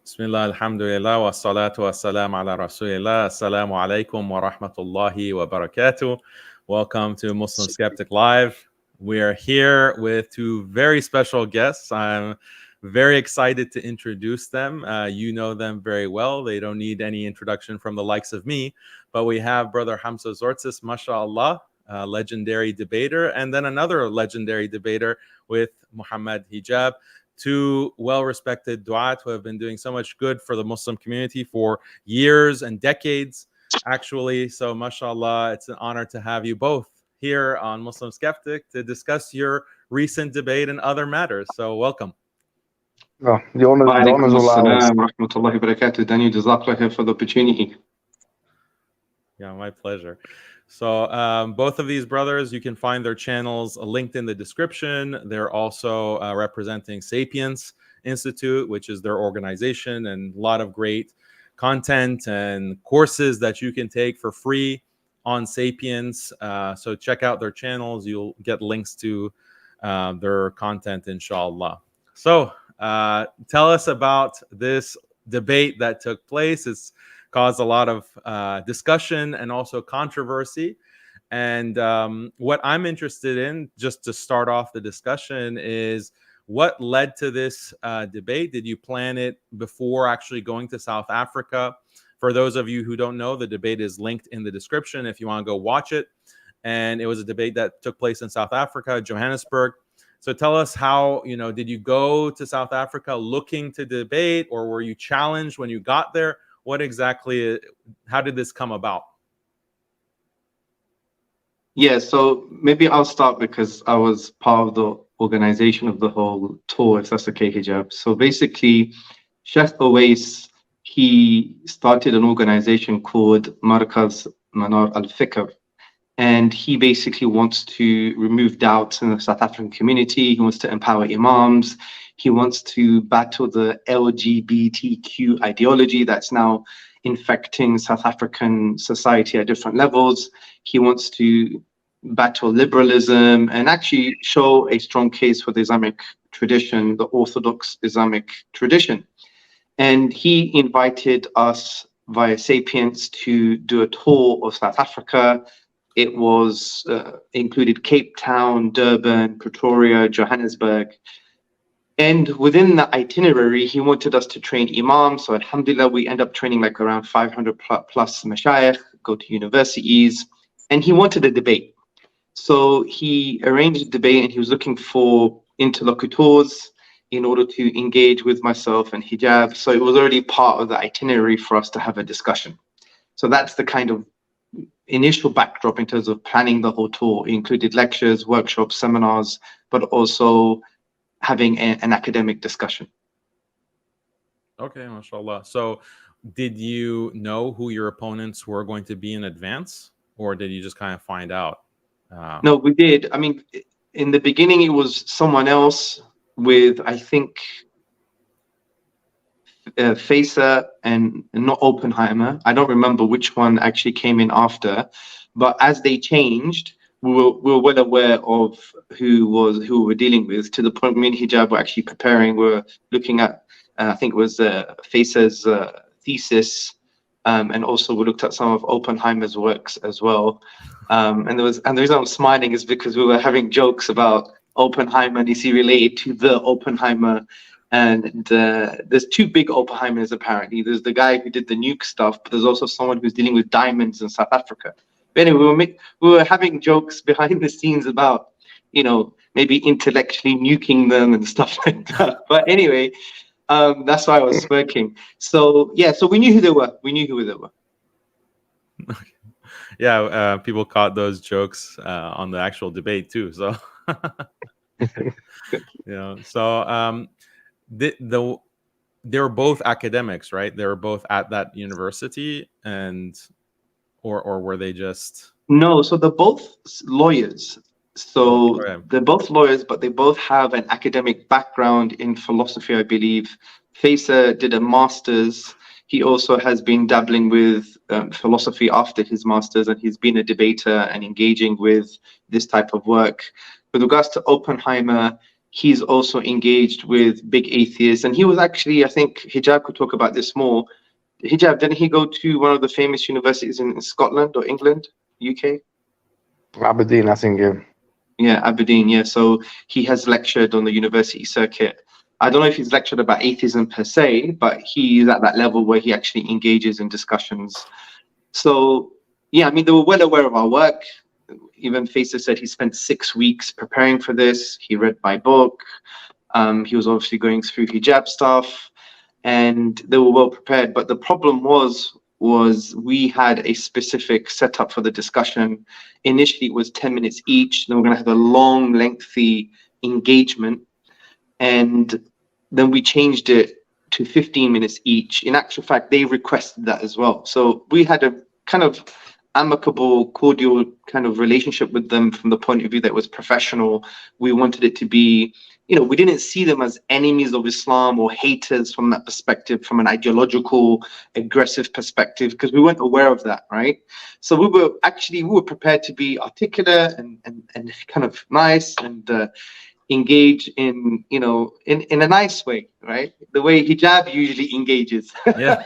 Bismillah, alhamdulillah, wa salatu wa salam ala rasulillah. Assalamu alaikum wa rahmatullahi wa barakatuh. Welcome to Muslim Skeptic Live. We are here with two very special guests. I'm very excited to introduce them. You know them very well. They don't need any introduction from the likes of me. But we have Brother Hamza Tzortzis, mashallah, legendary debater, and then another legendary debater with Mohammed Hijab. Two well-respected du'at who have been doing so much good for the Muslim community for years and decades, actually. So, mashallah, it's an honor to have you both here on Muslim Skeptic to discuss your recent debate and other matters. So, welcome. The honors all ours. Rahmatullahi barakatuh. Daniel, jazakallah khair for the opportunity. Yeah, my pleasure. So both of these brothers, you can find their channels linked in the description. They're also representing Sapiens Institute, which is their organization, and a lot of great content and courses that you can take for free on Sapiens. So check out their channels. You'll get links to their content, inshallah. So tell us about this debate that took place. It's caused a lot of discussion and also controversy. And what I'm interested in, just to start off the discussion, is what led to this debate? Did you plan it before actually going to South Africa? For those of you who don't know, the debate is linked in the description if you want to go watch it. And it was a debate that took place in South Africa, Johannesburg. So tell us how, did you go to South Africa looking to debate, or were you challenged when you got there? What exactly, how did this come about? Yeah, so maybe I'll start because I was part of the organization of the whole tour, if that's okay, Hijab. So basically, Sheikh Owais, he started an organization called Markaz Manar al-Fikr. And he basically wants to remove doubts in the South African community. He wants to empower imams. He wants to battle the LGBTQ ideology that's now infecting South African society at different levels. He wants to battle liberalism and actually show a strong case for the Islamic tradition, the Orthodox Islamic tradition. And he invited us via Sapiens to do a tour of South Africa. It was included Cape Town, Durban, Pretoria, Johannesburg. And within the itinerary, he wanted us to train imams. So alhamdulillah, we end up training like around 500 plus mashayikh, go to universities. And he wanted a debate. So he arranged a debate and he was looking for interlocutors in order to engage with myself and Hijab. So it was already part of the itinerary for us to have a discussion. So that's the kind of initial backdrop in terms of planning the whole tour. It included lectures, workshops, seminars, but also having an academic discussion. Okay, mashallah. So did you know who your opponents were going to be in advance, or did you just kind of find out? No, we did. I mean, in the beginning, it was someone else with, I think, Facer and not Oppenheimer. I don't remember which one actually came in after, but as they changed, we were well aware of who we were dealing with, to the point me and Hijab were actually preparing. We were looking at, I think it was Facer's thesis, and also we looked at some of Oppenheimer's works as well. And the reason I'm smiling is because we were having jokes about Oppenheimer, and is he related to the Oppenheimer? And there's two big Oppenheimers apparently. There's the guy who did the nuke stuff, but there's also someone who's dealing with diamonds in South Africa. But anyway, we were having jokes behind the scenes about, maybe intellectually nuking them and stuff like that. But anyway, that's why I was smirking. So yeah, so we knew who they were. Yeah, people caught those jokes on the actual debate too. So, so they were both academics, right? They were both at that university, or were they just? No, so they're both lawyers. So they're both lawyers, but they both have an academic background in philosophy, I believe. Facer did a master's. He also has been dabbling with philosophy after his master's, and he's been a debater and engaging with this type of work. With regards to Oppenheimer, he's also engaged with big atheists. And he was actually, I think Hijab could talk about this more. Hijab, didn't he go to one of the famous universities in Scotland or England, UK? Aberdeen, I think, yeah. Yeah, Aberdeen, yeah. So he has lectured on the university circuit. I don't know if he's lectured about atheism per se, but he's at that level where he actually engages in discussions. So, yeah, I mean, they were well aware of our work. Even Faisal said he spent 6 weeks preparing for this. He read my book. He was obviously going through hijab stuff, and they were well prepared. But the problem was we had a specific setup for the discussion. Initially, it was 10 minutes each. Then we're going to have a long, lengthy engagement. And then we changed it to 15 minutes each. In actual fact, they requested that as well. So we had a kind of amicable, cordial kind of relationship with them from the point of view that was professional. We wanted it to be, you know, we didn't see them as enemies of Islam or haters from that perspective, from an ideological, aggressive perspective, because we weren't aware of that, right? So we were prepared to be articulate and kind of nice and engage in, you know, in a nice way, right? The way hijab usually engages. Yeah.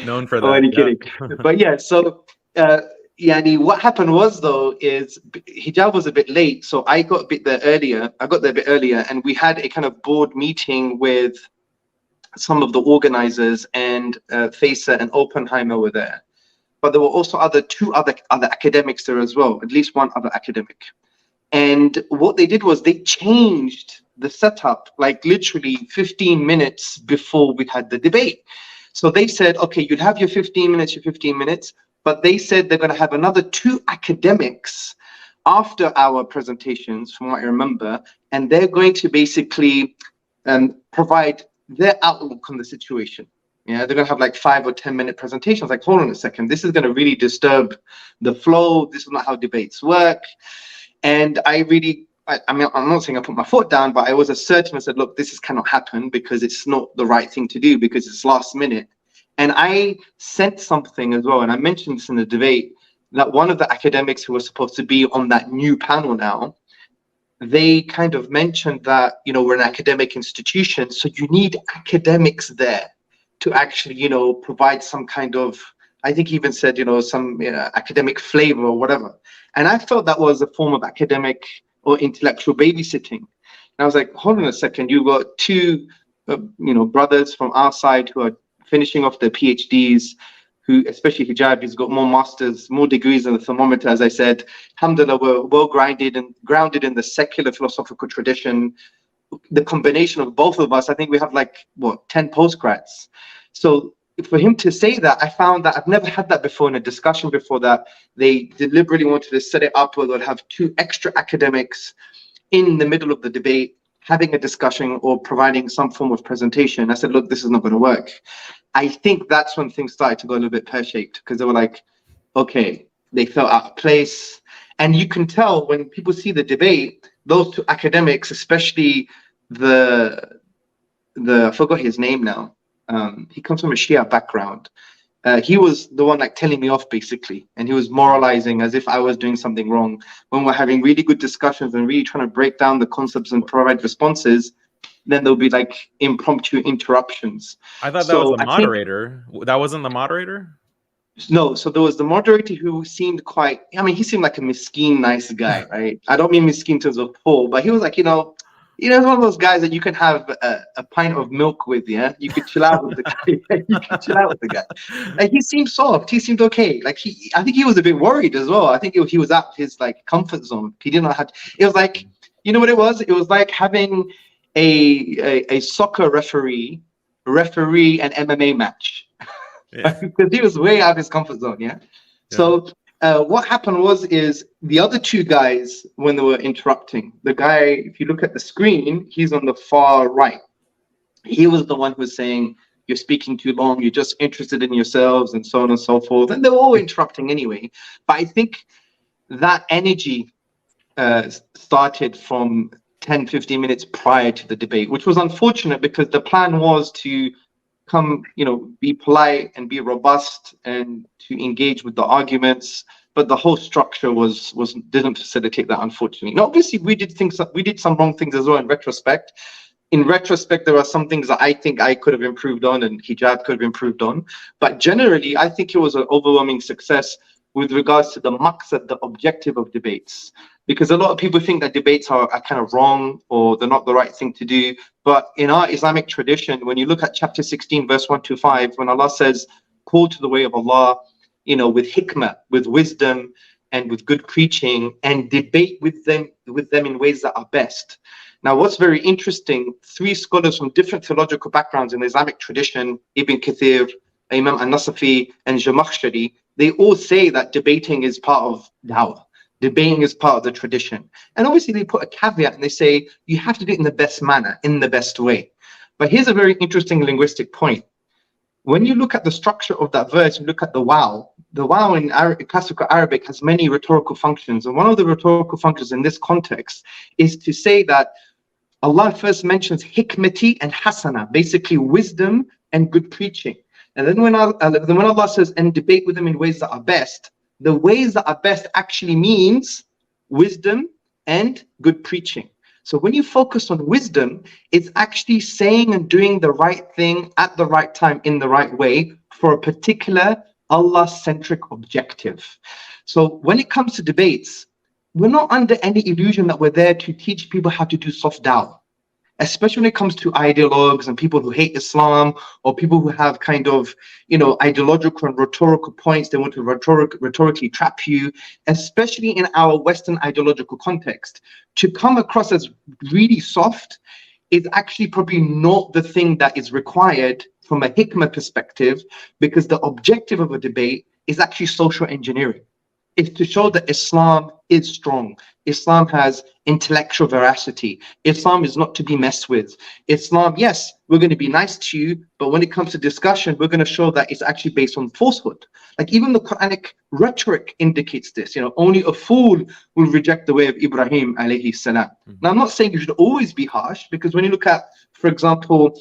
Known for that. Oh, any kidding. But yeah, so what happened was, though, is hijab was a bit late, so I got there a bit earlier, and we had a kind of board meeting with some of the organizers, and Faisal and Oppenheimer were there. But there were also two other academics there as well, at least one other academic. And what they did was they changed the setup, like literally 15 minutes before we had the debate. So they said, okay, you'd have your 15 minutes, but they said they're going to have another 2 academics after our presentations, from what I remember, and they're going to basically provide their outlook on the situation. Yeah, they're going to have like 5 or 10 minute presentations. Like, hold on a second, this is going to really disturb the flow. This is not how debates work. And I mean, I'm not saying I put my foot down, but I was assertive and said, look, this cannot happen because it's not the right thing to do, because it's last minute. And I sent something as well, and I mentioned this in the debate, that one of the academics who was supposed to be on that new panel now, they kind of mentioned that, you know, we're an academic institution, so you need academics there to actually, you know, provide some kind of, I think he even said, you know, some academic flavor or whatever. And I felt that was a form of academic or intellectual babysitting. And I was like, hold on a second, you got 2, brothers from our side who are finishing off their PhDs, who, especially Hijab, he's got more masters, more degrees than the thermometer, as I said. Alhamdulillah, we're well grounded in the secular philosophical tradition. The combination of both of us, I think we have like, 10 postgrads. So for him to say that, I found that I've never had that before in a discussion before, that they deliberately wanted to set it up where they'll have 2 extra academics in the middle of the debate, having a discussion or providing some form of presentation. I said, look, this is not going to work. I think that's when things started to go a little bit pear-shaped, because they were like, okay, they felt out of place. And you can tell when people see the debate, those 2 academics, especially I forgot his name now. He comes from a Shia background. He was the one like telling me off basically, and he was moralizing as if I was doing something wrong. When we're having really good discussions and really trying to break down the concepts and provide responses, then there'll be like impromptu interruptions. I thought that was the moderator. That wasn't the moderator? No, so there was the moderator who seemed quite, I mean, he seemed like a miskin, nice guy, right? I don't mean miskin in terms of poor, but he was like, you know, one of those guys that you can have a pint of milk with, yeah? You could chill out with the guy. You could chill out with the guy. Like, he seemed soft. He seemed okay. Like, I think he was a bit worried as well. I think he was at his, like, comfort zone. He didn't know how to, it was like, you know what it was? It was like having a soccer referee an MMA match. Yeah. Because he was way out of his comfort zone, yeah? So what happened is the other 2 guys, when they were interrupting, the guy, if you look at the screen, he's on the far right. He was the one who was saying, you're speaking too long, you're just interested in yourselves, and so on and so forth. And they were all interrupting anyway. But I think that energy started from 10-15 minutes prior to the debate, which was unfortunate because the plan was to come, be polite and be robust and to engage with the arguments. but the whole structure didn't facilitate that, unfortunately. Now, obviously, we did some wrong things as well in retrospect. In retrospect, there are some things that I think I could have improved on and Hijab could have improved on. But generally, I think it was an overwhelming success with regards to the maqsad, the objective of debates. Because a lot of people think that debates are kind of wrong or they're not the right thing to do. But in our Islamic tradition, when you look at chapter 16, verse 1 to 5, when Allah says, call to the way of Allah, with hikmah, with wisdom, and with good preaching, and debate with them in ways that are best. Now, what's very interesting, 3 scholars from different theological backgrounds in the Islamic tradition, Ibn Kathir, Imam al-Nasafi, and Zamakhshari, they all say that debating is part of Dawah. Debating is part of the tradition. And obviously they put a caveat and they say, you have to do it in the best manner, in the best way. But here's a very interesting linguistic point. When you look at the structure of that verse, you look at the wow in classical Arabic has many rhetorical functions. And one of the rhetorical functions in this context is to say that Allah first mentions hikmati and hasana, basically wisdom and good preaching. And then when Allah says, and debate with them in ways that are best, the ways that are best actually means wisdom and good preaching. So when you focus on wisdom, it's actually saying and doing the right thing at the right time in the right way for a particular Allah-centric objective. So when it comes to debates, we're not under any illusion that we're there to teach people how to do soft dawah, especially when it comes to ideologues and people who hate Islam or people who have kind of, ideological and rhetorical points. They want to rhetorically trap you, especially in our Western ideological context. To come across as really soft is actually probably not the thing that is required from a hikmah perspective, because the objective of a debate is actually social engineering. It's to show that Islam is strong. Islam has intellectual veracity. Islam is not to be messed with. Islam, yes, we're going to be nice to you, but when it comes to discussion, we're going to show that it's actually based on falsehood. Like even the Quranic rhetoric indicates this. Only a fool will reject the way of Ibrahim alayhi salam. Now, I'm not saying you should always be harsh, because when you look at, for example,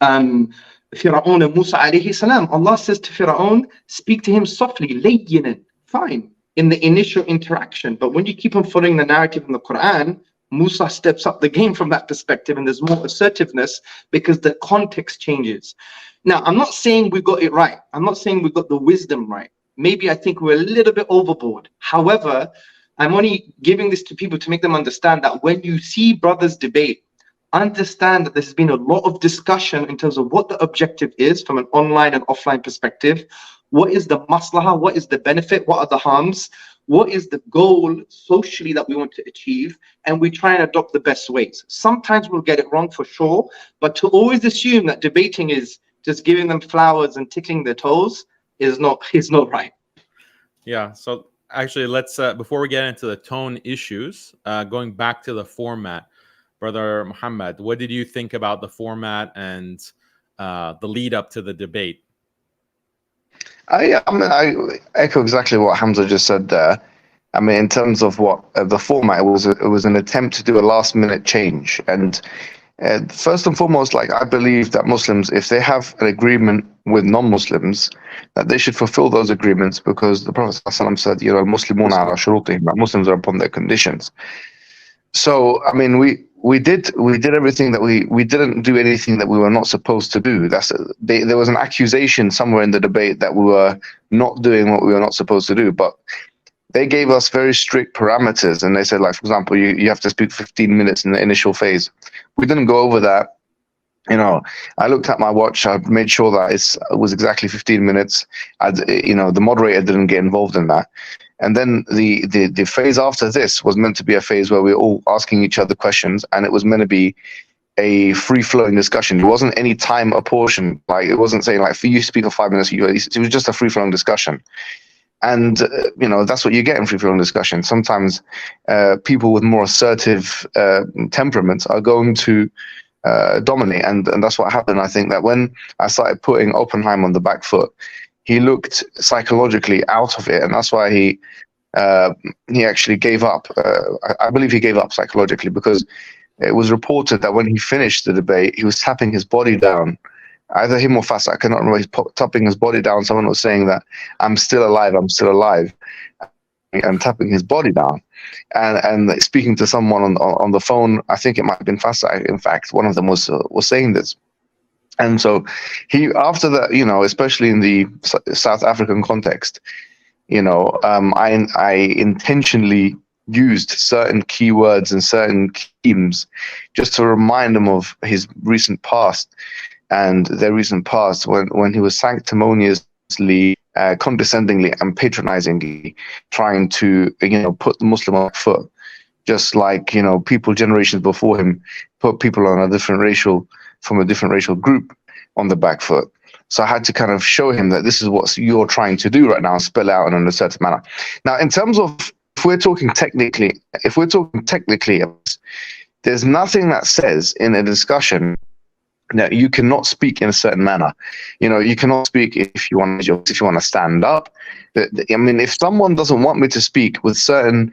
Fir'aun and Musa alayhi salam, Allah says to Fir'aun, speak to him softly, layyinan. Fine in the initial interaction, but when you keep on following the narrative in the Quran, Musa steps up the game from that perspective, and there's more assertiveness because the context changes. Now, I'm not saying we got it right. I'm not saying we got the wisdom right. Maybe I think we're a little bit overboard. However, I'm only giving this to people to make them understand that when you see brothers debate, understand that there's been a lot of discussion in terms of what the objective is from an online and offline perspective. What is the maslaha? What is the benefit? What are the harms? What is the goal socially that we want to achieve? And we try and adopt the best ways. Sometimes we'll get it wrong for sure, but to always assume that debating is just giving them flowers and tickling their toes is not right. Yeah. So actually, let's before we get into the tone issues, going back to the format, Brother Mohammed, what did you think about the format and the lead up to the debate? I echo exactly what Hamza just said there. I mean, in terms of what the format, it was an attempt to do a last minute change. And first and foremost, I believe that Muslims, if they have an agreement with non-Muslims, that they should fulfill those agreements, because the Prophet ﷺ said, Muslimun ala shurutihim, that Muslims are upon their conditions. So, I mean, we did everything that we didn't do anything that we were not supposed to do. There was an accusation somewhere in the debate that we were not doing what we were not supposed to do, but they gave us very strict parameters, and they said, for example, you have to speak 15 minutes in the initial phase. We didn't go over that. I looked at my watch. I made sure that it was exactly 15 minutes. The moderator didn't get involved in that. And then the phase after this was meant to be a phase where we were all asking each other questions, and it was meant to be a free-flowing discussion. It wasn't any time apportioned. It wasn't saying for you to speak for 5 minutes. It was just a free-flowing discussion. And that's what you get in free-flowing discussion. Sometimes people with more assertive temperaments are going to dominate, and that's what happened. I think that when I started putting Oppenheim on the back foot, he looked psychologically out of it, and that's why he actually gave up. I believe he gave up psychologically, because it was reported that when he finished the debate, he was tapping his body down either him or Fas, I cannot remember, he's tapping his body down. Someone was saying that I'm still alive, and tapping his body down, and speaking to someone on the phone. I think it might have been Fas. In fact, one of them was saying this. And so he, after that, you know, especially in the South African context, you know, I intentionally used certain keywords and certain themes just to remind him of his recent past and their recent past when he was sanctimoniously, condescendingly and patronizingly trying to, you know, put the Muslim on the foot, just like, you know, people generations before him put people on from a different racial group on the back foot. So I had to kind of show him that this is what you're trying to do right now, spell out in a certain manner. Now, in terms of, if we're talking technically, there's nothing that says in a discussion that you cannot speak in a certain manner. You know, you cannot speak if you want to stand up. I mean, if someone doesn't want me to speak with certain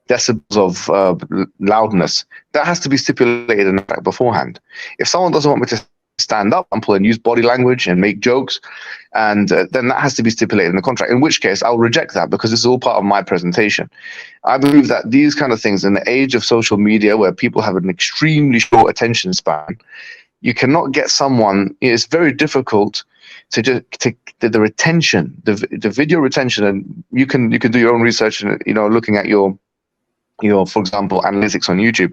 decibels of loudness, that has to be stipulated in the fact beforehand. If someone doesn't want me to stand up and use body language and make jokes, and then that has to be stipulated in the contract, in which case I'll reject that, because this is all part of my presentation. I believe that these kind of things, in the age of social media where people have an extremely short attention span, you cannot get someone, it's very difficult to just the retention, the video retention, and you can do your own research, and, you know, looking at your, for example, analytics on YouTube,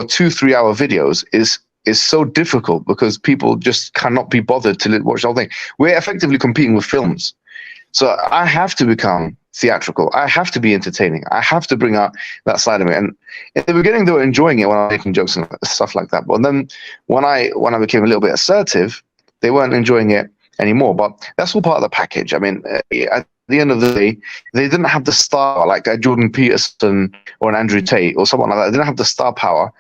2-3 hour videos is so difficult because people just cannot be bothered to watch the whole thing. We're effectively competing with films. So I have to become theatrical. I have to be entertaining. I have to bring out that side of it. And in the beginning, they were enjoying it when I was making jokes and stuff like that. But then when I became a little bit assertive, they weren't enjoying it anymore. But that's all part of the package. I mean, at the end of the day, they didn't have the star like a Jordan Peterson or an Andrew Tate or someone like that. They didn't have the star power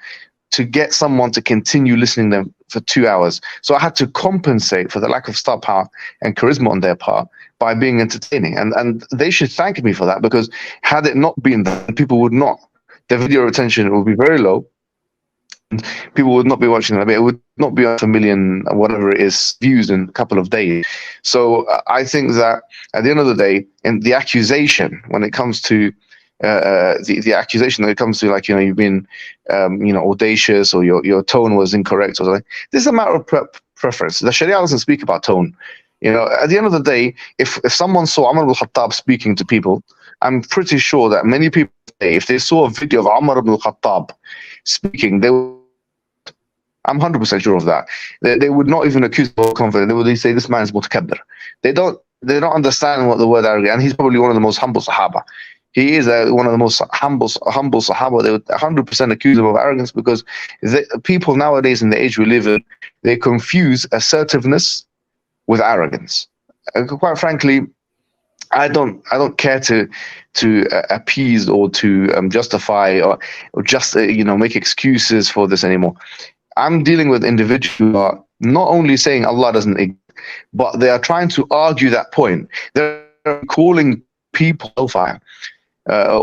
to get someone to continue listening to them for 2 hours. So I had to compensate for the lack of star power and charisma on their part by being entertaining. And they should thank me for that, because had it not been that, people would not, their video retention would be very low. People would not be watching them. It would not be on 1 million, whatever it is, views in a couple of days. So I think that at the end of the day, in the accusation, when it comes to the accusation that it comes to, like, you know, you've been, you know, audacious, or your tone was incorrect or something. This is a matter of preference. The Sharia doesn't speak about tone. You know, at the end of the day, if someone saw Umar ibn al-Khattab speaking to people, I'm pretty sure that many people, if they saw a video of Umar ibn al-Khattab speaking, I'm 100% sure of that. They would not even accuse him of confidence. They would say this man is mutakabbir. They don't understand what the word arrogant, and he's probably one of the most humble Sahaba. He is one of the most humble Sahaba. They would 100% accuse him of arrogance, because people nowadays, in the age we live in, they confuse assertiveness with arrogance. Quite frankly, I don't care to appease or to justify or just you know, make excuses for this anymore. I'm dealing with individuals who are not only saying Allah doesn't exist, but they are trying to argue that point. They're calling people hellfire. There are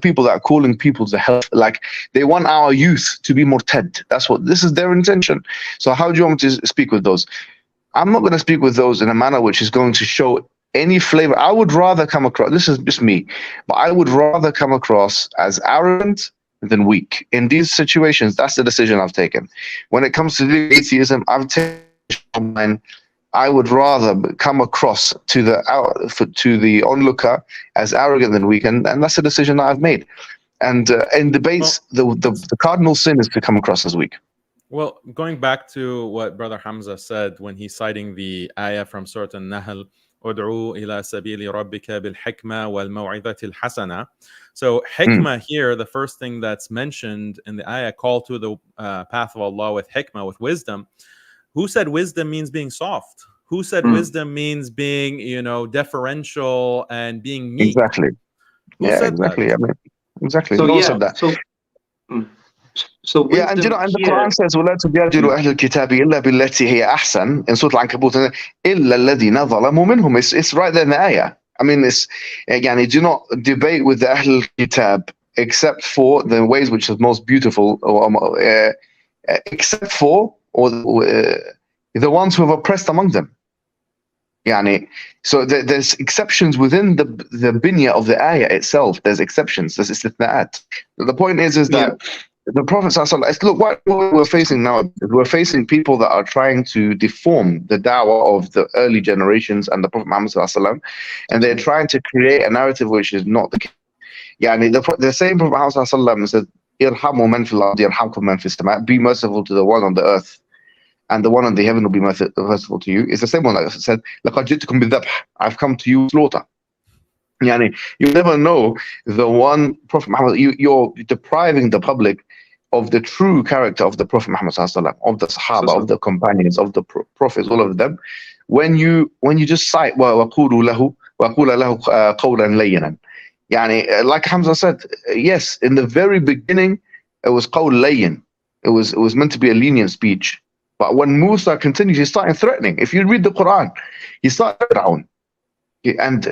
people that are calling people to hell, like they want our youth to be murtad. This is their intention. So how do you want me to speak with those? I'm not going to speak with those in a manner which is going to show any flavor. I would rather come across, this is just me, but I would rather come across as arrogant than weak. In these situations, that's the decision I've taken. When it comes to atheism, I've taken, I would rather come across to the onlooker as arrogant than weak, and that's a decision that I've made. And in debates, the cardinal sin is to come across as weak. Well, going back to what Brother Hamza said when he's citing the ayah from Surah An-Nahl, "Ud'u ila sabili rabbika bil hikmah wal maw'izati al-hasana." So hikmah here, the first thing that's mentioned in the ayah, call to the path of Allah with hikmah, with wisdom. Who said wisdom means being soft? Who said wisdom means being, you know, deferential and being meek? Exactly. Who yeah, said exactly. that? I mean, exactly. So No one yeah, said that. So Yeah, and you know, and the Quran says, وَلَا تُجَادِلُوا أَهْلَ الْكِتَابِ إِلَّا بِالَّتِي هِيَ أَحْسَنُ in Surah Al-Ankabut, إِلَّا الَّذِينَ ظَلَمُوا مِنْهُم. It's right there in the ayah. I mean, it's, again, do not debate with the Ahl al-Kitab except for the ways which is most beautiful, except for or the ones who have oppressed among them. Yani, so there's exceptions within the binya of the ayah itself. There's exceptions. There's istithna'at. The point is that the Prophet ﷺ, look, what we're facing now, we're facing people that are trying to deform the dawah of the early generations and the Prophet Muhammad ﷺ, and they're trying to create a narrative which is not the case. Yani, the same Prophet Muhammad ﷺ said, "Irhamu man fil ardi yarhamkum man fis sama." Be merciful to the one on the earth, and the one on the heaven will be merciful to you. It's the same one that said, "Laqad ji'tukum bidhabh." I've come to you with slaughter. Yani, you never know the one Prophet Muhammad. You're depriving the public of the true character of the Prophet Muhammad ﷺ, of the Sahaba, of the companions, of the prophets, all of them. When you just cite وَقُولُوا لَهُ قَوْلًا لَيِّنًا. Yani, like Hamza said, yes, in the very beginning it was qawl layyin. It was meant to be a lenient speech. But when Musa continues, he started threatening. If you read the Quran, he started down. And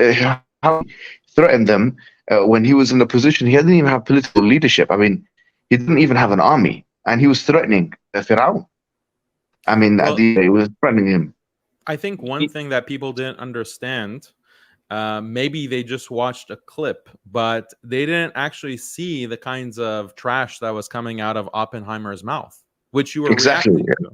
how he threatened them when he was in a position, he didn't even have political leadership. I mean, he didn't even have an army, and he was threatening Fir'aun. I mean, he was threatening him. I think one thing that people didn't understand, maybe they just watched a clip, but they didn't actually see the kinds of trash that was coming out of Oppenheimer's mouth, which you were reacting to.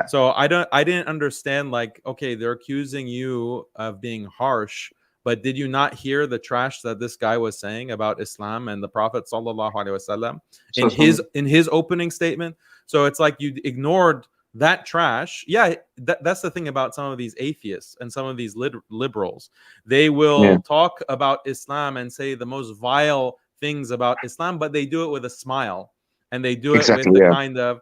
So I didn't understand, like, okay, they're accusing you of being harsh, but did you not hear the trash that this guy was saying about Islam and the Prophet sallallahu alaihi wasallam in his opening statement? So it's like you ignored that trash. Yeah, that's the thing about some of these atheists and some of these liberals. They will talk about Islam and say the most vile things about Islam, but they do it with a smile. And they do it with the kind of,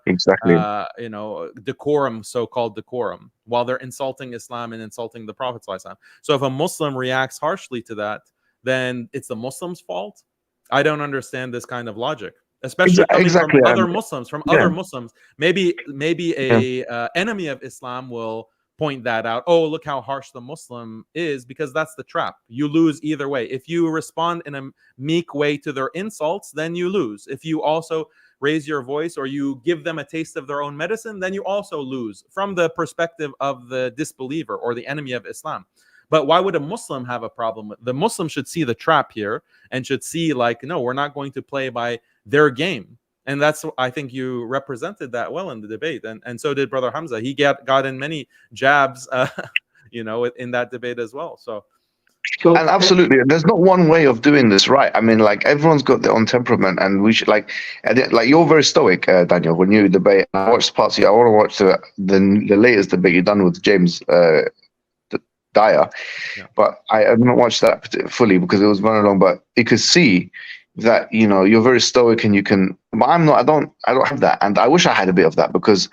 decorum, so-called decorum, while they're insulting Islam and insulting the Prophet ﷺ. So if a Muslim reacts harshly to that, then it's the Muslim's fault. I don't understand this kind of logic, especially coming from other Muslims. Other Muslims, maybe a enemy of Islam will point that out. Oh, look how harsh the Muslim is, because that's the trap. You lose either way. If you respond in a meek way to their insults, then you lose. If you also raise your voice or you give them a taste of their own medicine, then you also lose from the perspective of the disbeliever or the enemy of Islam. But why would a Muslim have a problem with? The Muslim should see the trap here and should see, like, no, we're not going to play by their game. And that's, I think you represented that well in the debate. And so did Brother Hamza. He got in many jabs, in that debate as well. So and absolutely, there's not one way of doing this right. I mean, like, everyone's got their own temperament, and we should, like you're very stoic, Daniel, when you debate. I watched parts of you. I want to watch the latest debate you've done with James Dyer, but I haven't watched that fully because it was running long. But you could see that, you're very stoic, and you can. But I'm not. I don't have that, and I wish I had a bit of that, because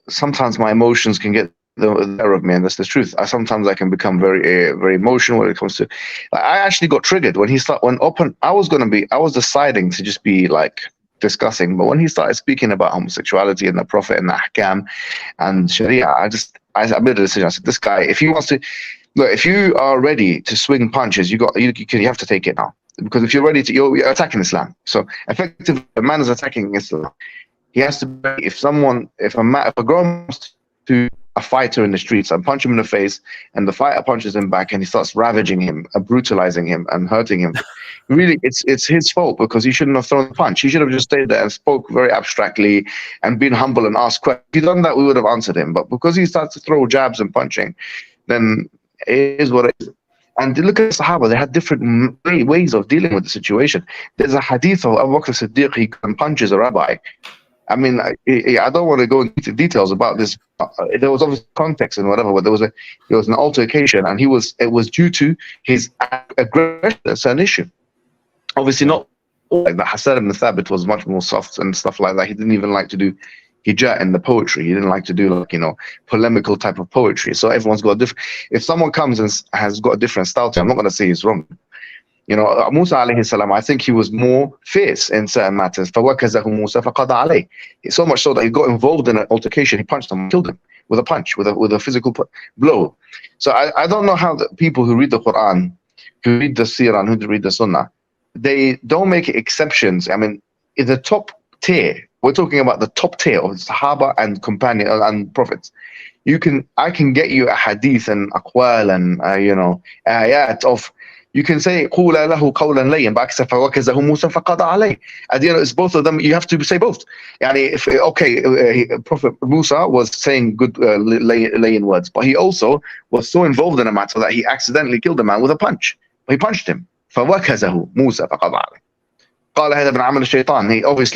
sometimes my emotions can get the better of me, and that's the truth. Sometimes I can become very very emotional when it comes to. I actually got triggered when I was deciding to just be like discussing, but when he started speaking about homosexuality and the Prophet and the Ahkam and Sharia, I made a decision. I said, this guy, if he wants to, look, if you are ready to swing punches, you have to take it now, because if you're ready to, you're attacking Islam. So effectively, a man is attacking Islam. He has to be, if a grown man to a fighter in the streets and punch him in the face, and the fighter punches him back, and he starts ravaging him, brutalizing him, and hurting him. Really, it's his fault, because he shouldn't have thrown the punch. He should have just stayed there and spoke very abstractly and been humble and asked questions. If he'd done that, we would have answered him. But because he starts to throw jabs and punching, then it is what it is. And look at the Sahaba; they had different ways of dealing with the situation. There's a hadith of Abu Bakr Siddiq. He punches a rabbi. I mean, I don't want to go into details about this. There was obviously context and whatever, but there was an altercation, and it was due to his aggression. That's an issue. Obviously, not like that. Hassan ibn Thabit was much more soft and stuff like that. He didn't even like to do hijab in the poetry. He didn't like to do, like, polemical type of poetry. So everyone's got a different. If someone comes and has got a different style to him, I'm not going to say he's wrong. Musa alayhi salam, I think he was more fierce in certain matters. فَوَكَزَهُ مُوسَى فَقَضَى عَلَيْهِ. So much so that he got involved in an altercation. He punched him, killed him with a punch, with a physical blow. So I don't know how the people who read the Quran, who read the Seerah, and who read the Sunnah, they don't make exceptions. I mean, in the top tier, We're talking about the top tier of Sahaba and companion and prophets. I can get you a hadith and aqwal and ayat of. You can say قُولَ لَهُ قَوْلًا لَيًّا بَعْكَسَ فَوَكَزَهُ مُوسَى فَقَضَى عَلَيْهِ. At the end, it's both of them. You have to say both. Prophet Musa was saying good laying words, but he also was so involved in a matter that he accidentally killed a man with a punch. He punched him. فَوَكَزَهُ مُوسَى فَقَضَى عَلَيْهِ. قال هذا من عمل الشيطان.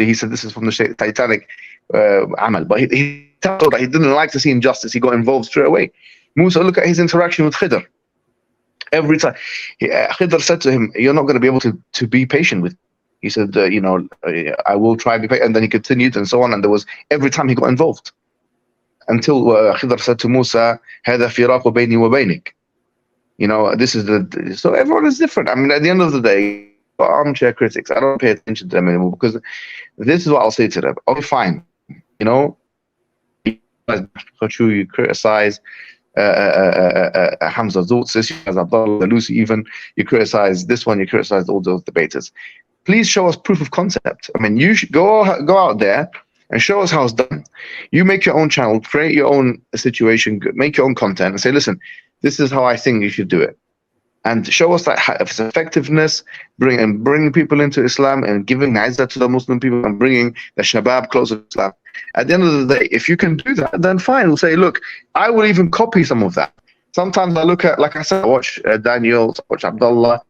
He said this is from the satanic amal, but he told that he didn't like to see injustice. He got involved straight away. Musa, look at his interaction with Khidr. Every time Khidr said to him, you're not going to be able to be patient with me. He said, I will try to be patient. And then he continued and so on. And there was every time he got involved until Khidr said to Musa, هذا فراق بيني وبينك. This is so everyone is different. I mean, at the end of the day, armchair critics, I don't pay attention to them anymore, because this is what I'll say to them. Okay, fine. You criticize Hamza, Tzortzis, you criticize Abdullah, Lucy, even you criticize this one, you criticize all those debaters. Please show us proof of concept. I mean, you should go out there and show us how it's done. You make your own channel, create your own situation, make your own content, and say, listen, this is how I think you should do it. And show us that its effectiveness, bring people into Islam and giving izzah to the Muslim people and bringing the shabab closer to Islam. At the end of the day, if you can do that, then fine. We'll say, look, I will even copy some of that. Sometimes I look at, like I said, I watch Daniel, I watch Abdullah,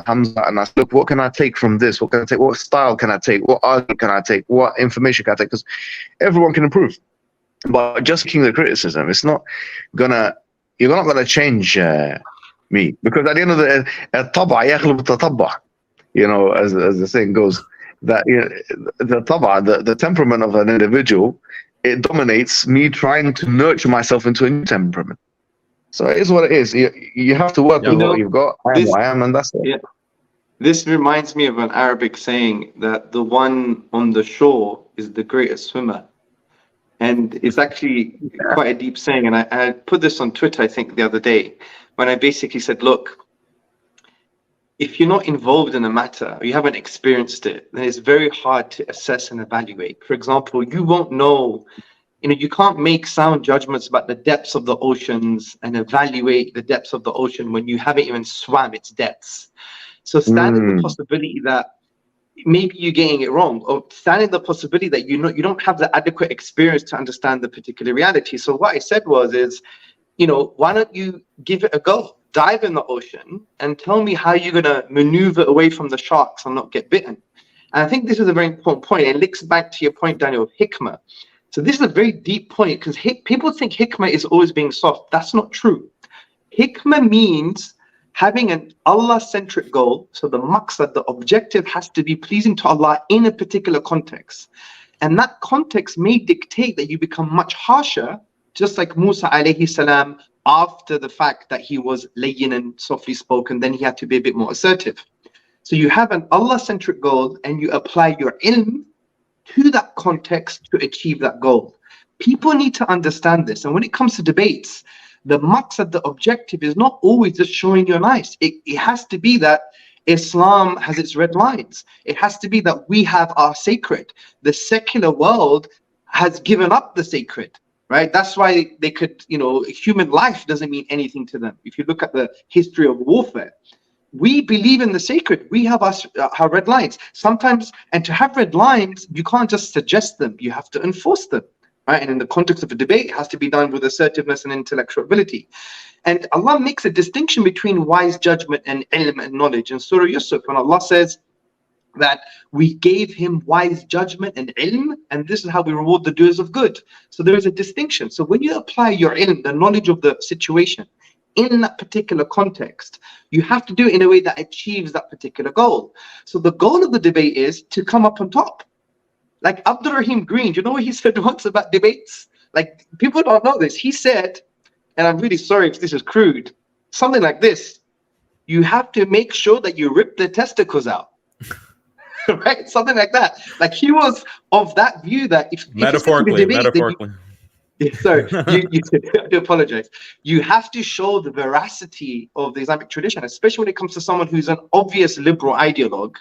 Hamza, and I say, look, what can I take from this? What can I take? What style can I take? What argument can I take? What information can I take? Because everyone can improve. But just taking the criticism, you're not gonna change me, because at the end of the الطبع يغلب التطبع, as the saying goes, that the temperament of an individual, it dominates me trying to nurture myself into a new temperament. So it is what it is. You have to work with what you've got. I am what I am, and that's it. Yeah. This reminds me of an Arabic saying that the one on the shore is the greatest swimmer. And it's actually quite a deep saying. And I put this on Twitter, I think, the other day, when I basically said, look, if you're not involved in a matter, or you haven't experienced it, then it's very hard to assess and evaluate. For example, you won't know, you can't make sound judgments about the depths of the oceans and evaluate the depths of the ocean when you haven't even swam its depths. So standing the possibility that maybe you're getting it wrong, or standing the possibility that you don't have the adequate experience to understand the particular reality. So what I said is, why don't you give it a go? Dive in the ocean and tell me how you're going to maneuver away from the sharks and not get bitten. And I think this is a very important point. It links back to your point, Daniel, of Hikmah. So this is a very deep point, because people think Hikmah is always being soft. That's not true. Hikmah means having an Allah-centric goal. So the maqsad, the objective, has to be pleasing to Allah in a particular context. And that context may dictate that you become much harsher, just like Musa alayhi salam, after the fact that he was layyin and softly spoken, then he had to be a bit more assertive. So you have an Allah-centric goal and you apply your ilm to that context to achieve that goal. People need to understand this. And when it comes to debates, the maqsad, the objective, is not always just showing you're nice. It has to be that Islam has its red lines. It has to be that we have our sacred. The secular world has given up the sacred. Right? That's why they could, human life doesn't mean anything to them. If you look at the history of warfare, we believe in the sacred. We have our red lines. Sometimes, and to have red lines, you can't just suggest them. You have to enforce them. Right? And in the context of a debate, it has to be done with assertiveness and intellectual ability. And Allah makes a distinction between wise judgment and ilm and knowledge. In Surah Yusuf, when Allah says that we gave him wise judgment and ilm, and this is how we reward the doers of good. So there is a distinction. So when you apply your ilm, the knowledge of the situation, in that particular context, you have to do it in a way that achieves that particular goal. So the goal of the debate is to come up on top. Like Abdul Rahim Green, do you know what he said once about debates? Like, people don't know this. He said, and I'm really sorry if this is crude, something like this: you have to make sure that you rip the testicles out. Right, something like that. Like, he was of that view that if metaphorically, sorry, you I do apologize. You have to show the veracity of the Islamic tradition, especially when it comes to someone who's an obvious liberal ideologue.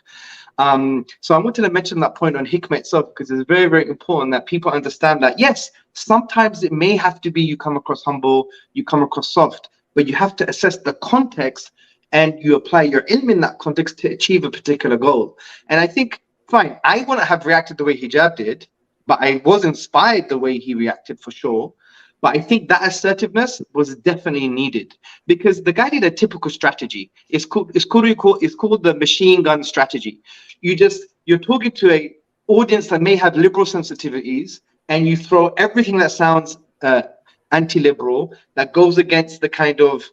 So I wanted to mention that point on Hikmah itself, because it's very, very important that people understand that, yes, sometimes it may have to be you come across humble, you come across soft, but you have to assess the context and you apply your ilm in that context to achieve a particular goal. And I think, fine, I wouldn't have reacted the way Hijab did, but I was inspired the way he reacted for sure. But I think that assertiveness was definitely needed, because the guy did a typical strategy. It's called the machine gun strategy. You're talking to a audience that may have liberal sensitivities, and you throw everything that sounds anti-liberal, that goes against the kind of,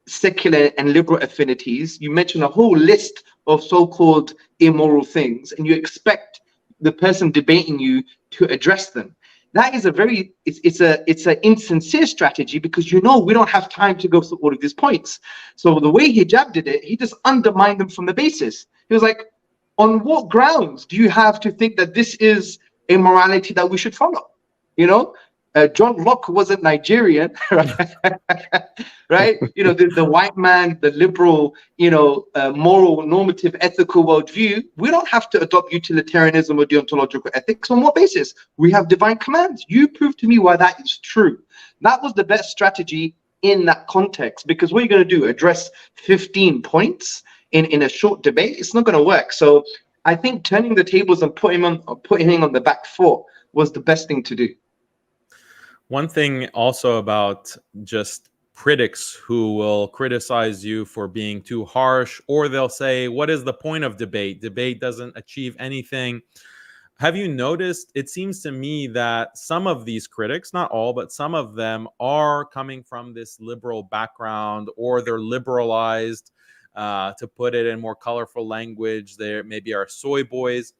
secular and liberal affinities. You mention a whole list of so-called immoral things, and you expect the person debating you to address them. That is it's an insincere strategy, because we don't have time to go through all of these points. So the way Hijab did it, he just undermined them from the basis. He was like, on what grounds do you have to think that this is a morality that we should follow? John Locke wasn't Nigerian, right? Right? The white man, the liberal, moral, normative, ethical worldview. We don't have to adopt utilitarianism or deontological ethics. On what basis? We have divine commands. You prove to me why that is true. That was the best strategy in that context, because what you're going to do, address 15 points in a short debate? It's not going to work. So I think turning the tables and putting him on the back foot was the best thing to do. One thing also about just critics who will criticize you for being too harsh, or they'll say, what is the point of debate? Debate doesn't achieve anything. Have you noticed, it seems to me that some of these critics, not all, but some of them are coming from this liberal background, or they're liberalized, to put it in more colorful language. They maybe are soy boys.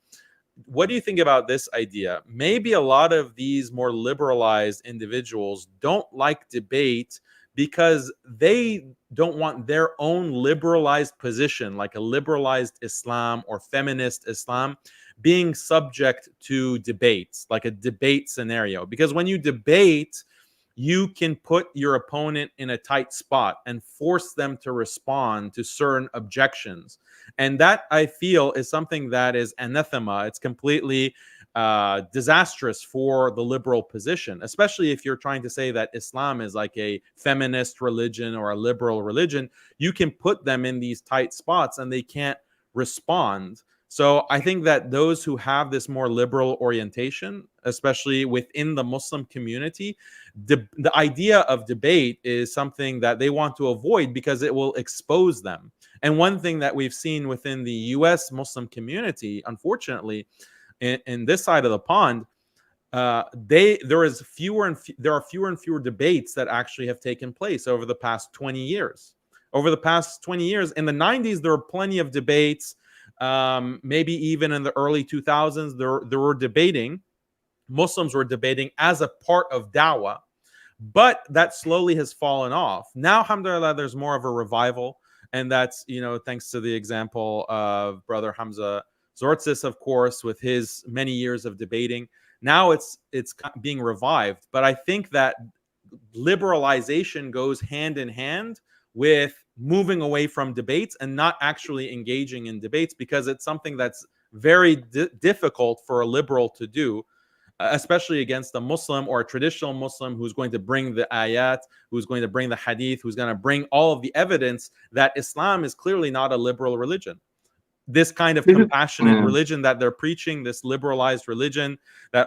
What do you think about this idea? Maybe a lot of these more liberalized individuals don't like debate because they don't want their own liberalized position, like a liberalized Islam or feminist Islam, being subject to debates, like a debate scenario. Because when you debate, you can put your opponent in a tight spot and force them to respond to certain objections. And that, I feel, is something that is anathema. It's completely disastrous for the liberal position, especially if you're trying to say that Islam is like a feminist religion or a liberal religion. You can put them in these tight spots and they can't respond. So I think that those who have this more liberal orientation, especially within the Muslim community, the idea of debate is something that they want to avoid because it will expose them. And one thing that we've seen within the US Muslim community, unfortunately, in this side of the pond, there are fewer and fewer debates that actually have taken place over the past 20 years. Over the past 20 years, in the 90s, there were plenty of debates. Maybe even in the early 2000s, there were debating. Muslims were debating as a part of Dawah, but that slowly has fallen off. Now, alhamdulillah, there's more of a revival, and that's, thanks to the example of Brother Hamza Tzortzis, of course, with his many years of debating. Now it's being revived, but I think that liberalization goes hand in hand with moving away from debates and not actually engaging in debates, because it's something that's very difficult for a liberal to do, especially against a Muslim or a traditional Muslim who's going to bring the ayat, who's going to bring the hadith, who's going to bring all of the evidence that Islam is clearly not a liberal religion. This kind of compassionate religion that they're preaching, this liberalized religion that,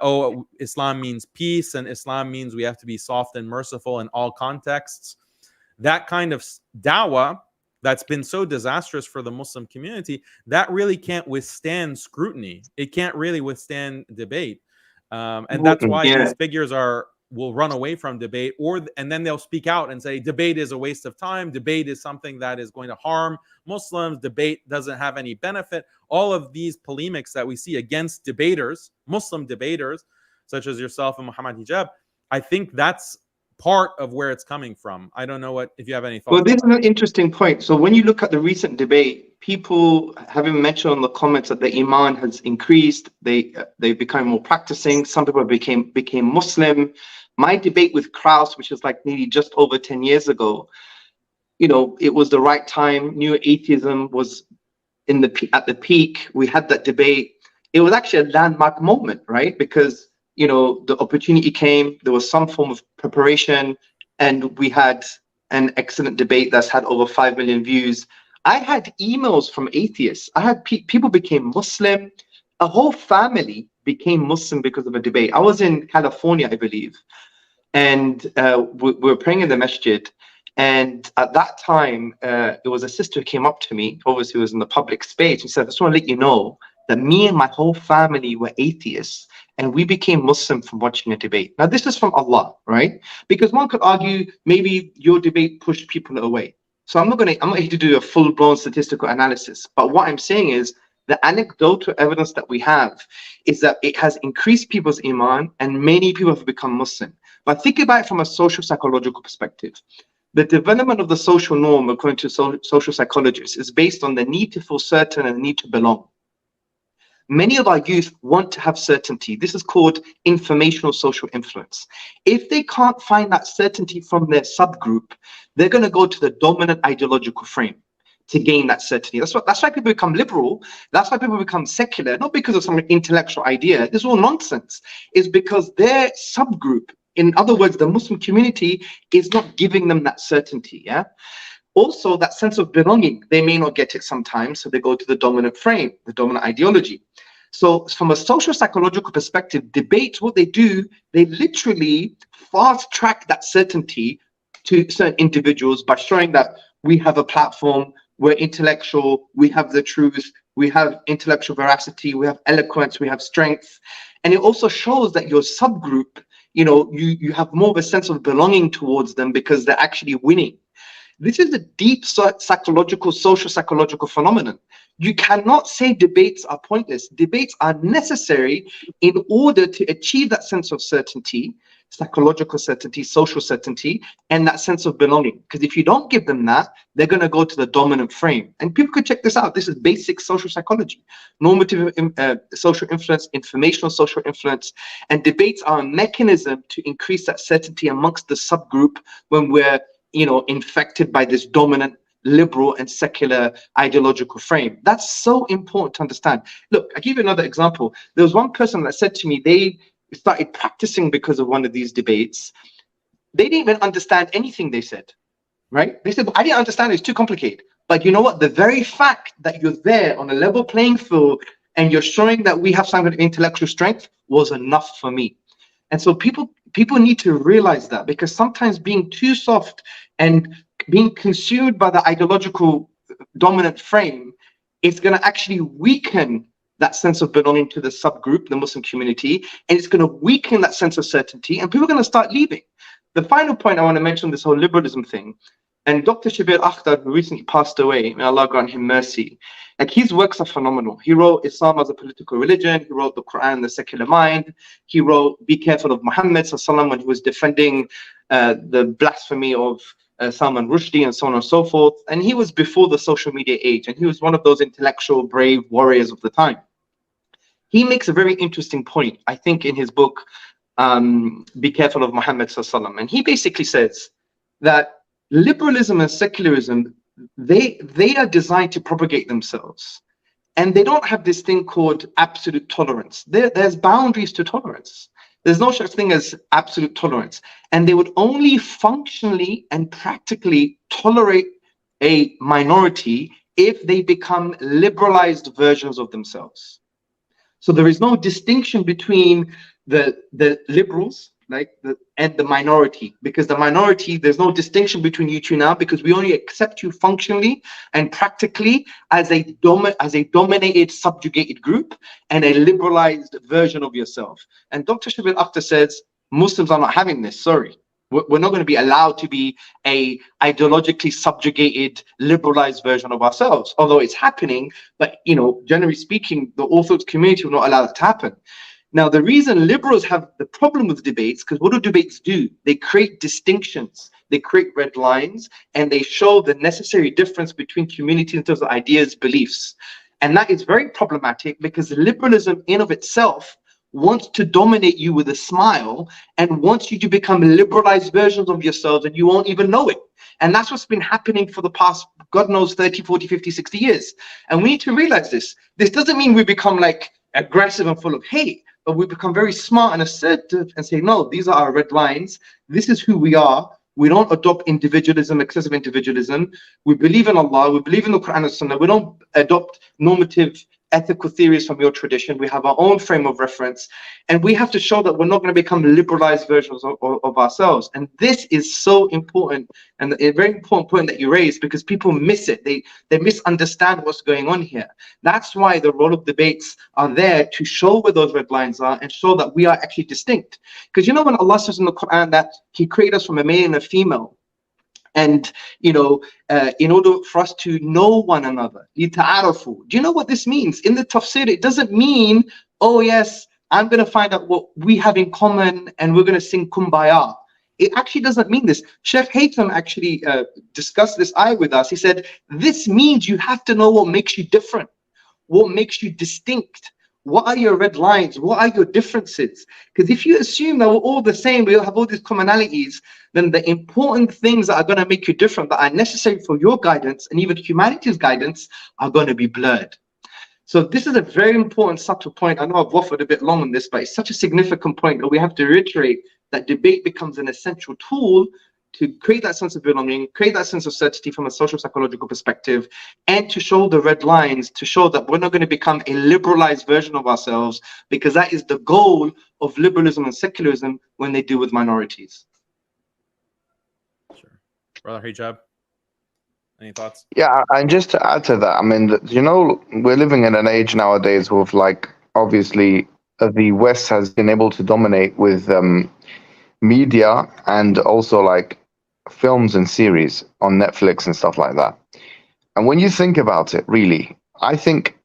Islam means peace and Islam means we have to be soft and merciful in all contexts. That kind of dawah that's been so disastrous for the Muslim community, that really can't withstand scrutiny. It can't really withstand debate. And that's why these figures will run away from debate, and then they'll speak out and say debate is a waste of time. Debate is something that is going to harm Muslims. Debate doesn't have any benefit. All of these polemics that we see against debaters, Muslim debaters, such as yourself and Mohammed Hijab, I think that's part of where it's coming from. I don't know if you have any thoughts. Well, this is an interesting point. So when you look at the recent debate, people having mentioned on the comments that the iman has increased, they become more practicing. Some people became Muslim. My debate with Krauss, which is like nearly just over 10 years ago, it was the right time. New atheism was at the peak, we had that debate. It was actually a landmark moment, right? Because, you know, the opportunity came, there was some form of preparation, and we had an excellent debate that's had over 5 million views. I had emails from atheists. I had people became Muslim. A whole family became Muslim because of a debate. I was in California, I believe, and we were praying in the masjid. And at that time, it was a sister who came up to me, obviously it was in the public space, and said, I just want to let you know that me and my whole family were atheists, and we became Muslim from watching a debate. Now, this is from Allah, right? Because one could argue maybe your debate pushed people away. So I'm not here to do a full-blown statistical analysis, but what I'm saying is the anecdotal evidence that we have is that it has increased people's iman, and many people have become Muslim. But think about it from a social psychological perspective. The development of the social norm, according to social psychologists, is based on the need to feel certain and the need to belong. Many of our youth want to have certainty. This is called informational social influence. If they can't find that certainty from their subgroup, they're going to go to the dominant ideological frame to gain that certainty. That's why people become liberal. That's why people become secular, not because of some intellectual idea. This is all nonsense. It's because their subgroup, in other words, the Muslim community, is not giving them that certainty. Yeah. Also, that sense of belonging, they may not get it sometimes, so they go to the dominant frame, the dominant ideology. So from a social psychological perspective, debates, what they do, they literally fast track that certainty to certain individuals by showing that we have a platform, we're intellectual, we have the truth, we have intellectual veracity, we have eloquence, we have strength. And it also shows that your subgroup, you know, you have more of a sense of belonging towards them because they're actually winning. This is a deep psychological, social psychological phenomenon. You cannot say debates are pointless. Debates are necessary in order to achieve that sense of certainty, psychological certainty, social certainty, and that sense of belonging. Because if you don't give them that, they're going to go to the dominant frame. And people could check this out. This is basic social psychology, normative social influence, informational social influence, and debates are a mechanism to increase that certainty amongst the subgroup when we're, you know, infected by this dominant liberal and secular ideological frame. That's so important to understand. Look, I'll give you another example. There was one person that said to me, they started practicing because of one of these debates. They didn't even understand anything they said, right? They said, I didn't understand, it's too complicated. But you know what? The very fact that you're there on a level playing field and you're showing that we have some kind of intellectual strength was enough for me. And so people need to realize that, because sometimes being too soft and being consumed by the ideological dominant frame is going to actually weaken that sense of belonging to the subgroup, the Muslim community, and it's going to weaken that sense of certainty, and people are going to start leaving. The final point I want to mention, this whole liberalism thing, and Dr. Shabir Akhtar, who recently passed away, may Allah grant him mercy, like his works are phenomenal. He wrote Islam as a Political Religion, he wrote the Quran, The Secular Mind, he wrote Be Careful of Mohammed when he was defending the blasphemy of Salman Rushdie and so on and so forth. And he was before the social media age, and he was one of those intellectual, brave warriors of the time. He makes a very interesting point, I think, in his book, Be Careful of Mohammed, and he basically says that liberalism and secularism, they are designed to propagate themselves, and they don't have this thing called absolute tolerance. There's boundaries to tolerance. There's no such thing as absolute tolerance, and they would only functionally and practically tolerate a minority if they become liberalized versions of themselves. So there is no distinction between the liberals, and the minority, because the minority, there's no distinction between you two now, because we only accept you functionally and practically as a dominated, subjugated group and a liberalized version of yourself. And Dr. Shabir Akhtar says Muslims are not having this. Sorry, we're not going to be allowed to be a ideologically subjugated, liberalized version of ourselves, although it's happening. But you know, generally speaking, the Orthodox community will not allow that to happen. Now, the reason liberals have the problem with debates, because what do debates do? They create distinctions, they create red lines, and they show the necessary difference between communities in terms of ideas, beliefs. And that is very problematic, because liberalism in of itself wants to dominate you with a smile and wants you to become liberalized versions of yourselves, and you won't even know it. And that's what's been happening for the past God knows, 30, 40, 50, 60 years. And we need to realize this. This doesn't mean we become like aggressive and full of hate, but we become very smart and assertive and say, no, these are our red lines. This is who we are. We don't adopt individualism, excessive individualism. We believe in Allah. We believe in the Quran and Sunnah. We don't adopt normative ethical theories from your tradition. We have our own frame of reference, and we have to show that we're not going to become liberalized versions of ourselves. And this is so important, and a very important point that you raised, because people miss it. They misunderstand what's going on here. That's why the role of debates are there, to show where those red lines are and show that we are actually distinct. Because you know, when Allah says in the Quran that He created us from a male and a female, and in order for us to know one another, do you know what this means? In the tafsir, it doesn't mean, oh yes, I'm going to find out what we have in common and we're going to sing Kumbaya. It actually doesn't mean this. Sheikh Haytham actually discussed this ayah with us. He said, this means you have to know what makes you different, what makes you distinct. What are your red lines? What are your differences? Because if you assume that we're all the same, we all have all these commonalities, then the important things that are going to make you different, that are necessary for your guidance and even humanity's guidance, are going to be blurred. So this is a very important, subtle point. I know I've waffled a bit long on this, but it's such a significant point that we have to reiterate, that debate becomes an essential tool to create that sense of belonging, create that sense of certainty from a social psychological perspective, and to show the red lines, to show that we're not going to become a liberalized version of ourselves, because that is the goal of liberalism and secularism when they deal with minorities. Sure. Brother Hijab, any thoughts? Yeah, and just to add to that, I mean, we're living in an age nowadays with, like, obviously the West has been able to dominate with media and also like films and series on Netflix and stuff like that. And when you think about it, really, I think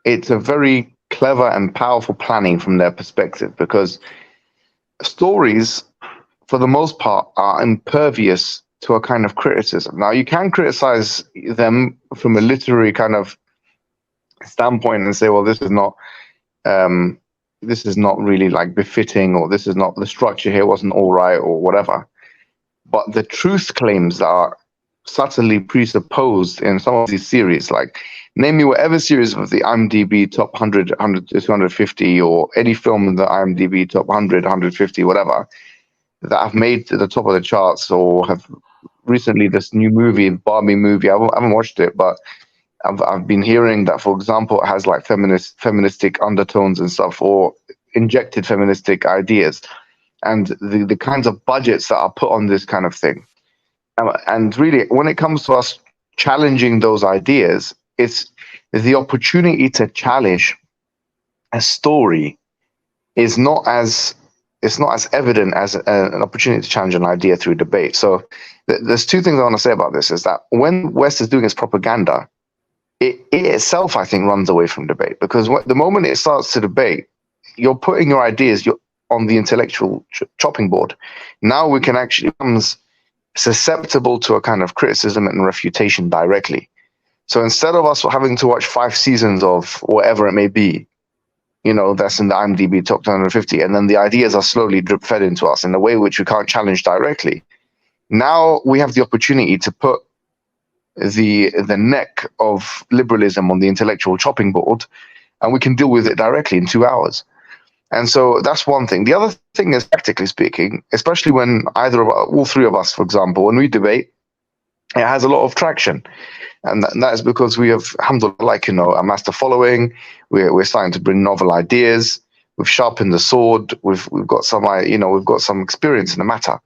it's a very clever and powerful planning from their perspective, because stories, for the most part, are impervious to a kind of criticism. Now, you can criticize them from a literary kind of standpoint and say, well, this is not really like befitting, or this is not, the structure here wasn't all right, or whatever. But the truth claims that are subtly presupposed in some of these series, like name me whatever series of the IMDb top 100, 100 to 250, or any film in the IMDb top 100, 150, whatever, that have made to the top of the charts, or have recently this new movie, Barbie movie. I haven't watched it, but I've been hearing that, for example, it has like feministic undertones and stuff, or injected feministic ideas, and the kinds of budgets that are put on this kind of thing. And really, when it comes to us challenging those ideas, it's the opportunity to challenge a story is not as evident as an opportunity to challenge an idea through debate. So there's two things I want to say about this, is that when West is doing its propaganda, it itself, I think, runs away from debate, because the moment it starts to debate, you're putting your ideas on the intellectual chopping board. Now we can actually become susceptible to a kind of criticism and refutation directly. So instead of us having to watch 5 seasons of whatever it may be, that's in the IMDb top 250, and then the ideas are slowly drip fed into us in a way which we can't challenge directly, now we have the opportunity to put the neck of liberalism on the intellectual chopping board, and we can deal with it directly in 2 hours. And so that's one thing. The other thing is, practically speaking, especially when all three of us, for example, when we debate, it has a lot of traction. And that is because we have, alhamdulillah, amassed a following. We're starting to bring novel ideas. We've sharpened the sword. We've got some, we've got some experience in the matter.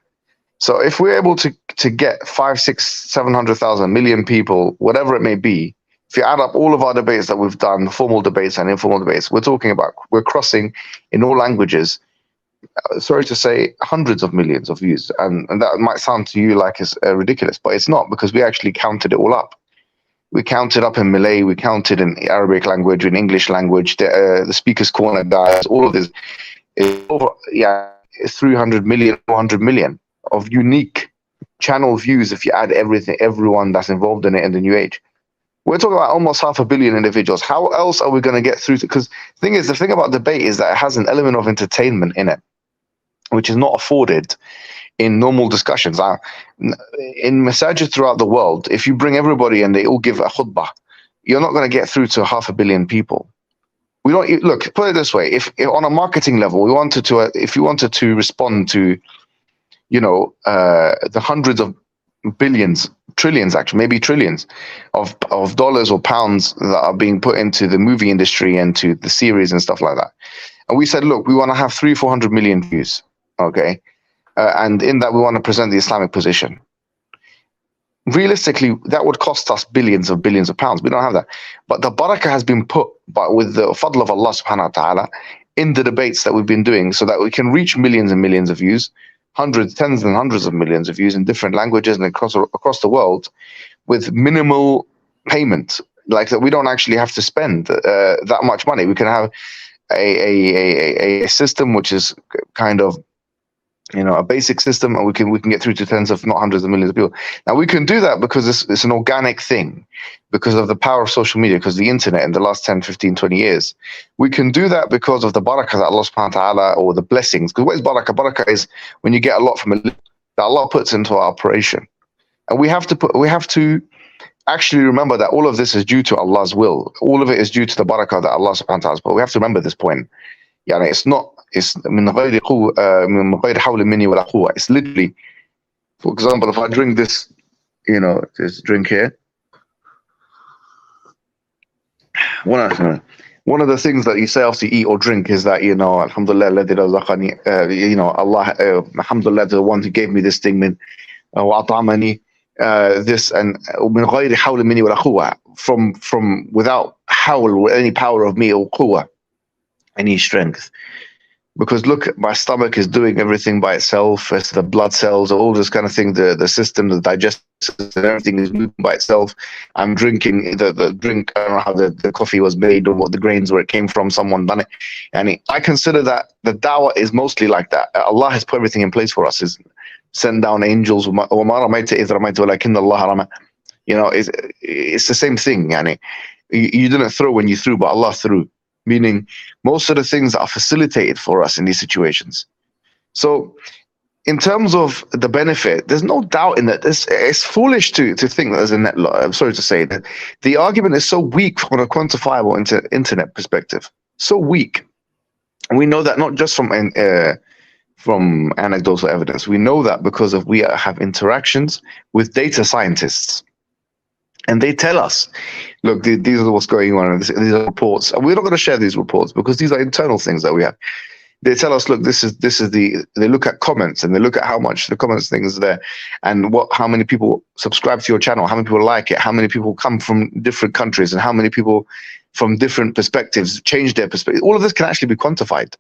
So if we're able to get 5, 6, 700,000 million people, whatever it may be, if you add up all of our debates that we've done, formal debates and informal debates, we're crossing in all languages, sorry to say, hundreds of millions of views. And that might sound to you like it's ridiculous, but it's not, because we actually counted it all up. We counted up in Malay, we counted in Arabic language, in English language, the Speaker's Corner guys, all of this. It's over, 300 million, 400 million of unique channel views if you add everyone that's involved in it in the new age. We're talking about almost 500 million individuals. How else are we going to get through to? Because the thing about debate is that it has an element of entertainment in it, which is not afforded in normal discussions. In masajid throughout the world, if you bring everybody and they all give a khutbah, you're not going to get through to 500 million people. We don't look. Put it this way: if on a marketing level, we wanted to, if you wanted to respond to, the hundreds of billions, trillions, actually, maybe trillions of dollars or pounds that are being put into the movie industry and to the series and stuff like that, and we said, look, we want to have 300-400 million views, okay, and in that we want to present the Islamic position. Realistically, that would cost us billions of pounds. We don't have that. But the barakah has been put, but with the fadl of Allah subhanahu wa ta'ala, in the debates that we've been doing, so that we can reach millions and millions of views, hundreds, tens and hundreds of millions of views in different languages and across the world with minimal payment. Like that, we don't actually have to spend that much money. We can have a system which is kind of, a basic system, and we can get through to tens of, not hundreds of millions of people. Now we can do that because it's an organic thing, because of the power of social media, because the internet in the last 10, 15, 20 years. We can do that because of the barakah that Allah subhanahu wa ta'ala, or the blessings. Because what is barakah? Barakah is when you get a lot from that Allah puts into our operation. And we have to actually remember that all of this is due to Allah's will. All of it is due to the barakah that Allah subhanahu wa ta'ala has. But we have to remember this point. It's من غير قوة من غير حول مني ولا قوة. It's literally, for example, if I drink this, this drink here, one of the things that you say after you eat or drink is that, Alhamdulillah, Allah, Alhamdulillah, the one who gave me this thing, وأطعمني, this, and من غير حول مني ولا قوة, from without hawl, any power of me, or quwwah, any strength. Because look, my stomach is doing everything by itself. It's the blood cells, all this kind of thing, the system, the digestive system, everything is moving by itself. I'm drinking the drink. I don't know how the coffee was made or what the grains, where it came from. Someone done it. And I consider that the dawah is mostly like that. Allah has put everything in place for us. Is send down angels. It's the same thing. You didn't throw when you threw, but Allah threw. Meaning most of the things are facilitated for us in these situations. So in terms of the benefit, there's no doubt in that. It's foolish to think that there's a net loss. I'm sorry to say that the argument is so weak from a quantifiable internet perspective. So weak. And we know that not just from anecdotal evidence. We know that because we have interactions with data scientists. And they tell us, look, these are what's going on. These are reports. And we're not going to share these reports because these are internal things that we have. They tell us, look, this is they look at comments, and they look at how much the comments thing is there, and how many people subscribe to your channel, how many people like it, how many people come from different countries, and how many people from different perspectives change their perspective. All of this can actually be quantified.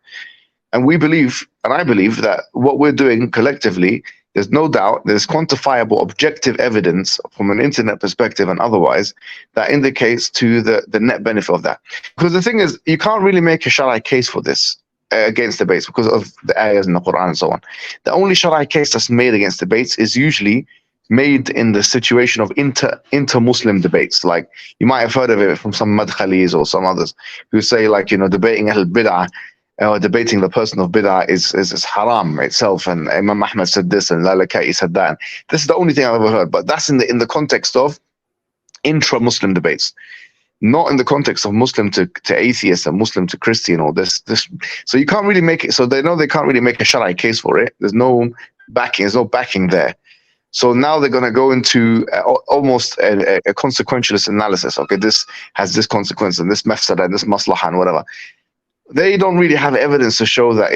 And we believe, and I believe, that what we're doing collectively, there's no doubt, there's quantifiable objective evidence from an internet perspective and otherwise that indicates to the net benefit of that. Because the thing is, you can't really make a Shari case for this against debates because of the ayahs in the Quran and so on. The only Shari case that's made against debates is usually made in the situation of inter-Muslim debates. Like, you might have heard of it from some madkhalis or some others who say, like, debating Ahl Bid'ah, debating the person of bid'ah is haram itself, and Imam Ahmad said this, and Lalaka'i said that. This is the only thing I've ever heard, but that's in the context of intra-Muslim debates, not in the context of Muslim to atheist and Muslim to Christian or this. So you can't really make it. So they know they can't really make a Shari case for it. There's no backing. There's no backing there. So now they're going to go into almost a consequentialist analysis. Okay, this has this consequence and this mafsada and this maslaha and whatever. They don't really have evidence to show that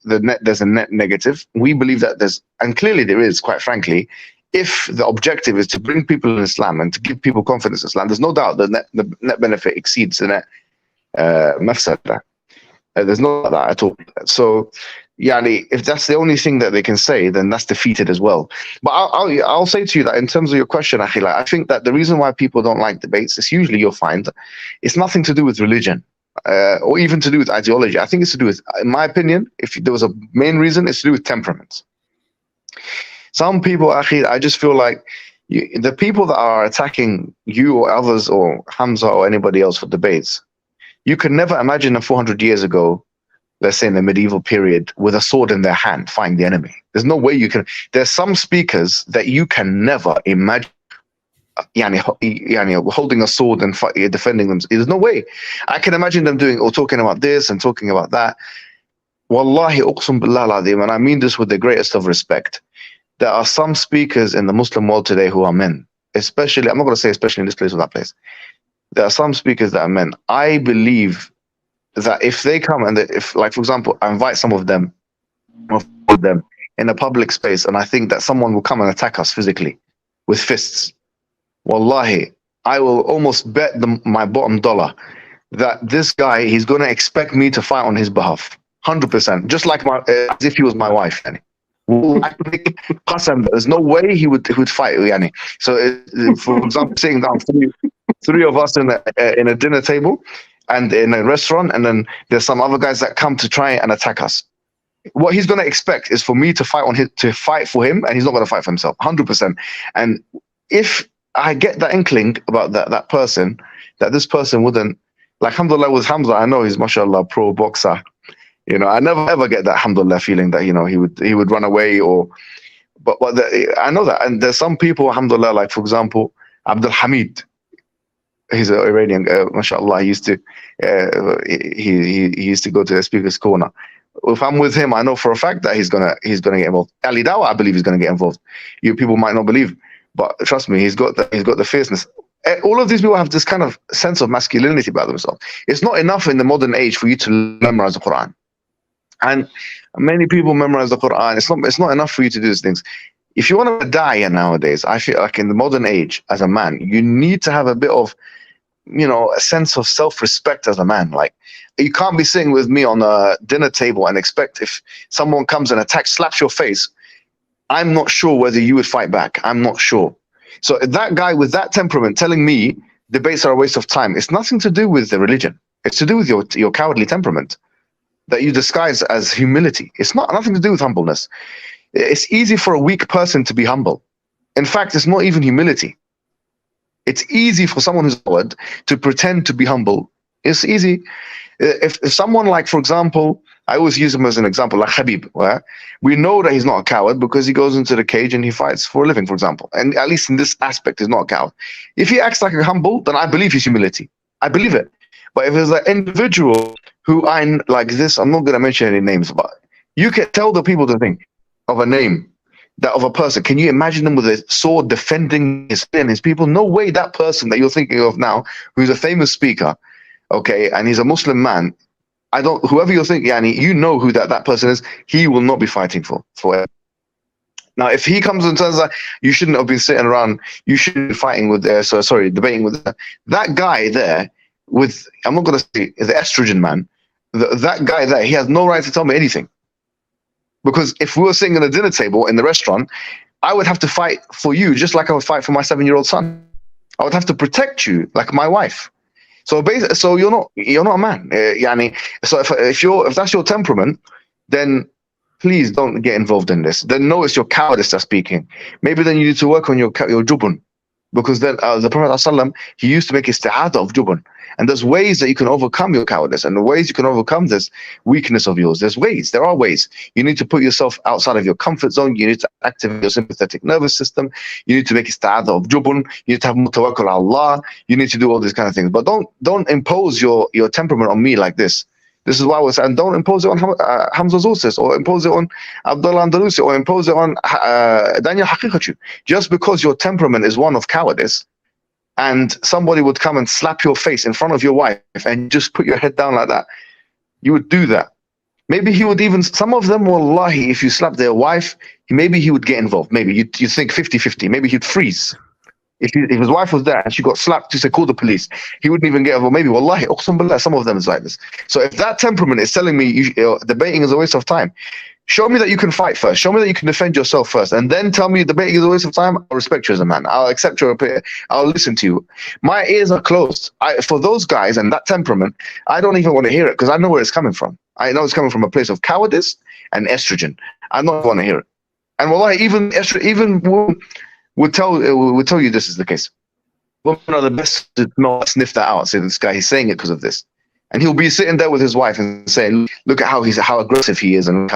there's a net negative. We believe that and clearly there is, quite frankly, if the objective is to bring people in Islam and to give people confidence in Islam, there's no doubt that the net benefit exceeds the net mafsada. There's no doubt that at all. So, if that's the only thing that they can say, then that's defeated as well. But I'll say to you that in terms of your question, Akhila, I think that the reason why people don't like debates is usually, you'll find, it's nothing to do with religion. Or even to do with ideology. I think it's to do with, in my opinion, if there was a main reason, it's to do with temperament. Some people, I just feel like the people that are attacking you or others or Hamza or anybody else for debates, you can never imagine 400 years ago let's say in the medieval period, with a sword in their hand, fighting the enemy. There's no way you can. There's some speakers that you can never imagine holding a sword and defending them. There's no way. I can imagine them doing or talking about this and talking about that. Wallahi, uqsum billah al-azim, and I mean this with the greatest of respect. There are some speakers in the Muslim world today who are men, especially, I'm not going to say especially in this place or that place. There are some speakers that are men. I believe that if they come and if, like, for example, I invite some of them with them in a public space, and I think that someone will come and attack us physically with fists, wallahi, I will almost bet my bottom dollar that this guy, he's going to expect me to fight on his behalf. 100%, just like as if he was my wife. There's no way he would fight. So, for example, sitting down, three of us in a dinner table and in a restaurant, and then there's some other guys that come to try and attack us. What he's going to expect is for me to fight for him, and he's not going to fight for himself. 100%. And if I get that inkling about that person, that this person wouldn't, like, alhamdulillah, with Hamza, I know he's mashallah pro boxer. I never ever get that alhamdulillah feeling that he would run away but I know that. And there's some people, alhamdulillah, like, for example, Abdul Hamid, he's an Iranian, mashallah, he used to go to the speaker's corner. If I'm with him, I know for a fact that he's gonna get involved. Ali Dawah, I believe, is gonna get involved. You people might not believe, but trust me, he's got the fierceness. All of these people have this kind of sense of masculinity about themselves. It's not enough in the modern age for you to memorize the Quran. And many people memorize the Quran. It's not enough for you to do these things. If you want to die nowadays, I feel like in the modern age, as a man, you need to have a bit of, a sense of self-respect as a man. Like, you can't be sitting with me on a dinner table and expect if someone comes and attacks, slaps your face, I'm not sure whether you would fight back. I'm not sure. So that guy with that temperament telling me debates are a waste of time, it's nothing to do with the religion. It's to do with your cowardly temperament that you disguise as humility. It's nothing to do with humbleness. It's easy for a weak person to be humble. In fact, it's not even humility. It's easy for someone who's coward to pretend to be humble. It's easy. If someone, like, for example, I always use him as an example, like Habib, where we know that he's not a coward because he goes into the cage and he fights for a living, for example. And at least in this aspect, he's not a coward. If he acts like a humble, then I believe his humility. I believe it. But if there's an individual who like this, I'm not going to mention any names, but you can tell the people to think of a name, that of a person. Can you imagine them with a sword defending his people? No way that person that you're thinking of now, who's a famous speaker, okay, and he's a Muslim man, whoever you're thinking, you know who that person is, he will not be fighting for it. Now, if he comes and says that you shouldn't have been sitting around, you should be fighting with, debating with that guy there, I'm not going to say the estrogen man, that guy there, he has no right to tell me anything. Because if we were sitting at a dinner table in the restaurant, I would have to fight for you just like I would fight for my 7-year-old son. I would have to protect you like my wife. So you're not a man. So if that's your temperament, then please don't get involved in this. Then know it's your cowardice that's speaking. Maybe then you need to work on your jubun. Because then the Prophet ﷺ, he used to make isti'adah of jubun. And there's ways that you can overcome your cowardice, and the ways you can overcome this weakness of yours. There are ways. You need to put yourself outside of your comfort zone. You need to activate your sympathetic nervous system. You need to make isti'adah of jubun. You need to have mutawakkul ala Allah. You need to do all these kind of things. But don't impose your temperament on me like this. This is why I was saying, don't impose it on Hamza Tzortzis, or impose it on Abdullah Andalusi, or impose it on Daniel Haqiqatjou. Just because your temperament is one of cowardice, and somebody would come and slap your face in front of your wife and just put your head down like that, you would do that. Maybe he would even, some of them, wallahi, if you slap their wife, maybe he would get involved. Maybe you think 50-50. Maybe he'd freeze. If his wife was there and she got slapped, to say, call the police, he wouldn't even get involved. Maybe, wallahi, uqsam billah, some of them is like this. So if that temperament is telling me debating is a waste of time, show me that you can fight first. Show me that you can defend yourself first. And then tell me debating is a waste of time. I'll respect you as a man. I'll accept your opinion. I'll listen to you. My ears are closed. For those guys and that temperament, I don't even want to hear it, because I know where it's coming from. I know it's coming from a place of cowardice and estrogen. I don't want to hear it. And wallahi, even women would tell you this is the case. Women are the best to not sniff that out. Say, this guy, he's saying it because of this. And he'll be sitting there with his wife and saying, look at how aggressive he is, and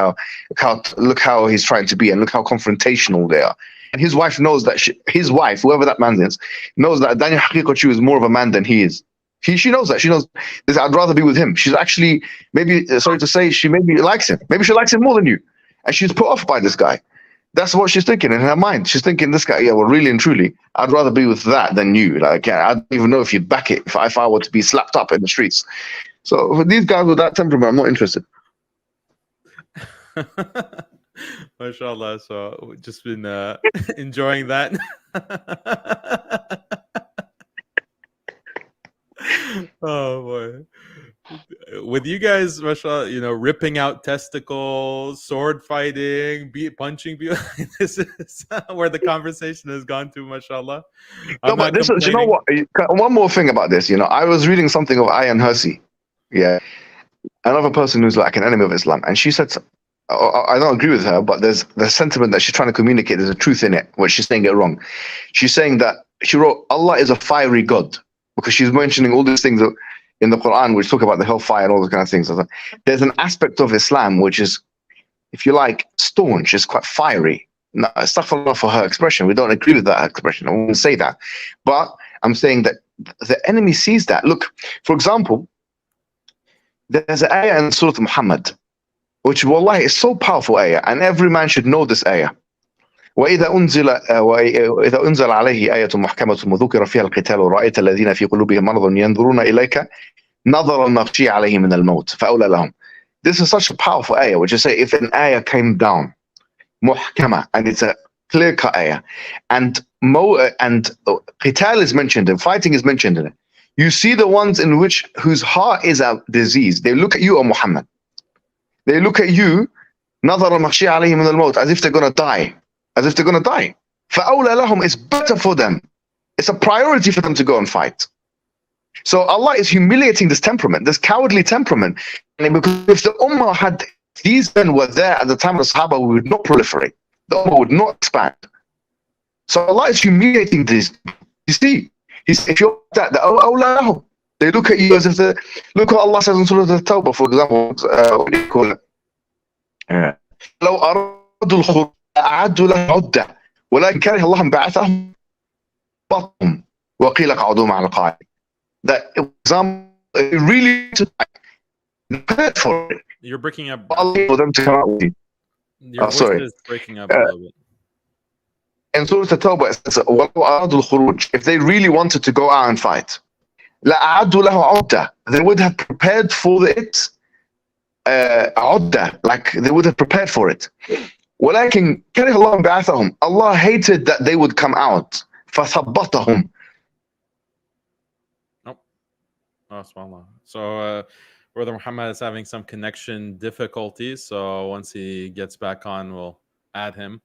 look how he's trying to be, and look how confrontational they are. And his wife knows that his wife, whoever that man is, knows that Daniel Haqiqatjou is more of a man than he is. She knows that. She knows this. I'd rather be with him. She's actually, maybe, sorry to say, she maybe likes him. Maybe she likes him more than you. And she's put off by this guy. That's what she's thinking in her mind. She's thinking, this guy, yeah, well, really and truly, I'd rather be with that than you. Like, I don't even know if you'd back it if I were to be slapped up in the streets. So for these guys with that temperament, I'm not interested. MashaAllah. So we've just been enjoying that. Oh boy. With you guys, mashallah, ripping out testicles, sword fighting, punching people. This is where the conversation has gone to, mashallah. No, but this is, you know what? One more thing about this, I was reading something of Ayan Hirsi, another person who's like an enemy of Islam, and she said, I don't agree with her, but there's the sentiment that she's trying to communicate. There's a truth in it, where she's saying it wrong. She's saying that she wrote, Allah is a fiery God, because she's mentioning all these things in the Quran which talk about the hellfire and all those kind of things. There's an aspect of Islam which is, if you like, staunch, it's quite fiery. No, astaghfirullah for her expression. We don't agree with that expression. I won't say that. But I'm saying that the enemy sees that. Look, for example, there's an ayah in Surah Muhammad, which wallahi is so powerful ayah, and every man should know this ayah. وإذا أنزل عليه آية محكمة وذكر فيها القتال ورأيت الذين في قلوبهم مرض ينظرون إليك نظر المغشي عليه من الموت فأولى لهم. This is such a powerful ayah, which is say if an ayah came down, محكمة, and it's a clear-cut ayah, and qital is mentioned, and fighting is mentioned in it. You see the ones whose heart is a disease. They look at you, O Muhammad. They look at you, نظر المغشي عليه من الموت, as if they're going to die. As if they're going to die. فَأَوْلَى لَهُمْ is better for them. It's a priority for them to go and fight. So Allah is humiliating this temperament, this cowardly temperament. And because if the Ummah had, these men were there at the time of the Sahaba, we would not proliferate. The Ummah would not expand. So Allah is humiliating this. You see, if you're that, أَوْلَى لَهُمْ, they look at you as if they, look what Allah says in Surah At-Tawbah, for example, what do you call it? لَوْ أَرَادُوا الْخُرُوجَ أعدوا له عدة ولكن كره الله بعثهم بطهم وقيل اقعدوا مع القاعدين. That example really prepared for it. You're breaking up. For them to come out with you. Your voice is breaking up a little bit. In Surah At-Tawbah it says وَلَوْ أَرَادُوا الْخُرُوجَ, if they really wanted to go out and fight, لَأَعَدُّوا لَهُ عُدَّةً, they would have prepared for it عُدَّةً, like they would have prepared for it. ولكن كره الله بعثهم, Allah hated that they would come out. فثبتهم. Oh, subhanAllah. So Brother Muhammad is having some connection difficulties. So once he gets back on, we'll add him.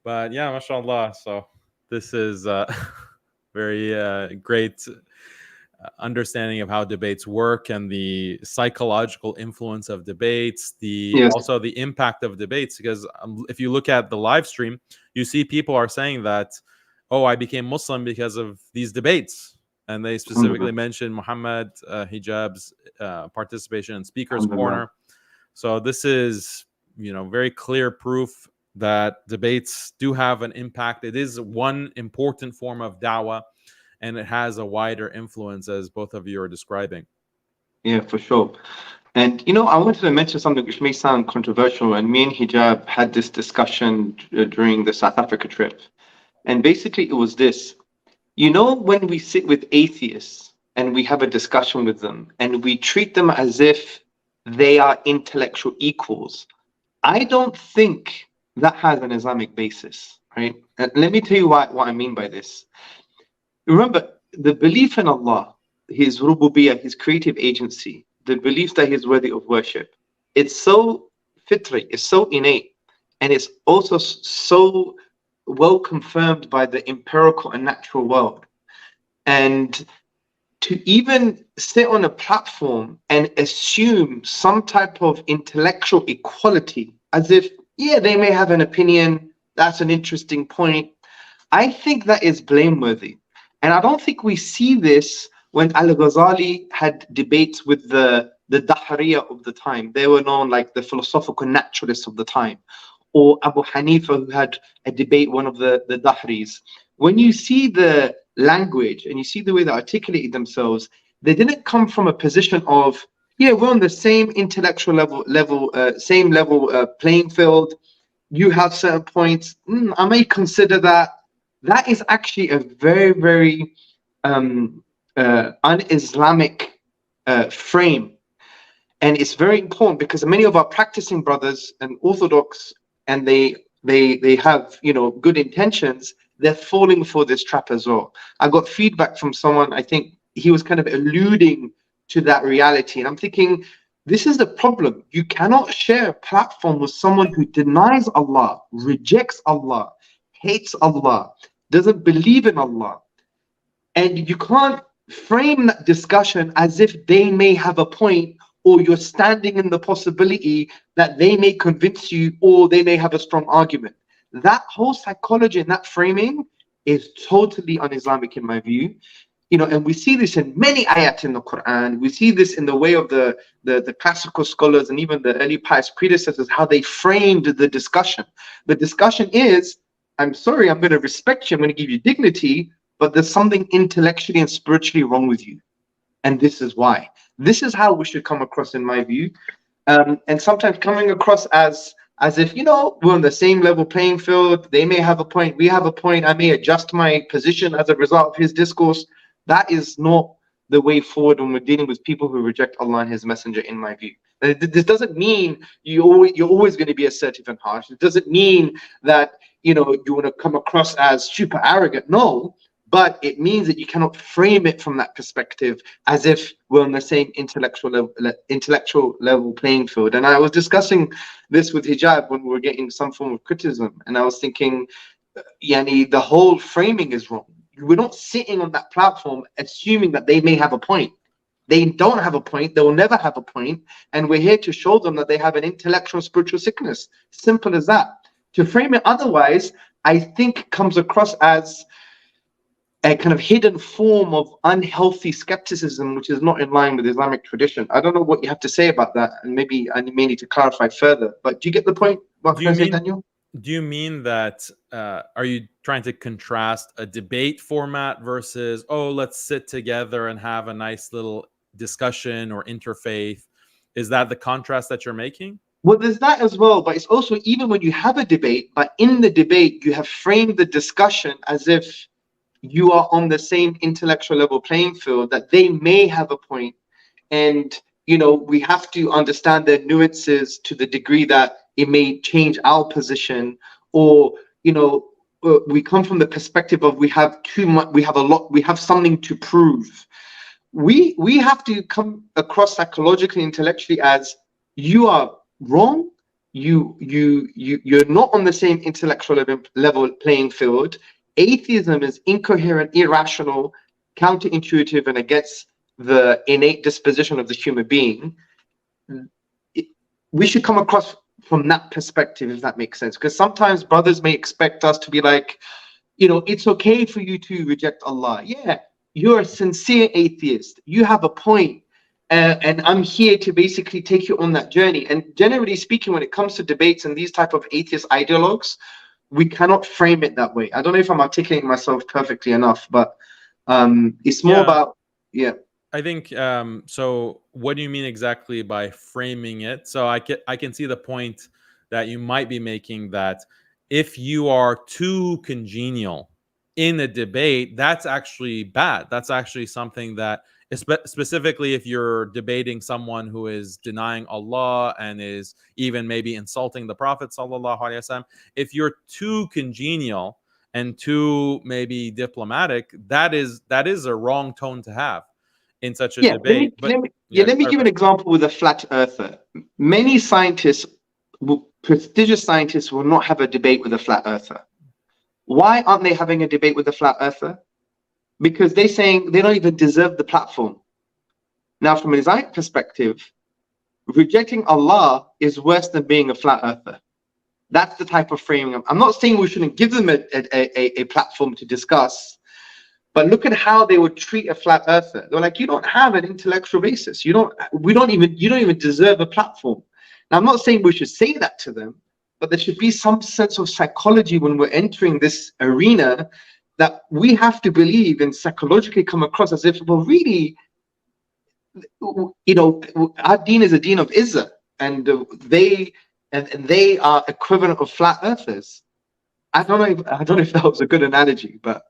But yeah, mashallah. So this is very great understanding of how debates work and the psychological influence of debates, also the impact of debates. Because if you look at the live stream, you see people are saying that, oh, I became Muslim because of these debates. And they specifically mention Muhammad, Hijab's participation in Speaker's Corner. So this is, very clear proof that debates do have an impact. It is one important form of Dawah, and it has a wider influence, as both of you are describing. Yeah, for sure. And, I wanted to mention something which may sound controversial. And me and Hijab had this discussion during the South Africa trip. And basically it was this. When we sit with atheists and we have a discussion with them and we treat them as if they are intellectual equals, I don't think that has an Islamic basis, right? And let me tell you what I mean by this. Remember, the belief in Allah, His rububiyyah, His creative agency, the belief that He's worthy of worship, it's so fitri, it's so innate, and it's also so well confirmed by the empirical and natural world. And to even sit on a platform and assume some type of intellectual equality, as if, yeah, they may have an opinion, that's an interesting point, I think that is blameworthy. And I don't think we see this when Al-Ghazali had debates with the Dahriya of the time. They were known like the philosophical naturalists of the time. Or Abu Hanifa, who had a debate, one of the Dahris. When you see the language and you see the way they articulated themselves, they didn't come from a position of, yeah, we're on the same intellectual same level playing field. You have certain points. I may consider that. That is actually a very, very un-Islamic frame. And it's very important because many of our practicing brothers and Orthodox, and they have, you know, good intentions, they're falling for this trap as well. I got feedback from someone, I think he was kind of alluding to that reality. And I'm thinking, this is the problem. You cannot share a platform with someone who denies Allah, rejects Allah, hates Allah, doesn't believe in Allah. And you can't frame that discussion as if they may have a point, or you're standing in the possibility that they may convince you, or they may have a strong argument. That whole psychology and that framing is totally un-Islamic in my view. You know, and we see this in many ayat in the Quran. We see this in the way of the classical scholars and even the early pious predecessors, how they framed the discussion. The discussion is, I'm sorry, I'm going to respect you, I'm going to give you dignity, but there's something intellectually and spiritually wrong with you. And this is why. This is how we should come across, in my view. And sometimes coming across as if, you know, we're on the same level playing field. They may have a point, we have a point. I may adjust my position as a result of his discourse. That is not the way forward when we're dealing with people who reject Allah and His Messenger, in my view. This doesn't mean you're always going to be assertive and harsh. It doesn't mean that, you know, you want to come across as super arrogant. No, but it means that you cannot frame it from that perspective as if we're on the same intellectual level playing field. And I was discussing this with Hijab when we were getting some form of criticism, and I was thinking, yani, the whole framing is wrong. We're not sitting on that platform assuming that they may have a point. They don't have a point. They will never have a point. And we're here to show them that they have an intellectual spiritual sickness. Simple as that. To frame it otherwise, I think comes across as a kind of hidden form of unhealthy skepticism, which is not in line with Islamic tradition. I don't know what you have to say about that, and maybe I may need to clarify further. But do you get the point? What can I say, Daniel? Do you mean that, are you trying to contrast a debate format versus, oh, let's sit together and have a nice little discussion or interfaith? Is that the contrast that you're making? Well, there's that as well, but it's also, even when you have a debate, but in the debate, you have framed the discussion as if you are on the same intellectual level playing field, that they may have a point. And, you know, we have to understand their nuances to the degree that it may change our position, or, you know, we come from the perspective of we have too much, we have something to prove. We have to come across psychologically, intellectually as you are wrong. You're not on the same intellectual level playing field. Atheism is incoherent, irrational, counterintuitive, and against the innate disposition of the human being. We should come across from that perspective, if that makes sense. Because sometimes brothers may expect us to be like, you know, it's okay for you to reject Allah. Yeah, you're a sincere atheist. You have a point. And I'm here to basically take you on that journey. And generally speaking, when it comes to debates and these type of atheist ideologues, we cannot frame it that way. I don't know if I'm articulating myself perfectly enough, but it's more about, yeah. I think, so what do you mean exactly by framing it? So I can see the point that you might be making, that if you are too congenial in a debate, that's actually bad. That's actually something that, specifically if you're debating someone who is denying Allah and is even maybe insulting the Prophet sallallahu alaihi wasallam, if you're too congenial and too maybe diplomatic, that is a wrong tone to have in such a debate. Let me give an example with a flat earther. Many scientists, prestigious scientists, will not have a debate with a flat earther. Why aren't they having a debate with a flat earther? Because they're saying they don't even deserve the platform. Now, from an Islamic perspective, rejecting Allah is worse than being a flat earther. That's the type of framing. I'm not saying we shouldn't give them a platform to discuss, But look at how they would treat a flat earther. They're like, you don't have an intellectual basis. You don't even deserve a platform. Now, I'm not saying we should say that to them, but there should be some sense of psychology when we're entering this arena, that we have to believe and psychologically come across as if, well, really, our deen is a deen of izzah, and they are equivalent of flat earthers. I don't know if that was a good analogy, but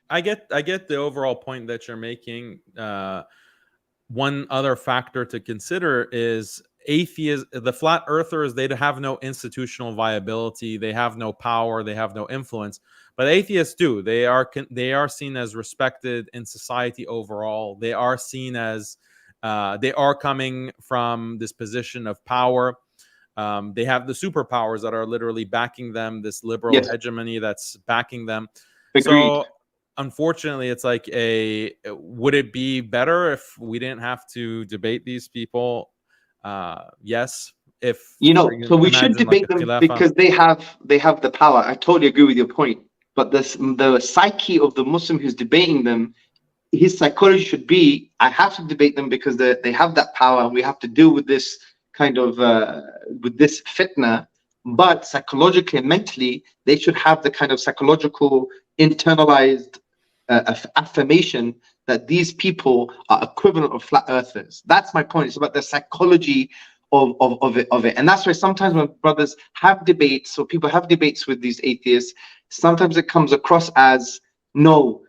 I get the overall point that you're making. One other factor to consider is the flat earthers, they have no institutional viability, they have no power, they have no influence, but atheists do. They are seen as respected in society overall. They are seen as they are coming from this position of power. They have the superpowers that are literally backing them, this liberal hegemony that's backing them. Agreed. So unfortunately, it's like would it be better if we didn't have to debate these people? Yes. So we should debate them because they have the power. I totally agree with your point. But the psyche of the Muslim who's debating them, his psychology should be, I have to debate them because they have that power, and we have to deal with this kind of with this fitna. But psychologically and mentally, they should have the kind of psychological internalized affirmation that these people are equivalent of flat earthers. That's my point. It's about the psychology of it. And that's why sometimes when brothers have debates, or people have debates with these atheists, sometimes it comes across as, no,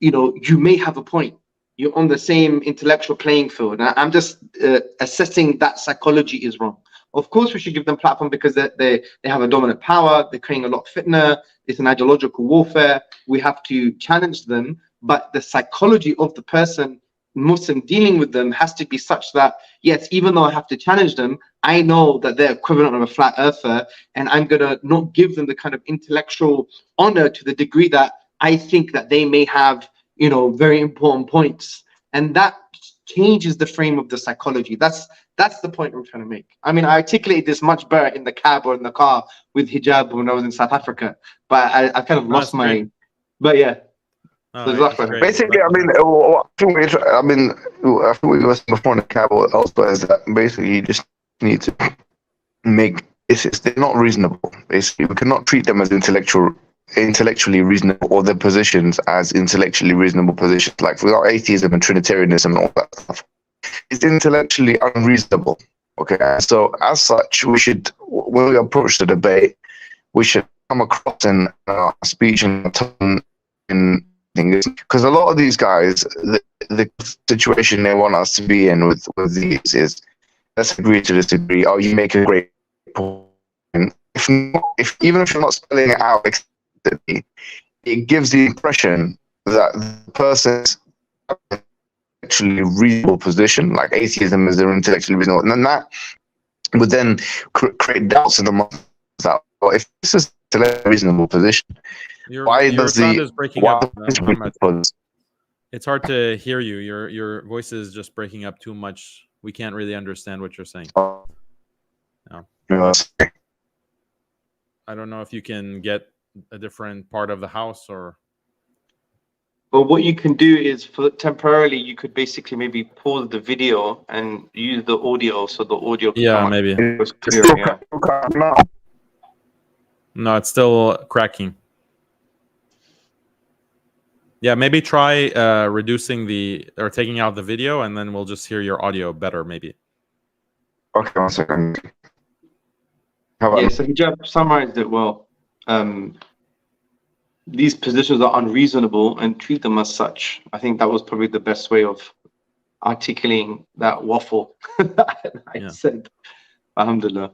you may have a point. You're on the same intellectual playing field. And I'm just assessing that psychology is wrong. Of course, we should give them platform because they have a dominant power. They're creating a lot of fitna. It's an ideological warfare. We have to challenge them. But the psychology of the person, Muslim, dealing with them has to be such that, yes, even though I have to challenge them, I know that they're equivalent of a flat earther, and I'm going to not give them the kind of intellectual honor to the degree that I think that they may have, very important points. And that changes the frame of the psychology. That's the point I'm trying to make. I mean, I articulated this much better in the cab or in the car with hijab when I was in South Africa, but I kind of lost my. Great. But yeah. Basically, I think we were before in the cab or elsewhere is that basically you just need to make they're not reasonable. Basically, we cannot treat them as intellectually reasonable, or their positions as intellectually reasonable positions. Like without atheism and Trinitarianism and all that stuff, it's intellectually unreasonable. Okay, so as such, we should, when we approach the debate, we should come across in our speech and tone in. Because a lot of these guys, the situation they want us to be in with these is, let's agree to disagree. Oh, you make a great point. Even if you're not spelling it out explicitly, it gives the impression that the person's actually reasonable position, like atheism is their intellectually reasonable, and then that would then create doubts in the mind that, well, if this is a reasonable position, your sound is breaking up. It's hard to hear you. Your voice is just breaking up too much. We can't really understand what you're saying. No. I don't know if you can get a different part of the house or. Well, what you can do is, temporarily, you could basically maybe pause the video and use the audio, so the audio. Yeah, maybe. Clear, yeah. No, it's still cracking. Yeah, maybe try reducing or taking out the video, and then we'll just hear your audio better, maybe. Okay, 1 second. Yeah, so Hijab summarized it well. These positions are unreasonable and treat them as such. I think that was probably the best way of articulating that waffle I said. Alhamdulillah.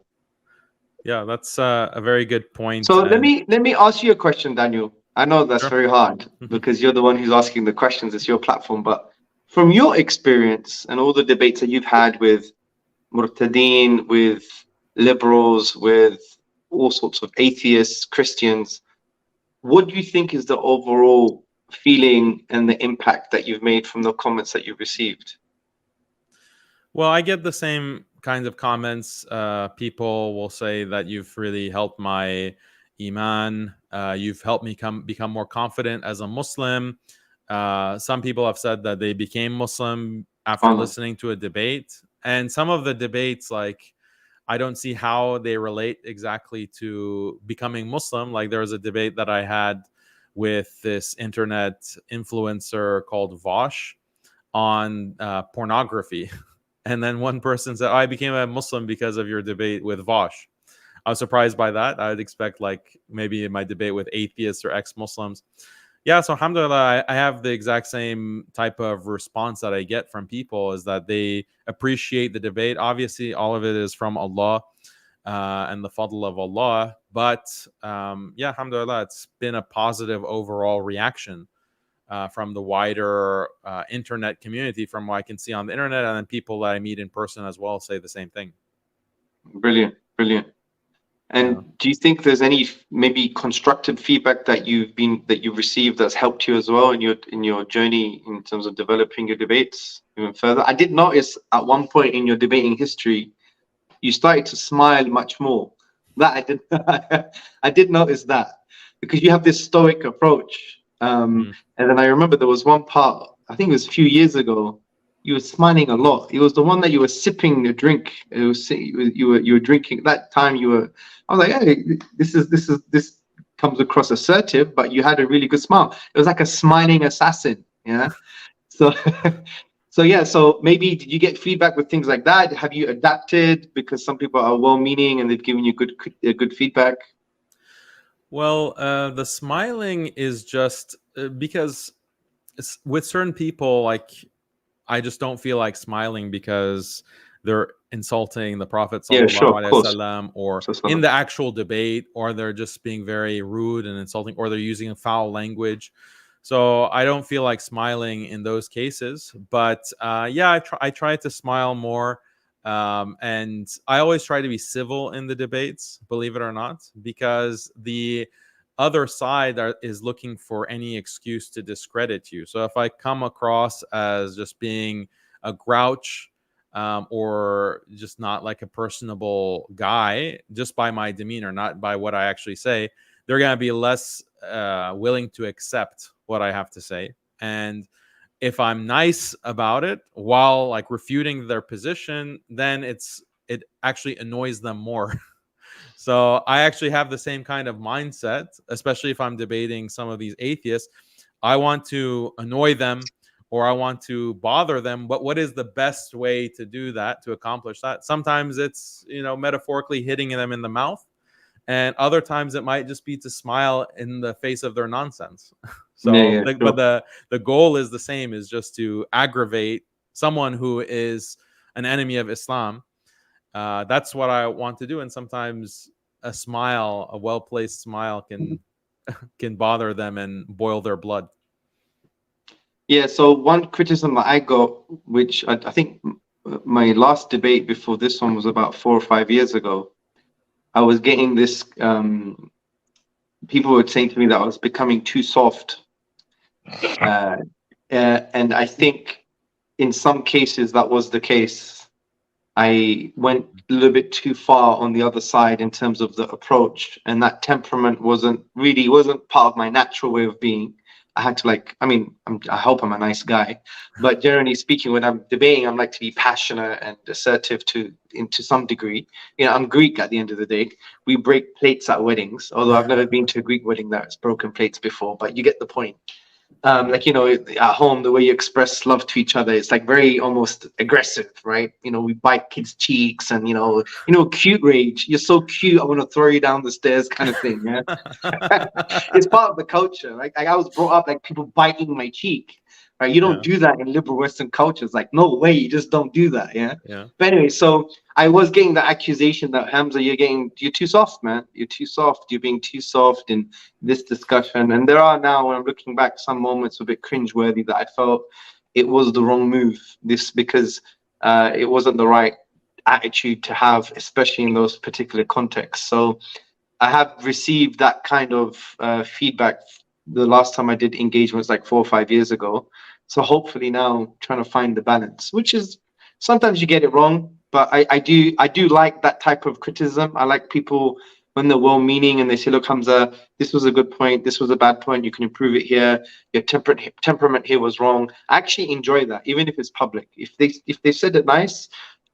Yeah, that's a very good point. So let me ask you a question, Daniel. I know that's Sure. very hard because you're the one who's asking the questions. It's your platform. But from your experience and all the debates that you've had with Murtadeen, with liberals, with all sorts of atheists, Christians, what do you think is the overall feeling and the impact that you've made from the comments that you've received? Well, I get the same kinds of comments. People will say that you've really helped my Iman. You've helped me become more confident as a Muslim. Some people have said that they became Muslim after listening to a debate, and some of the debates, like, I don't see how they relate exactly to becoming Muslim. Like, there was a debate that I had with this internet influencer called Vosh on pornography. And then one person said, I became a Muslim because of your debate with Vosh. I was surprised by that. I would expect, like, maybe in my debate with atheists or ex-Muslims. Yeah, so alhamdulillah, I have the exact same type of response that I get from people, is that they appreciate the debate. Obviously, all of it is from Allah and the fadl of Allah. But yeah, alhamdulillah, it's been a positive overall reaction from the wider internet community, from what I can see on the internet, and then people that I meet in person as well say the same thing. Brilliant, brilliant. And do you think there's any maybe constructive feedback that you've received that's helped you as well in your journey in terms of developing your debates even further? I did notice at one point in your debating history, you started to smile much more. That I did notice that, because you have this stoic approach. And then I remember there was one part, I think it was a few years ago, you were smiling a lot. It was the one that you were sipping the drink. It was you were drinking that time. I was like, hey, this comes across assertive, but you had a really good smile. It was like a smiling assassin. Yeah. So so maybe did you get feedback with things like that? Have you adapted, because some people are well-meaning and they've given you good feedback? Well, the smiling is just because with certain people, like, I just don't feel like smiling because they're insulting the Prophet ﷺ, or in the actual debate, or they're just being very rude and insulting, or they're using foul language. So I don't feel like smiling in those cases. But yeah, I try to smile more. And I always try to be civil in the debates, believe it or not, because the other side is looking for any excuse to discredit you. So if I come across as just being a grouch, or just not like a personable guy, just by my demeanor, not by what I actually say, they're going to be less willing to accept what I have to say. And if I'm nice about it while, like, refuting their position, then it actually annoys them more. So I actually have the same kind of mindset, especially if I'm debating some of these atheists. I want to annoy them, or I want to bother them, but what is the best way to do that, to accomplish that? Sometimes it's, metaphorically hitting them in the mouth, and other times it might just be to smile in the face of their nonsense. So, sure. But the goal is the same, is just to aggravate someone who is an enemy of Islam. That's what I want to do, and sometimes a smile, a well-placed smile, can bother them and boil their blood. Yeah, so one criticism that I got, which I think my last debate before this one was about 4 or 5 years ago, I was getting this, people were saying to me that I was becoming too soft. And I think in some cases that was the case. I went a little bit too far on the other side in terms of the approach, and that temperament wasn't part of my natural way of being. I had to, I hope I'm a nice guy, but generally speaking, when I'm debating, I'm like to be passionate and assertive to some degree. I'm Greek at the end of the day. We break plates at weddings, although I've never been to a Greek wedding that's broken plates before, but you get the point. At home, the way you express love to each other, it's like very almost aggressive, right? We bite kids' cheeks, and cute rage. You're so cute, I want to throw you down the stairs, kind of thing. Yeah, it's part of the culture. Like I was brought up like people biting my cheek. Right? You don't do that in liberal Western cultures. Like, no way, you just don't do that. Yeah. But anyway, so I was getting the accusation that, Hamza, you're too soft, man. You're too soft. You're being too soft in this discussion. And there are now, when I'm looking back, some moments a bit cringeworthy that I felt it was the wrong move. Because it wasn't the right attitude to have, especially in those particular contexts. So I have received that kind of feedback. The last time I did engagements like 4 or 5 years ago. So hopefully now trying to find the balance, which is sometimes you get it wrong, but I do like that type of criticism. I like people when they're well-meaning and they say, look, Hamza, this was a good point, this was a bad point, you can improve it here, your temperament here was wrong. I actually enjoy that, even if it's public. If they said it nice,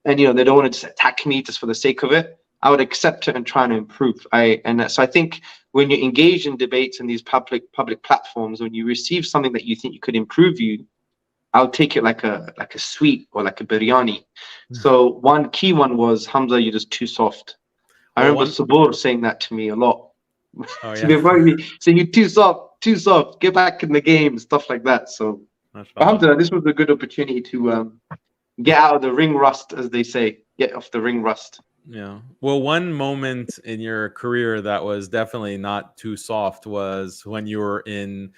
and they don't want to just attack me just for the sake of it, I would accept it and try to improve. So I think when you engage in debates in these public platforms, when you receive something that you think you could improve you, I'll take it like a sweet or like a biryani. So one key one was, Hamza, you're just too soft. I remember Sabur saying that to me a lot. Oh, To be avoiding me, saying you're too soft, get back in the game, stuff like that. So Alhamdulillah, this was a good opportunity to get out of the ring rust, as they say, get off the ring rust. Yeah. Well, one moment in your career that was definitely not too soft was when you were in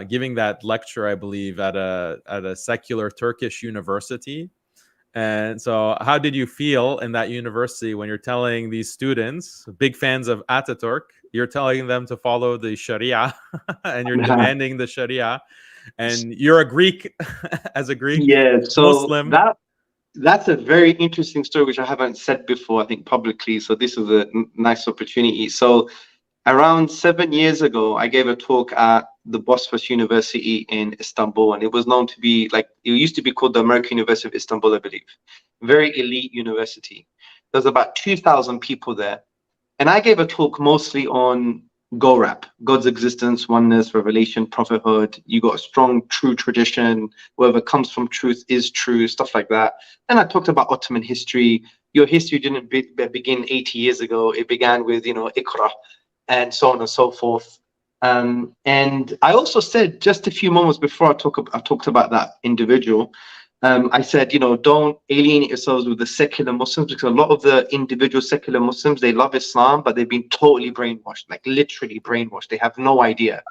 giving that lecture, I believe, at a secular Turkish university. And so how did you feel in that university when you're telling these students, big fans of Ataturk, you're telling them to follow the Sharia and you're demanding the Sharia, and you're a Greek, as a Greek Muslim? That's a very interesting story, which I haven't said before, I think, publicly. So this is a nice opportunity. So around 7 years ago, I gave a talk at the Bosphorus University in Istanbul, and it was known to be it used to be called the American University of Istanbul, I believe. Very elite university. There's about 2,000 people there. And I gave a talk mostly on GORAP, God's existence, oneness, revelation, prophethood. You got a strong, true tradition. Whoever comes from truth is true, stuff like that. And I talked about Ottoman history. Your history didn't begin 80 years ago. It began with, Iqra, and so on and so forth. And I also said, just a few moments before I talked about that individual, I said, don't alienate yourselves with the secular Muslims, because a lot of the individual secular Muslims, they love Islam, but they've been totally brainwashed, like literally brainwashed. They have no idea.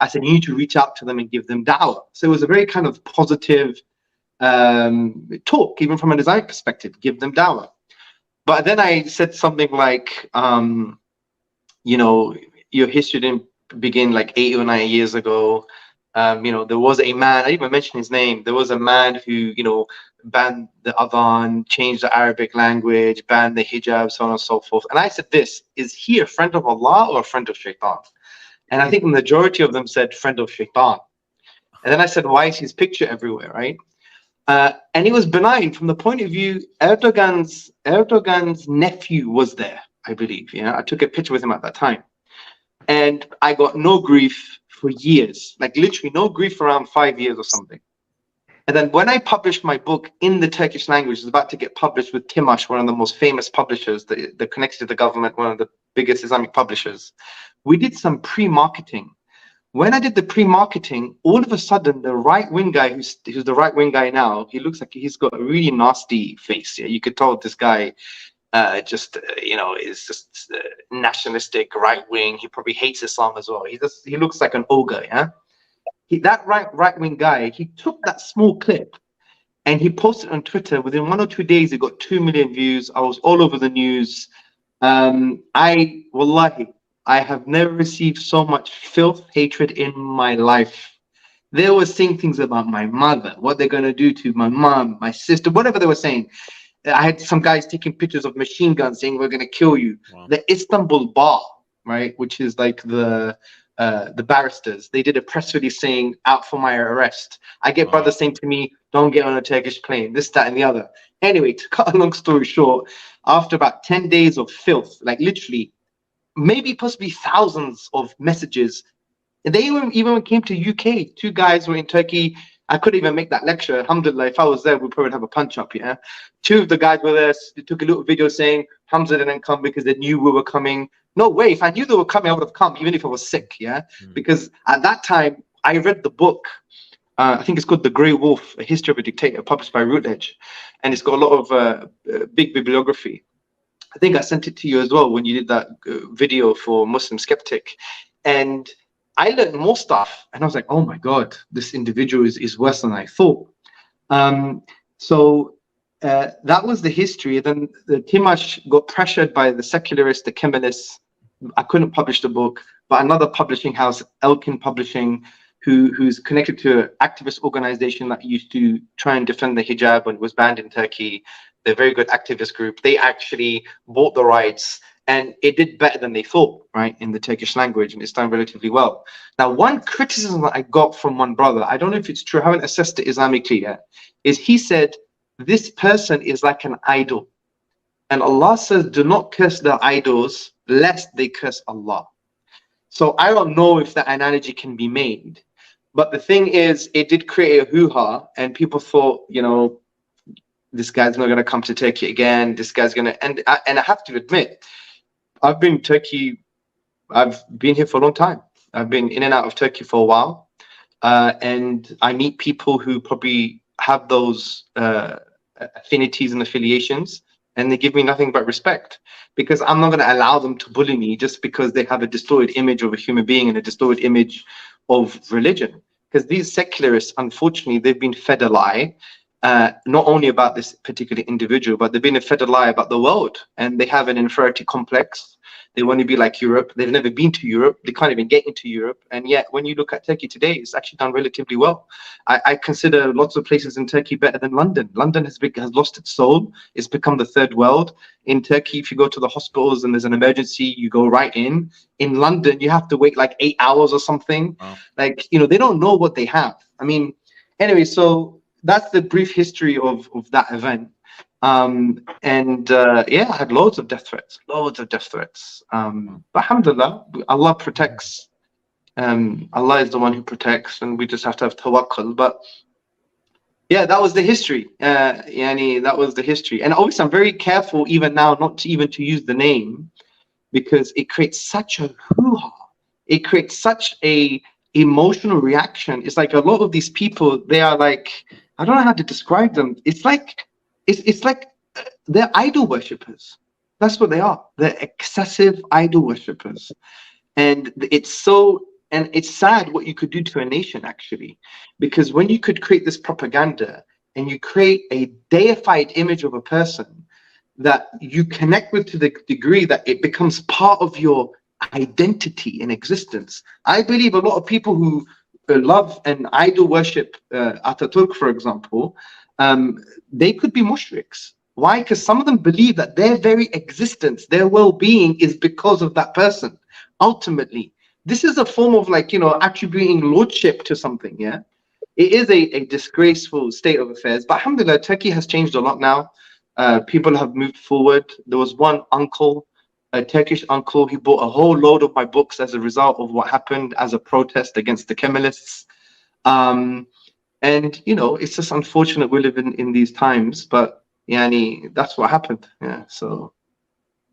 I said, you need to reach out to them and give them dawah. So it was a very kind of positive talk, even from an Islamic perspective, give them dawah. But then I said something like, your history didn't begin like 8 or 9 years ago. There was a man, I didn't even mention his name. There was a man who, banned the adhan, changed the Arabic language, banned the hijab, so on and so forth. And I said, is he a friend of Allah or a friend of shaitan? And I think the majority of them said friend of shaitan. And then I said, why is his picture everywhere, right? And he was benign from the point of view, Erdogan's nephew was there, I believe. I took a picture with him at that time. And I got no grief for years, like literally no grief, around 5 years or something. And then when I published my book in the Turkish language, it was about to get published with Timash, one of the most famous publishers, that connected to the government, one of the biggest Islamic publishers. We did some pre-marketing. When I did the pre-marketing, all of a sudden, the right-wing guy, who's the right-wing guy now, he looks like he's got a really nasty face. Yeah, you could tell this guy is just nationalistic, right-wing. He probably hates Islam as well. He looks like an ogre. Yeah, that right-wing guy, he took that small clip and he posted on Twitter. Within 1 or 2 days, it got 2 million views. I was all over the news. Wallahi, I have never received so much filth, hatred in my life. They were saying things about my mother, what they're going to do to my mom, my sister, whatever they were saying. I had some guys taking pictures of machine guns saying, we're going to kill you. Wow. The Istanbul Bar, right, which is like the barristers, they did a press release saying, out for my arrest. I get brothers saying to me, don't get on a Turkish plane, this, that, and the other. Anyway, to cut a long story short, after about 10 days of filth, like literally, maybe possibly thousands of messages, they even came to UK. 2 guys were in Turkey. I couldn't even make that lecture. Alhamdulillah, if I was there, we'd probably have a punch up, yeah? 2 of the guys were there. They took a little video saying Hamza didn't come because they knew we were coming. No way. If I knew they were coming, I would have come, even if I was sick, yeah? Because at that time, I read the book. I think it's called The Grey Wolf, A History of a Dictator, published by Routledge. And it's got a lot of big bibliography. I think I sent it to you as well when you did that video for Muslim Skeptic. And I learned more stuff. And I was like, oh my God, this individual is worse than I thought. So that was the history. Then the Timash got pressured by the secularists, the Kemalists. I couldn't publish the book, but another publishing house, Elkin Publishing, who's connected to an activist organization that used to try and defend the hijab when it was banned in Turkey. They're a very good activist group. They actually bought the rights and it did better than they thought, right, in the Turkish language, and it's done relatively well. Now, one criticism that I got from one brother, I don't know if it's true, I haven't assessed it Islamically yet, is he said, this person is like an idol. And Allah says, do not curse their idols, lest they curse Allah. So I don't know if that analogy can be made. But the thing is, it did create a hoo-ha, and people thought, you know, this guy's not going to come to Turkey again. This guy's going to, and I have to admit, I've been in Turkey, I've been here for a long time. I've been in and out of Turkey for a while. And I meet people who probably have those affinities and affiliations, and they give me nothing but respect, because I'm not going to allow them to bully me just because they have a distorted image of a human being and a distorted image of religion. Because these secularists, unfortunately, they've been fed a lie, not only about this particular individual, but they've been fed a lie about the world, and they have an inferiority complex. They want to be like Europe. They've never been to Europe. They can't even get into Europe. And yet, when you look at Turkey today, it's actually done relatively well. I consider lots of places in Turkey better than London. London has lost its soul. It's become the third world. In Turkey, if you go to the hospitals and there's an emergency, you go right in. In London, you have to wait like 8 hours or something. Wow. Like, you know, they don't know what they have. I mean, anyway, so that's the brief history of that event. Yeah, I had loads of death threats. But alhamdulillah, Allah protects. Allah is the one who protects, and we just have to have tawakkul. But yeah, that was the history. That was the history. And obviously, I'm very careful even now not to even to use the name, because it creates such a hoo-ha. It creates such a emotional reaction. It's like a lot of these people, they are like, I don't know how to describe them. It's like they're idol worshippers. That's what they are. They're excessive idol worshippers. And it's sad what you could do to a nation, actually, because when you could create this propaganda and you create a deified image of a person that you connect with to the degree that it becomes part of your identity in existence. I believe a lot of people who love and idol worship Ataturk, for example, they could be mushriks. Why? Because some of them believe that their very existence, their well-being is because of that person. Ultimately, this is a form of, like, you know, attributing lordship to something. Yeah, it is a disgraceful state of affairs. But alhamdulillah, Turkey has changed a lot now. People have moved forward. There was one uncle, a Turkish uncle, he bought a whole load of my books as a result of what happened as a protest against the Kemalists. And, you know, it's just unfortunate we live in these times, but that's what happened. Yeah, so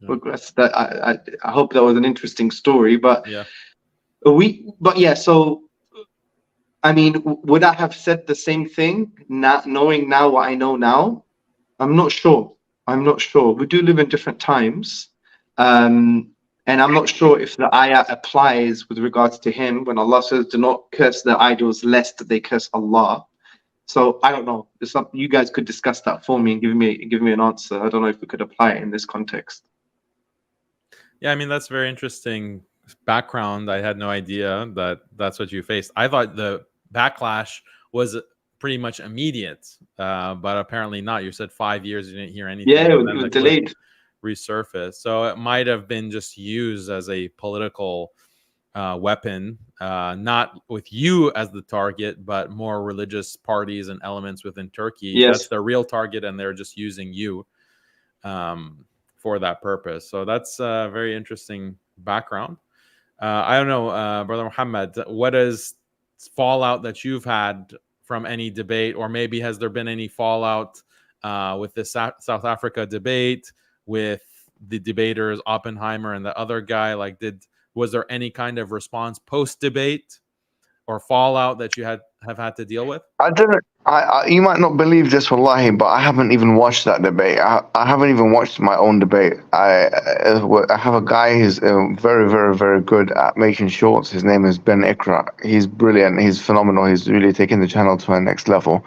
I hope that was an interesting story, but yeah. So, I mean, would I have said the same thing, not knowing now what I know now? I'm not sure. We do live in different times. And I'm not sure if the ayah applies with regards to him when Allah says, do not curse their idols lest they curse Allah. So I don't know. You guys could discuss that for me and give me an answer. I don't know if we could apply it in this context. Yeah, I mean, that's very interesting background. I had no idea that that's what you faced. I thought the backlash was pretty much immediate, but apparently not. You said 5 years, you didn't hear anything. Yeah, it was delayed. Resurface. So it might have been just used as a political weapon, not with you as the target, but more religious parties and elements within Turkey. Yes. That's their real target, and they're just using you for that purpose. So that's a very interesting background. I don't know, Brother Mohammed, what is fallout that you've had from any debate, or maybe has there been any fallout with the South Africa debate, with the debaters Oppenheimer and the other guy? Like, was there any kind of response post debate or fallout that you have had to deal with? I didn't. You might not believe this, wallahi, but I haven't even watched that debate. I haven't even watched my own debate. I have a guy who's very, very, very good at making shorts. His name is Ben Ikra. He's brilliant. He's phenomenal. He's really taken the channel to the next level.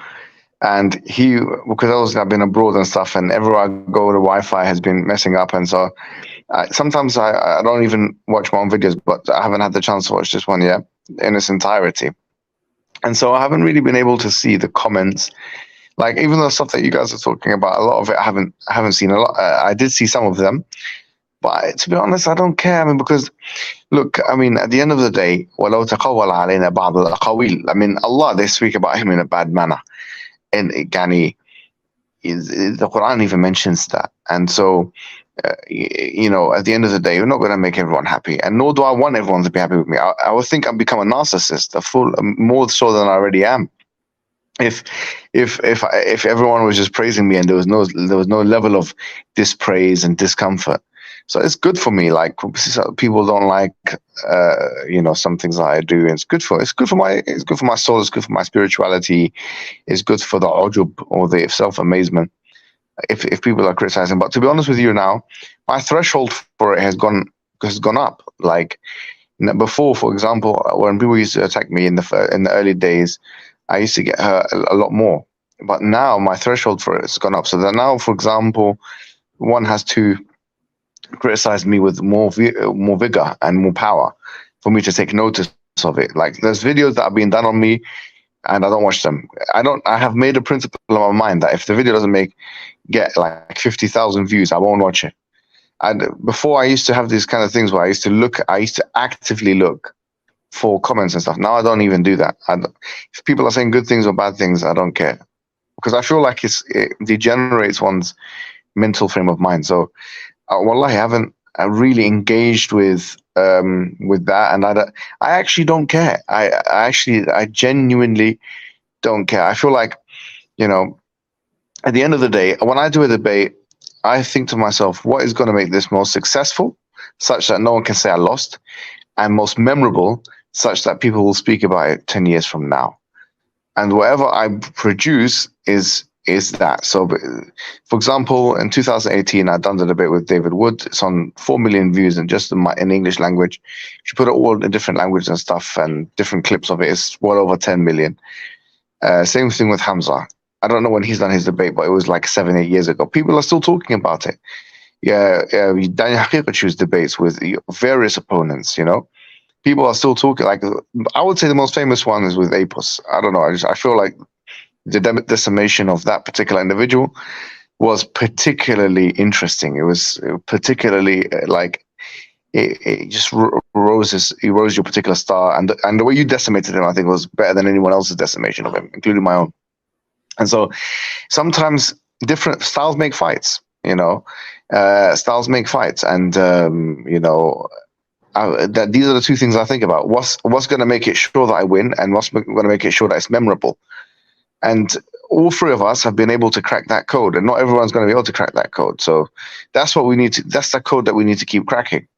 And because obviously I've been abroad and stuff, and everywhere I go, the Wi-Fi has been messing up. And so sometimes I don't even watch my own videos, but I haven't had the chance to watch this one yet in its entirety. And so I haven't really been able to see the comments. Like, even the stuff that you guys are talking about, a lot of it I haven't seen a lot. I did see some of them, But to be honest, I don't care. I mean, because look, I mean, at the end of the day, وَلَوْ تَقَوَّلَ عَلَيْنَا بَعْضَ الْأَقَاوِيلِ, I mean, Allah, they speak about him in a bad manner. And the Quran even mentions that. And so, you know, at the end of the day, we're not going to make everyone happy. And nor do I want everyone to be happy with me. I would think I've become a narcissist, more so than I already am. If everyone was just praising me and there was no level of dispraise and discomfort. So it's good for me. Like, people don't like, you know, some things that I do. And it's good for my soul. It's good for my spirituality. It's good for the ujub, or the self-amazement. If people are criticizing, but to be honest with you now, my threshold for it has gone up. Like, before, for example, when people used to attack me in the early days, I used to get hurt a lot more. But now my threshold for it has gone up. So that now, for example, one has to criticize me with more vigor and more power for me to take notice of it. Like, there's videos that have been done on me and I don't watch them. I have made a principle in my mind that if the video doesn't get like 50,000 views, I won't watch it. And before, I used to have these kind of things where I used to actively look for comments and stuff. Now I don't even do that. If people are saying good things or bad things, I don't care, because I feel like it degenerates one's mental frame of mind. So wallahi, I haven't really engaged with that, and I actually don't care. I genuinely don't care. I feel like, you know, at the end of the day, when I do a debate, I think to myself, what is going to make this most successful, such that no one can say I lost, and most memorable, such that people will speak about it 10 years from now. And whatever I produce is that. So, for example, in 2018, I'd done the debate with David Wood. It's on 4 million views, and just in English language. If you put it all in different languages and stuff, and different clips of it, it's well over 10 million. Same thing with Hamza. I don't know when he's done his debate, but it was like 7-8 years ago. People are still talking about it. Yeah, Daniel Haqiqatjou's debates with various opponents, you know. People are still talking. Like, I would say the most famous one is with Apos. I don't know. I feel like the decimation of that particular individual was particularly interesting. It was particularly like it just rose your particular star, and the way you decimated him, I think, was better than anyone else's decimation of him, including my own. And so sometimes different styles make fights. You know, styles make fights, and you know. That these are the two things I think about. What's going to make it sure that I win, and what's going to make it sure that it's memorable. And all three of us have been able to crack that code, and not everyone's going to be able to crack that code. So that's what we need to. That's the code that we need to keep cracking.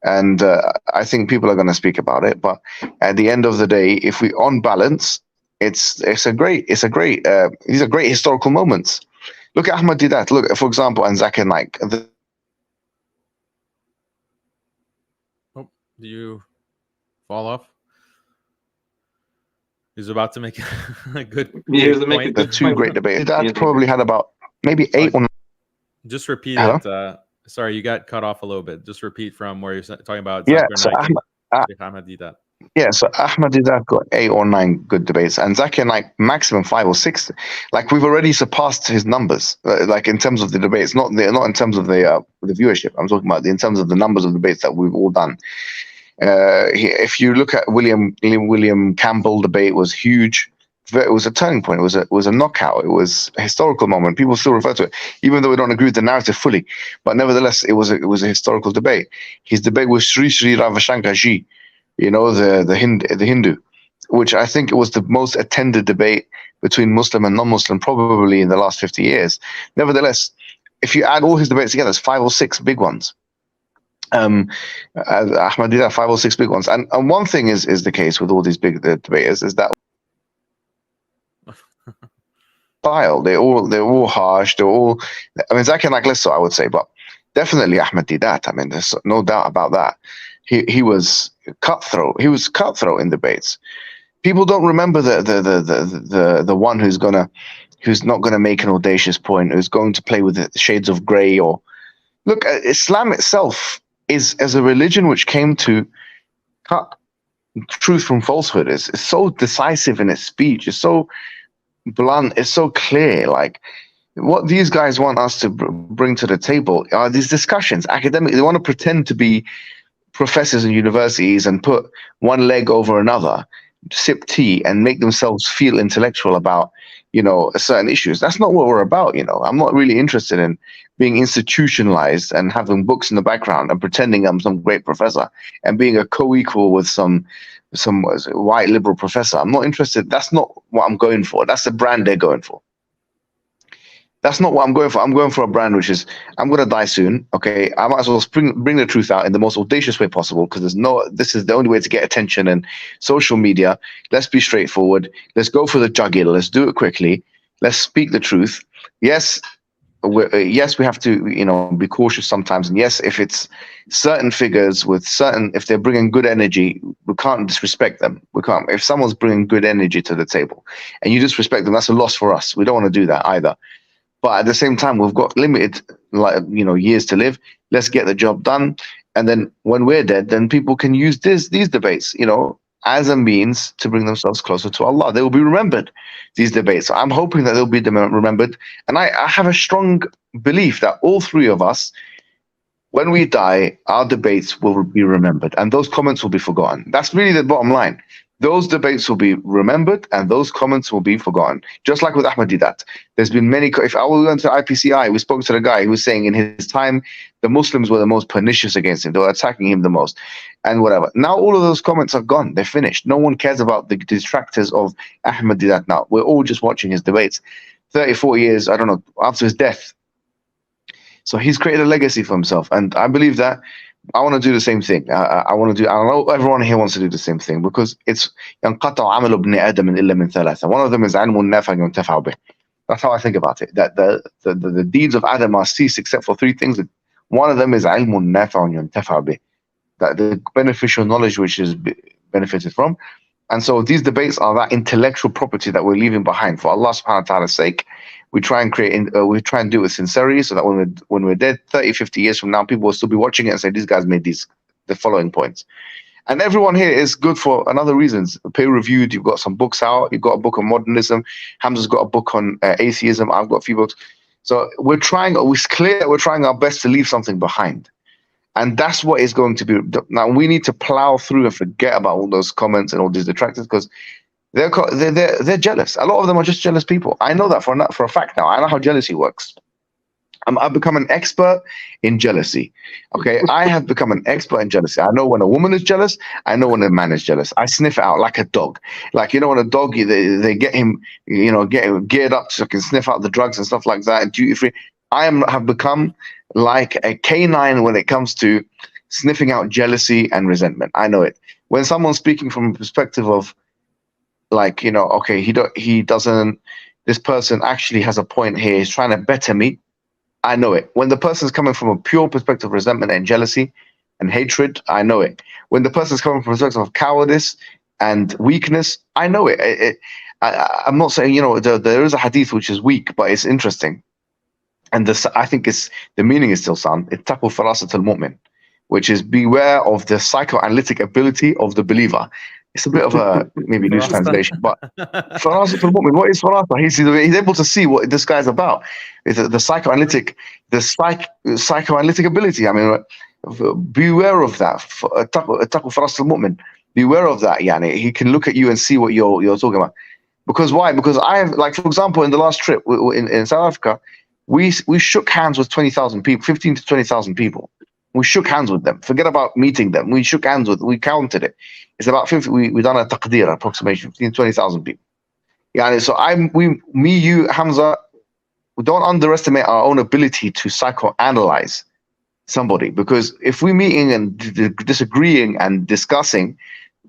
And I think people are going to speak about it. But at the end of the day, if we on balance, these are great historical moments. Look at Ahmad Didat. Look, for example, and Zakir Naik. Do you fall off? He's about to make a good point. The two great debates. That probably had about maybe 8 or 9. Just repeat Hello? it. Sorry, you got cut off a little bit. Just repeat from where you're talking about. Yeah, so Ahmad Didat. Yeah, so Ahmad Didat got 8 or 9 good debates, and Zakir Naik maximum 5 or 6. Like, we've already surpassed his numbers, like in terms of the debates, not in terms of the viewership. I'm talking about in terms of the numbers of debates that we've all done. If you look at William Campbell debate, was huge. It was a turning point. It was a knockout. It was a historical moment. People still refer to it, even though we don't agree with the narrative fully. But nevertheless, it was a historical debate. His debate with Sri Ravi Shankar Ji, you know, the Hindu, which I think it was the most attended debate between Muslim and non-Muslim probably in the last 50 years. Nevertheless, if you add all his debates together, it's 5 or 6 big ones. Ahmad Didat, 5 or 6 big ones. And one thing is the case with all these big debaters is that style. They're all harsh. I mean, Zakir Naik less so, I would say, but definitely Ahmad Didat. I mean, there's no doubt about that. He was cutthroat. He was cutthroat in debates. People don't remember the one who's not gonna make an audacious point, who's going to play with the shades of grey. Or look, Islam itself is as a religion which came to cut truth from falsehood. It's so decisive in its speech. It's so blunt. It's so clear. Like, what these guys want us to bring to the table are these discussions. Academic, they want to pretend to be professors in universities and put one leg over another, sip tea, and make themselves feel intellectual about, certain issues. That's not what we're about. I'm not really interested in being institutionalized and having books in the background and pretending I'm some great professor and being a co-equal with some white liberal professor. I'm not interested. That's not what I'm going for. That's the brand they're going for. That's not what I'm going for. I'm going for a brand which is, I'm going to die soon. Okay, I might as well bring the truth out in the most audacious way possible, because this is the only way to get attention and social media. Let's be straightforward. Let's go for the jugular. Let's do it quickly. Let's speak the truth. Yes, we have to, be cautious sometimes. And yes, if it's certain figures if they're bringing good energy, we can't disrespect them. We can't. If someone's bringing good energy to the table and you disrespect them, that's a loss for us. We don't want to do that either. But at the same time, we've got limited, years to live. Let's get the job done. And then when we're dead, then people can use these debates, as a means to bring themselves closer to Allah. They will be remembered, these debates. I'm hoping that they'll be remembered. And I have a strong belief that all three of us, when we die, our debates will be remembered and those comments will be forgotten. That's really the bottom line. Those debates will be remembered and those comments will be forgotten. Just like with Ahmadiyyat. There's been many, if I went to IPCI, we spoke to the guy who was saying in his time, the Muslims were the most pernicious against him. They were attacking him the most and whatever. Now all of those comments are gone. They're finished. No one cares about the detractors of Ahmadiyyat now. We're all just watching his debates. 30, 40 years, I don't know, after his death. So he's created a legacy for himself. And I believe that I want to do the same thing. I know everyone here wants to do the same thing, because it's ينقطع عمل ابن آدم إلا من ثلاثة. One of them is علم نافع ينتفع به. That's how I think about it. That the deeds of Adam are ceased except for three things. One of them is علم نافع ينتفع به. That the beneficial knowledge which is benefited from. And so these debates are that intellectual property that we're leaving behind for Allah subhanahu wa ta'ala's sake. We try and we try and do it with sincerity, so that when we're dead 30, 50 years from now, people will still be watching it and say, these guys made the following points. And everyone here is good for another reasons. Peer reviewed, you've got some books out, you've got a book on modernism, Hamza's got a book on atheism, I've got a few books. So it's clear that we're trying our best to leave something behind. And that's what is going to be. Now we need to plow through and forget about all those comments and all these detractors, because they're jealous. A lot of them are just jealous people. I know that for a fact now. I know how jealousy works. I've become an expert in jealousy. Okay, I have become an expert in jealousy. I know when a woman is jealous. I know when a man is jealous. I sniff it out like a dog. Like, when a dog, they get him, get him geared up so I can sniff out the drugs and stuff like that, and duty free. have become like a canine when it comes to sniffing out jealousy and resentment. I know it. When someone's speaking from a perspective of, like, okay, he doesn't, this person actually has a point here, he's trying to better me, I know it. When the person's coming from a pure perspective of resentment and jealousy and hatred, I know it. When the person's coming from a perspective of cowardice and weakness, I know it. I'm not saying, there is a hadith which is weak, but it's interesting. And I think the meaning is still sound. Ittaqu farasat al-mu'min, which is beware of the psychoanalytic ability of the believer. It's a bit of a maybe loose translation, but farasat al-mu'min, what is farasa? He's able to see what this guy's about. It's the psychoanalytic ability. I mean, beware of that. Ittaqu farasat al-mu'min. Beware of that. Yani, he can look at you and see what you're talking about. Because why? Because I have, like, for example, in the last trip in South Africa, we shook hands with 20,000 people, 15 to 20,000 people. We shook hands with them. Forget about meeting them. We shook hands we counted it. It's about 50. We done a taqdeer approximation, 15 to 20,000 people. Yeah. So you, Hamza, we don't underestimate our own ability to psychoanalyze somebody, because if we're meeting and disagreeing and discussing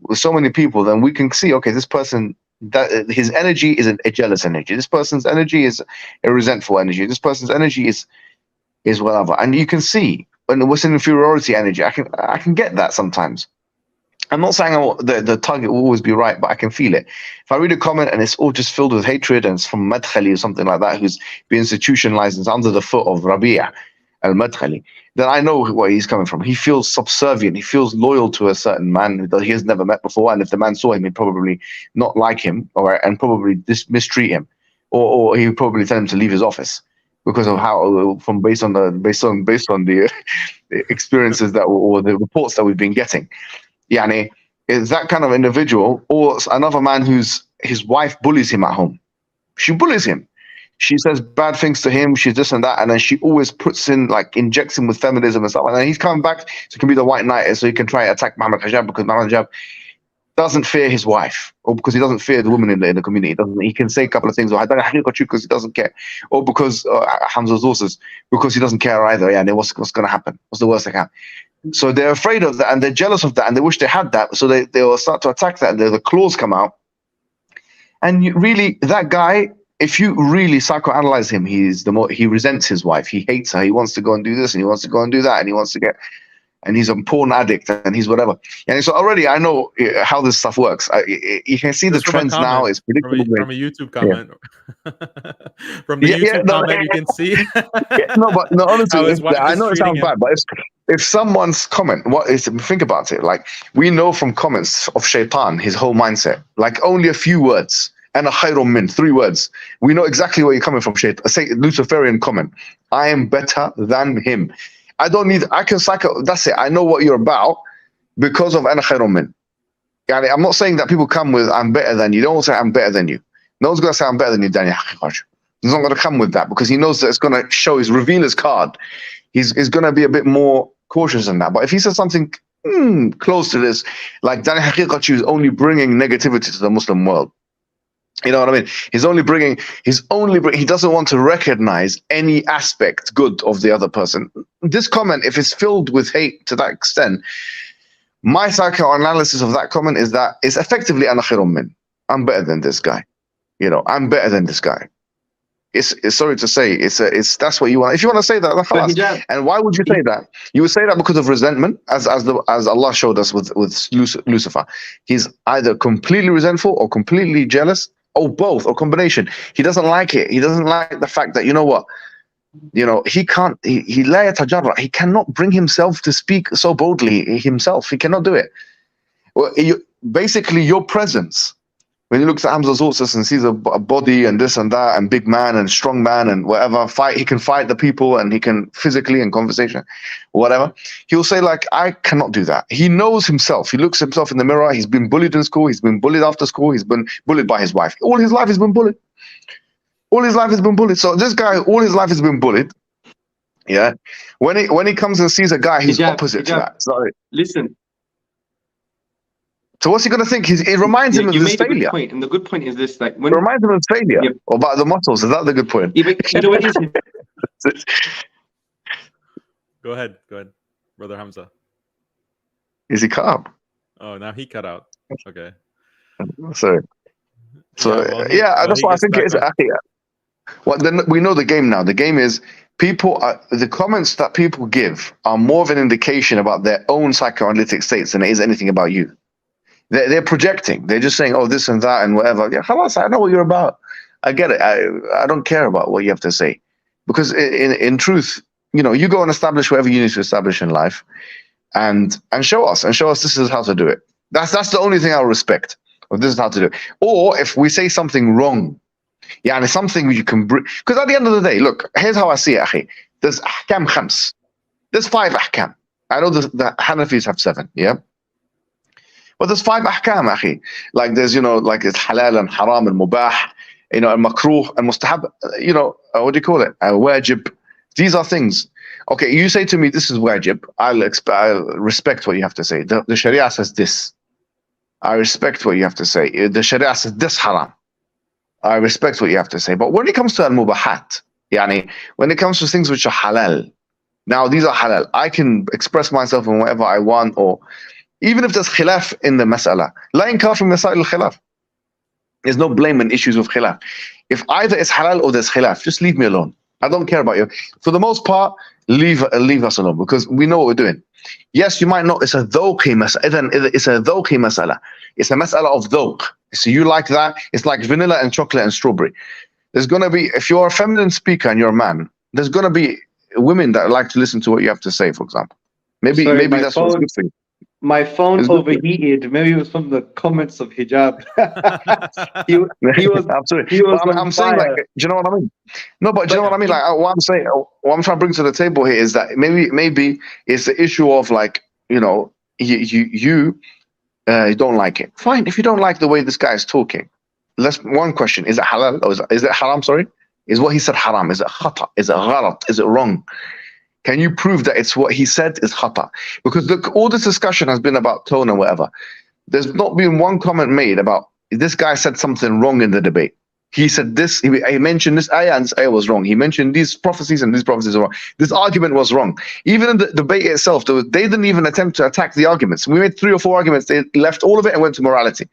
with so many people, then we can see, okay, this person, that his energy is a jealous energy. This person's energy is a resentful energy. This person's energy is whatever. And you can see when what's an inferiority energy. I can get that sometimes. I'm not saying the target will always be right, but I can feel it. If I read a comment and it's all just filled with hatred and it's from Madkhali or something like that, who's been institutionalized and is under the foot of Rabi'a al-Madkhali, then I know where he's coming from. He feels subservient. He feels loyal to a certain man that he has never met before. And if the man saw him, he'd probably not like him, and probably mistreat him, or he would probably tell him to leave his office. because of how based on the experiences that or the reports that we've been getting. Yani, is that kind of individual, or another man his wife bullies him at home. She bullies him. She says bad things to him. She's this and that, and then she always injects him with feminism and stuff. And then he's coming back, so he can be the white knight, so he can try to attack Muhammad Hijab because Muhammad Hijab doesn't fear his wife, or because he doesn't fear the women in the community. He can say a couple of things, or Haqiqatjou because he doesn't care, or because Hamza Tzortzis because he doesn't care either. Yeah, and what's going to happen? What's the worst that can happen? So they're afraid of that, and they're jealous of that, and they wish they had that. So they will start to attack that, and the claws come out. And really, that guy, if you really psychoanalyze him, he resents his wife. He hates her. He wants to go and do this, and he wants to go and do that, and he wants to get. And he's a porn addict, and he's whatever. And so already I know how this stuff works. You can see the trends now. It's predictable. From a YouTube comment. Yeah. From the YouTube comment, you can see. Honestly, I know it sounds bad, but if someone's comment, think about it. Like, we know from comments of Shaitan, his whole mindset, like only a few words. And a khayrun min, 3 words. We know exactly where you're coming from, Shaitan. Say Luciferian comment. I am better than him. I can that's it. I know what you're about because of ana khayrun min. Yani, I'm not saying that people come with I'm better than you. Don't say I'm better than you. No one's going to say I'm better than you, Daniel. He's not going to come with that because he knows that it's going to reveal his card. He's going to be a bit more cautious than that. But if he says something close to this, like Daniel Haqiqatjou is only bringing negativity to the Muslim world. You know what I mean? He doesn't want to recognize any aspect good of the other person. This comment, if it's filled with hate to that extent, my psychoanalysis of that comment is that it's effectively ana khayrun min. I'm better than this guy. You know, I'm better than this guy. It's sorry to say, that's what you want. If you want to say that, and why would you say that? You would say that because of resentment, as Allah showed us with Lucifer. He's either completely resentful or completely jealous, or both, or combination. He doesn't like it. He doesn't like the fact that, you know what, he can't. He la yatajarra. He cannot bring himself to speak so boldly himself. He cannot do it. Well, basically, your presence. When he looks at Hamza Tzortzis and sees a body and this and that and big man and strong man and whatever, he can fight the people and he can physically and conversation, whatever. He'll say like, I cannot do that. He knows himself. He looks himself in the mirror. He's been bullied in school. He's been bullied after school. He's been bullied by his wife. All his life he's been bullied. All his life has been bullied. So this guy, all his life has been bullied. Yeah. When he comes and sees a guy who's opposite to that. Sorry. Listen. So what's he going to think? It reminds him of his failure. Good point, and the good point is this: like, it reminds him of failure, or about the muscles. Is that the good point? You know what is Go ahead, Brother Hamza. Is he cut up? Oh, now he cut out. Okay. So that's why I think it is. Well, then we know the game now. The game is the comments that people give are more of an indication about their own psychoanalytic states than it is anything about you. They're projecting. They're just saying, oh, this and that and whatever. Yeah, halas, I know what you're about. I get it. I don't care about what you have to say. Because in truth, you go and establish whatever you need to establish in life and show us this is how to do it. That's the only thing I'll respect. Or this is how to do it. Or if we say something wrong, and it's something you can bring. Because at the end of the day, look, here's how I see it, akhi. There's ahkam khams. There's 5 ahkam. I know the Hanafis have 7, yeah? But there's 5 ahkam, akhi. Like there's, like it's halal and haram and mubah, and makruh and mustahab, what do you call it? Wajib. These are things. Okay, you say to me, this is wajib. I'll respect what you have to say. The Sharia says this. I respect what you have to say. The Sharia says this haram. I respect what you have to say. But when it comes to al-mubahat, when it comes to things which are halal, now these are halal. I can express myself in whatever I want, or even if there's khilaf in the mas'ala. La inkar fi masail al-khilaf. There's no blame in issues of khilaf. If either it's halal or there's khilaf, just leave me alone. I don't care about you. For the most part, leave us alone, because we know what we're doing. Yes, you might know it's a dhawqi mas'ala. It's a dhawqi mas'ala. It's a mas'ala of dhawq. So you like that. It's like vanilla and chocolate and strawberry. There's going to be, if you're a feminine speaker and you're a man, there's going to be women that like to listen to what you have to say, for example. Maybe that's what's good for you. My phone It's good. overheated. Maybe it was from the comments of hijab. he was Absolutely. he was But on I'm saying, like, fire. do you know what I mean? No, but do you know But what I mean? Like, what I'm saying, what I'm trying to bring to the table here is that maybe it's the issue of, like, you know, you don't like it. Fine. If you don't like the way this guy is talking, one question: is it halal or is it haram? Sorry, is what he said haram? Is it khata? Is it ghalat? Is it wrong? Can you prove that it's what he said is khata? Because look, all this discussion has been about tone or whatever. There's not been one comment made about this guy said something wrong in the debate. He said this, he mentioned this ayah and this ayah was wrong. He mentioned these prophecies and these prophecies are wrong. This argument was wrong. Even in the debate itself, they didn't even attempt to attack the arguments. We made 3 or 4 arguments. They left all of it and went to morality,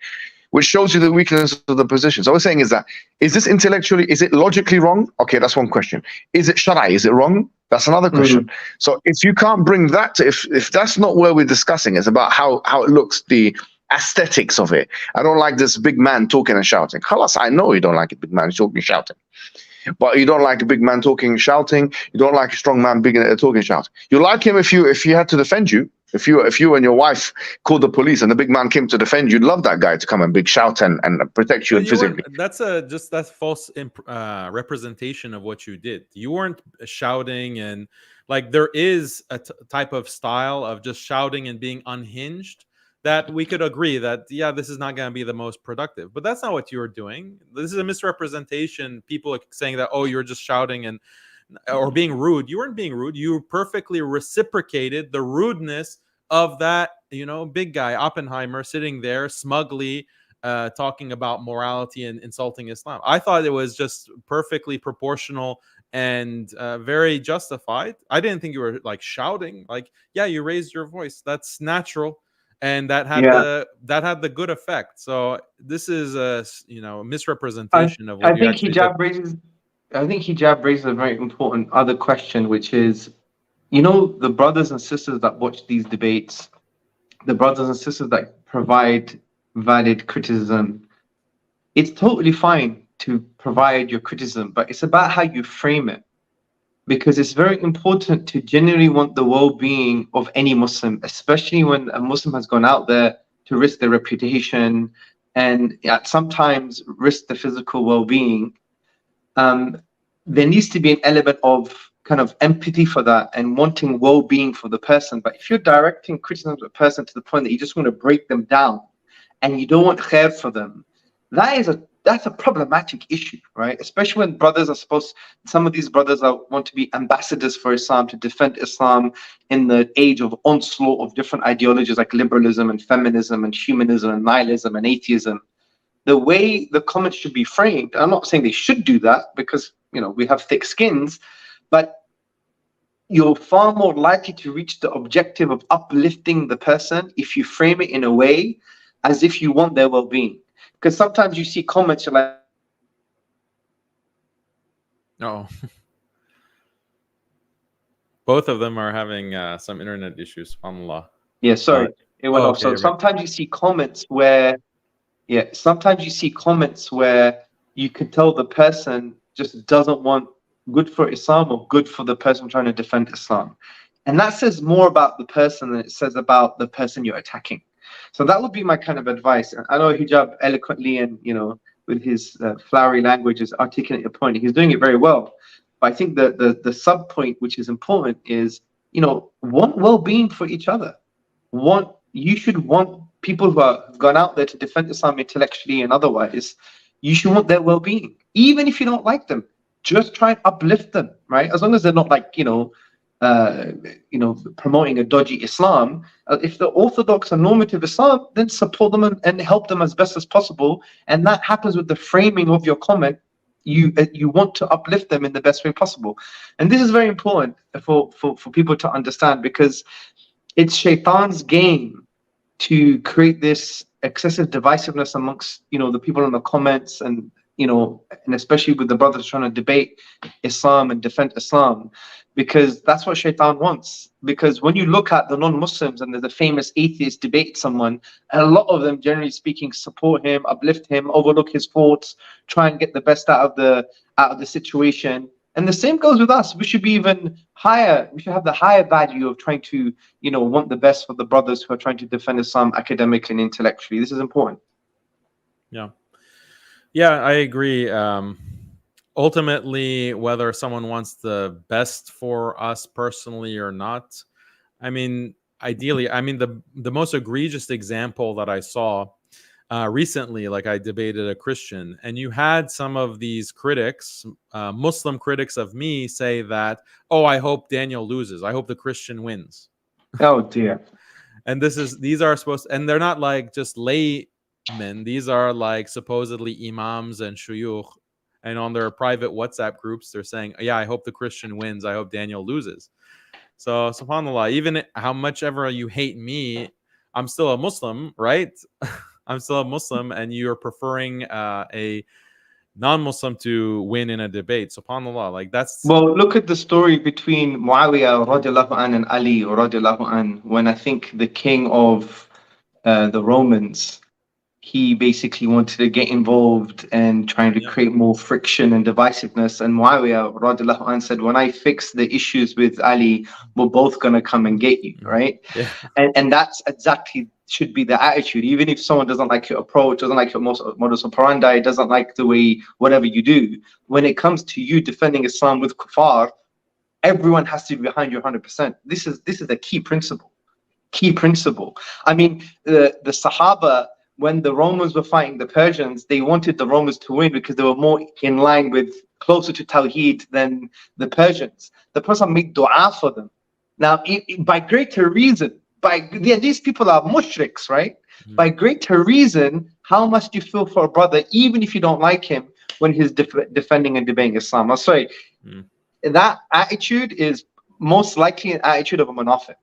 which shows you the weakness of the position. So what we're saying is that, is this intellectually, is it logically wrong? Okay, that's one question. Is it shara'i? Is it wrong? That's another question. So if you can't bring that to, if that's not where we're discussing, it's about how it looks, the aesthetics of it. I don't like this big man talking and shouting. Khalas, I know you don't like a big man talking and shouting. But you don't like a big man talking and shouting. You don't like a strong man talking and shouting. You like him if he had to defend you. If you and your wife called the police and the big man came to defend you, you'd love that guy to come and big shout and protect you physically. That's false representation of what you did. You weren't shouting, and like there is a type of style of just shouting and being unhinged that we could agree that, yeah, this is not going to be the most productive. But that's not what you were doing. This is a misrepresentation. People are saying that, oh, you're just shouting or being rude. You weren't being rude. You perfectly reciprocated the rudeness of that, big guy, Oppenheimer, sitting there smugly talking about morality and insulting Islam. I thought it was just perfectly proportional and very justified. I didn't think you were like shouting. Like, yeah, you raised your voice. That's natural. And that had the good effect. So this is a misrepresentation of what you actually did. I think hijab raises a very important other question, which is, the brothers and sisters that watch these debates, the brothers and sisters that provide valid criticism, it's totally fine to provide your criticism, but it's about how you frame it. Because it's very important to genuinely want the well-being of any Muslim, especially when a Muslim has gone out there to risk their reputation and at sometimes risk the physical well-being. There needs to be an element of kind of empathy for that and wanting well-being for the person. But if you're directing criticism of a person to the point that you just want to break them down and you don't want khair for them, that's a problematic issue, right? Especially when some of these brothers want to be ambassadors for Islam, to defend Islam in the age of onslaught of different ideologies like liberalism and feminism and humanism and nihilism and atheism. The way the comments should be framed, I'm not saying they should do that because, we have thick skins, but you're far more likely to reach the objective of uplifting the person if you frame it in a way as if you want their well-being. Because sometimes you see comments, you're like, oh, both of them are having some internet issues. SubhanAllah. Yeah, sorry, it went off. So sometimes you see comments where, you can tell the person just doesn't want good for Islam or good for the person trying to defend Islam, and that says more about the person than it says about the person you're attacking. So that would be my kind of advice. I know Hijab eloquently and, with his flowery language is articulating a point. He's doing it very well. But I think the sub point, which is important, is, want well-being for each other. You should want people who have gone out there to defend Islam intellectually and otherwise, you should want their well-being. Even if you don't like them, just try and uplift them, right? As long as they're not like, promoting a dodgy Islam. If they're orthodox and normative Islam, then support them and help them as best as possible. And that happens with the framing of your comment. You want to uplift them in the best way possible. And this is very important for people to understand, because it's Shaitan's game to create this excessive divisiveness amongst, the people in the comments and especially with the brothers trying to debate Islam and defend Islam, because that's what Shaitan wants. Because when you look at the non-Muslims and there's a famous atheist debate someone, a lot of them, generally speaking, support him, uplift him, overlook his faults, try and get the best out of the situation. And the same goes with us. We should be even higher. We should have the higher value of trying to, want the best for the brothers who are trying to defend Islam academically and intellectually. This is important. Yeah. Yeah, I agree. Ultimately, whether someone wants the best for us personally or not, I mean, ideally, I mean, the most egregious example that I saw recently, like I debated a Christian, and you had some of these critics, Muslim critics of me, say that, oh, I hope Daniel loses. I hope the Christian wins. Oh dear. And these are supposed, and they're not like just laymen. These are like supposedly imams and shuyukh. And on their private WhatsApp groups, they're saying, yeah, I hope the Christian wins. I hope Daniel loses. So, subhanAllah, even how much ever you hate me, I'm still a Muslim, right? I'm still a Muslim, and you're preferring a non-Muslim to win in a debate. SubhanAllah, like that's... Well, look at the story between Muawiyah radiallahu an and Ali radiallahu an, when I think the king of the Romans, he basically wanted to get involved and trying to create more friction and divisiveness. And Muawiyah radiallahu an said, when I fix the issues with Ali, we're both going to come and get you, right? Yeah. And that's exactly should be the attitude. Even if someone doesn't like your approach, doesn't like your modus operandi, doesn't like the way whatever you do, when it comes to you defending Islam with kuffar, everyone has to be behind you 100%. This is the key principle. I mean, the Sahaba, when the Romans were fighting the Persians, they wanted the Romans to win because they were more in line with, closer to Tawheed than the Persians. The Prophet made dua for them. Now, by greater reason, these people are mushriks, right? Mm-hmm. By greater reason, how much do you feel for a brother, even if you don't like him, when he's defending and debating Islam? I'm sorry. Mm-hmm. That attitude is most likely an attitude of a munafiq.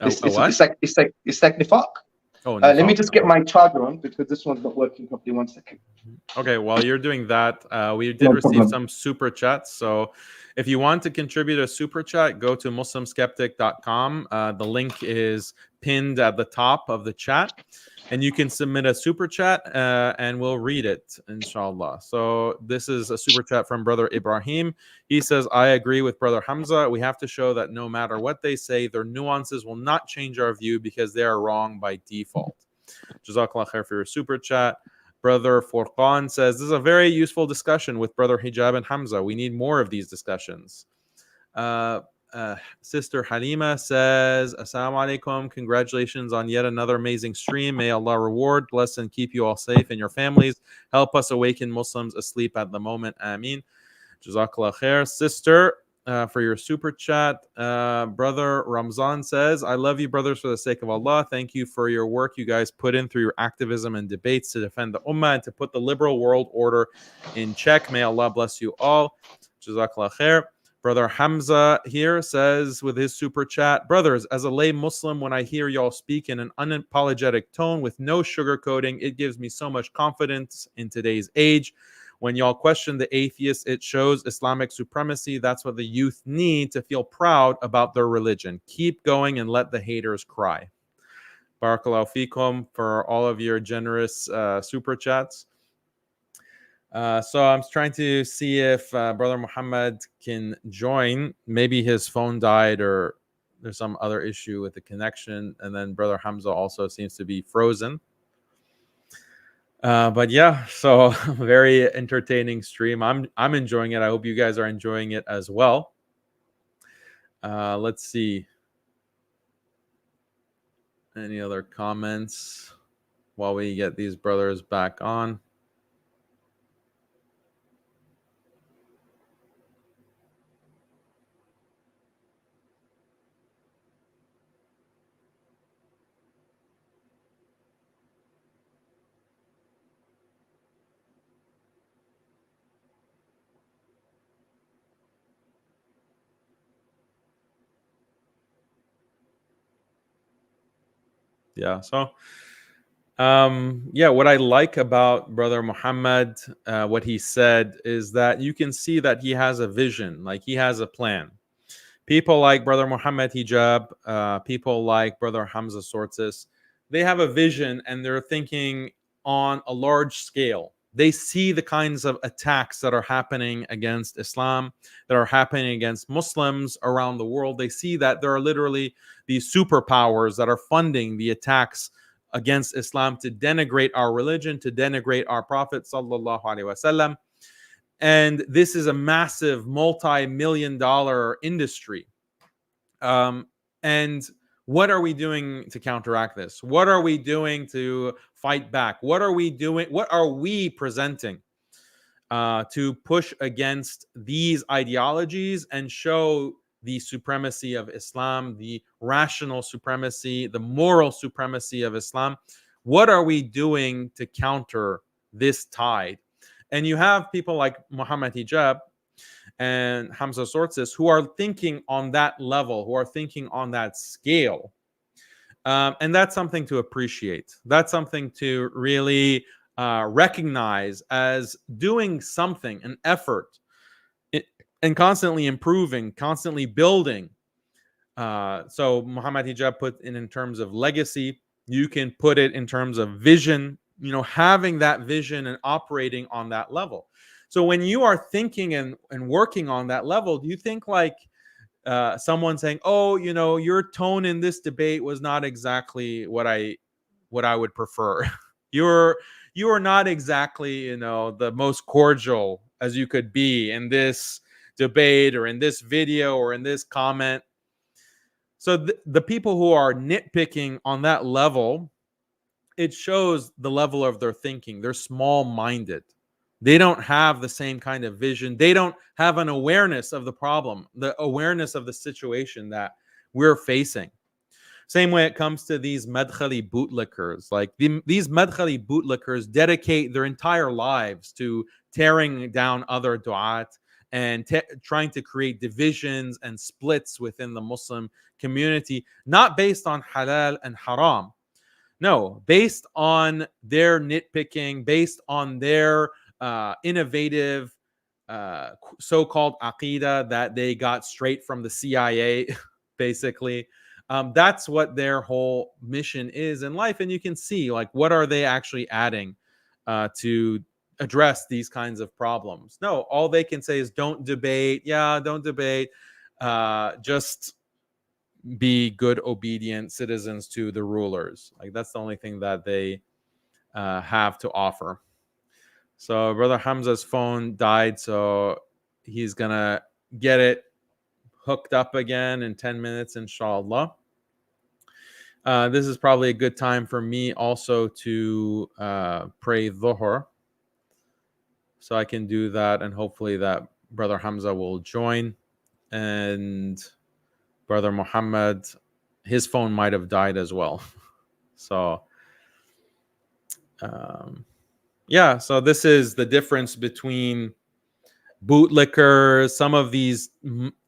It's like nifaq. Oh, let me just get my charger on because this one's not working properly. 1 second. Okay, while you're doing that, we did receive some super chats. So if you want to contribute a super chat, go to muslimskeptic.com. The link is pinned at the top of the chat. And you can submit a super chat and we'll read it, inshallah. So this is a super chat from Brother Ibrahim. He says, I agree with Brother Hamza. We have to show that no matter what they say, their nuances will not change our view because they are wrong by default. Jazakallah khair for your super chat. Brother Furqan says, this is a very useful discussion with Brother Hijab and Hamza. We need more of these discussions. Sister Halima says, Assalamu alaikum. Congratulations on yet another amazing stream. May Allah reward, bless, and keep you all safe and your families. Help us awaken Muslims asleep at the moment. Ameen. Jazakallah khair. Sister, for your super chat. Brother Ramzan says, I love you, brothers, for the sake of Allah. Thank you for your work you guys put in through your activism and debates to defend the ummah and to put the liberal world order in check. May Allah bless you all. Jazakallah khair. Brother Hamza here says with his super chat, brothers, as a lay Muslim, when I hear y'all speak in an unapologetic tone with no sugarcoating, it gives me so much confidence in today's age. When y'all question the atheists, it shows Islamic supremacy. That's what the youth need to feel proud about their religion. Keep going and let the haters cry. Barakallahu feekum for all of your generous super chats. So I'm trying to see if Brother Mohammed can join. Maybe his phone died or there's some other issue with the connection. And then Brother Hamza also seems to be frozen. But yeah, so very entertaining stream. I'm enjoying it. I hope you guys are enjoying it as well. Let's see. Any other comments while we get these brothers back on? Yeah, so what I like about Brother Mohammed, what he said is that you can see that he has a vision, like he has a plan. People like Brother Mohammed Hijab, people like Brother Hamza Tzortzis, they have a vision and they're thinking on a large scale. They see the kinds of attacks that are happening against Islam, that are happening against Muslims around the world. They see that there are literally these superpowers that are funding the attacks against Islam to denigrate our religion, to denigrate our Prophet sallallahu alaihi wasallam. And this is a massive multi-million-dollar industry. And what are we doing to counteract this? What are we doing to fight back? What are we doing? What are we presenting to push against these ideologies and show the supremacy of Islam, the rational supremacy, the moral supremacy of Islam? What are we doing to counter this tide? And you have people like Mohammed Hijab and Hamza Tzortzis who are thinking on that level, who are thinking on that scale. And that's something to appreciate. That's something to really recognize as doing something, an effort, and constantly improving, constantly building. So Mohammed Hijab put in terms of legacy. You can put it in terms of vision, having that vision and operating on that level. So when you are thinking and working on that level, do you think like someone saying, oh, your tone in this debate was not exactly what I would prefer. you are not exactly, the most cordial as you could be in this debate or in this video or in this comment. So the people who are nitpicking on that level, it shows the level of their thinking. They're small-minded. They don't have the same kind of vision. They don't have an awareness of the problem, the awareness of the situation that we're facing. Same way it comes to these madkhali bootlickers. Like these madkhali bootlickers dedicate their entire lives to tearing down other du'at and trying to create divisions and splits within the Muslim community, not based on halal and haram. No, based on their nitpicking, based on their innovative so-called aqidah that they got straight from the CIA, basically. That's what their whole mission is in life. And you can see, like, what are they actually adding to address these kinds of problems? No, all they can say is don't debate. Yeah, don't debate. Just be good, obedient citizens to the rulers. Like, that's the only thing that they have to offer. So Brother Hamza's phone died, so he's gonna get it hooked up again in 10 minutes, inshallah. This is probably a good time for me also to pray Dhuhr. So I can do that, and hopefully that Brother Hamza will join. And Brother Mohammed, his phone might have died as well. So yeah, so this is the difference between bootlickers, some of these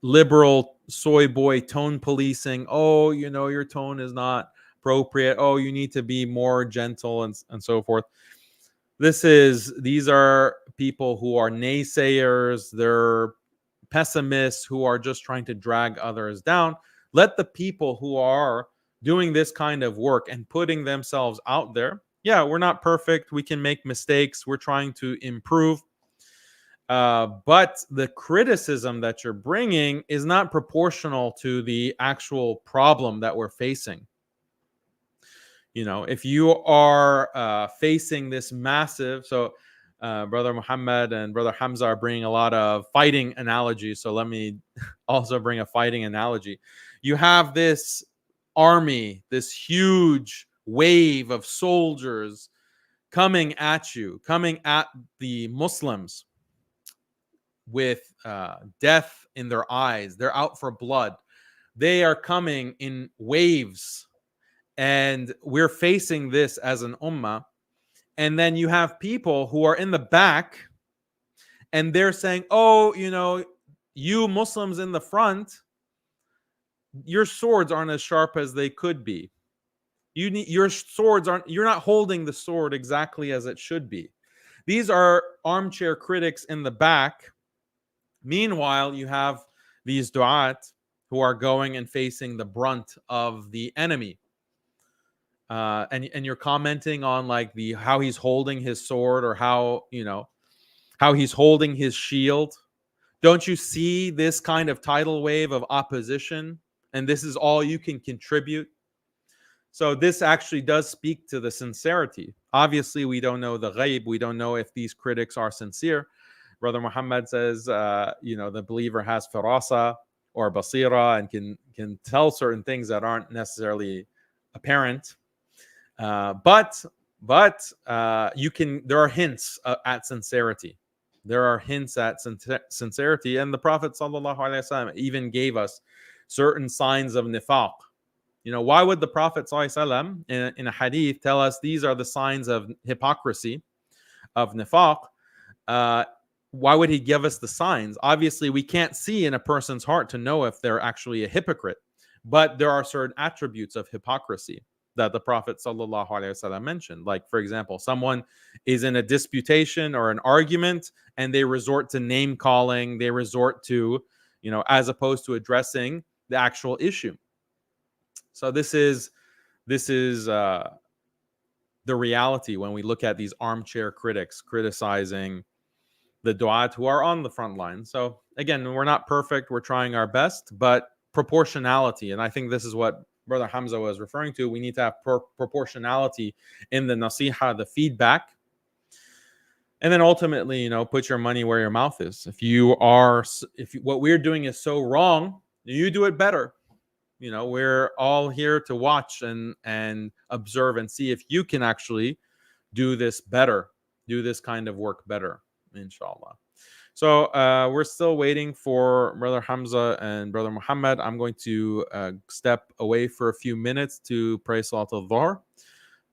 liberal soy boy tone policing. Oh, your tone is not appropriate. Oh, you need to be more gentle and so forth. These are people who are naysayers. They're pessimists who are just trying to drag others down. Let the people who are doing this kind of work and putting themselves out there. Yeah, we're not perfect. We can make mistakes. We're trying to improve. But the criticism that you're bringing is not proportional to the actual problem that we're facing. If you are facing this massive, so Brother Mohammed and Brother Hamza are bringing a lot of fighting analogies. So let me also bring a fighting analogy. You have this army, this huge wave of soldiers coming at you, coming at the Muslims with death in their eyes. They're out for blood. They are coming in waves. And we're facing this as an ummah. And then you have people who are in the back and they're saying, oh, you Muslims in the front, your swords aren't as sharp as they could be. Your swords you're not holding the sword exactly as it should be. These are armchair critics in the back. Meanwhile, you have these du'at who are going and facing the brunt of the enemy. and you're commenting on like how he's holding his sword, or how he's holding his shield. Don't you see this kind of tidal wave of opposition? And this is all you can contribute. So this actually does speak to the sincerity. Obviously, we don't know the ghaib. We don't know if these critics are sincere. Brother Muhammad says, the believer has firasa or basira and can tell certain things that aren't necessarily apparent. But you can. There are hints at sincerity. There are hints at sincerity, and the Prophet sallallahu alaihi wasallam even gave us certain signs of nifaq. Why would the Prophet ﷺ in a hadith tell us these are the signs of hypocrisy, of nifaq? Why would he give us the signs? Obviously, we can't see in a person's heart to know if they're actually a hypocrite. But there are certain attributes of hypocrisy that the Prophet ﷺ mentioned. Like, for example, someone is in a disputation or an argument, and they resort to name calling. They resort to, as opposed to addressing the actual issue. So this is the reality when we look at these armchair critics criticizing the du'at who are on the front line. So again, we're not perfect. We're trying our best, but proportionality. And I think this is what Brother Hamza was referring to. We need to have proportionality in the nasiha, the feedback. And then ultimately, put your money where your mouth is. If what we're doing is so wrong, you do it better. We're all here to watch and observe and see if you can actually do this better, do this kind of work better, inshallah. So we're still waiting for Brother Hamza and Brother Muhammad. I'm going to step away for a few minutes to pray Salat al-Dhuhr.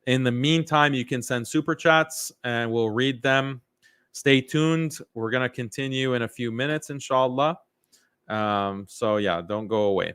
In the meantime, you can send super chats and we'll read them. Stay tuned. We're going to continue in a few minutes, inshallah. So yeah, don't go away.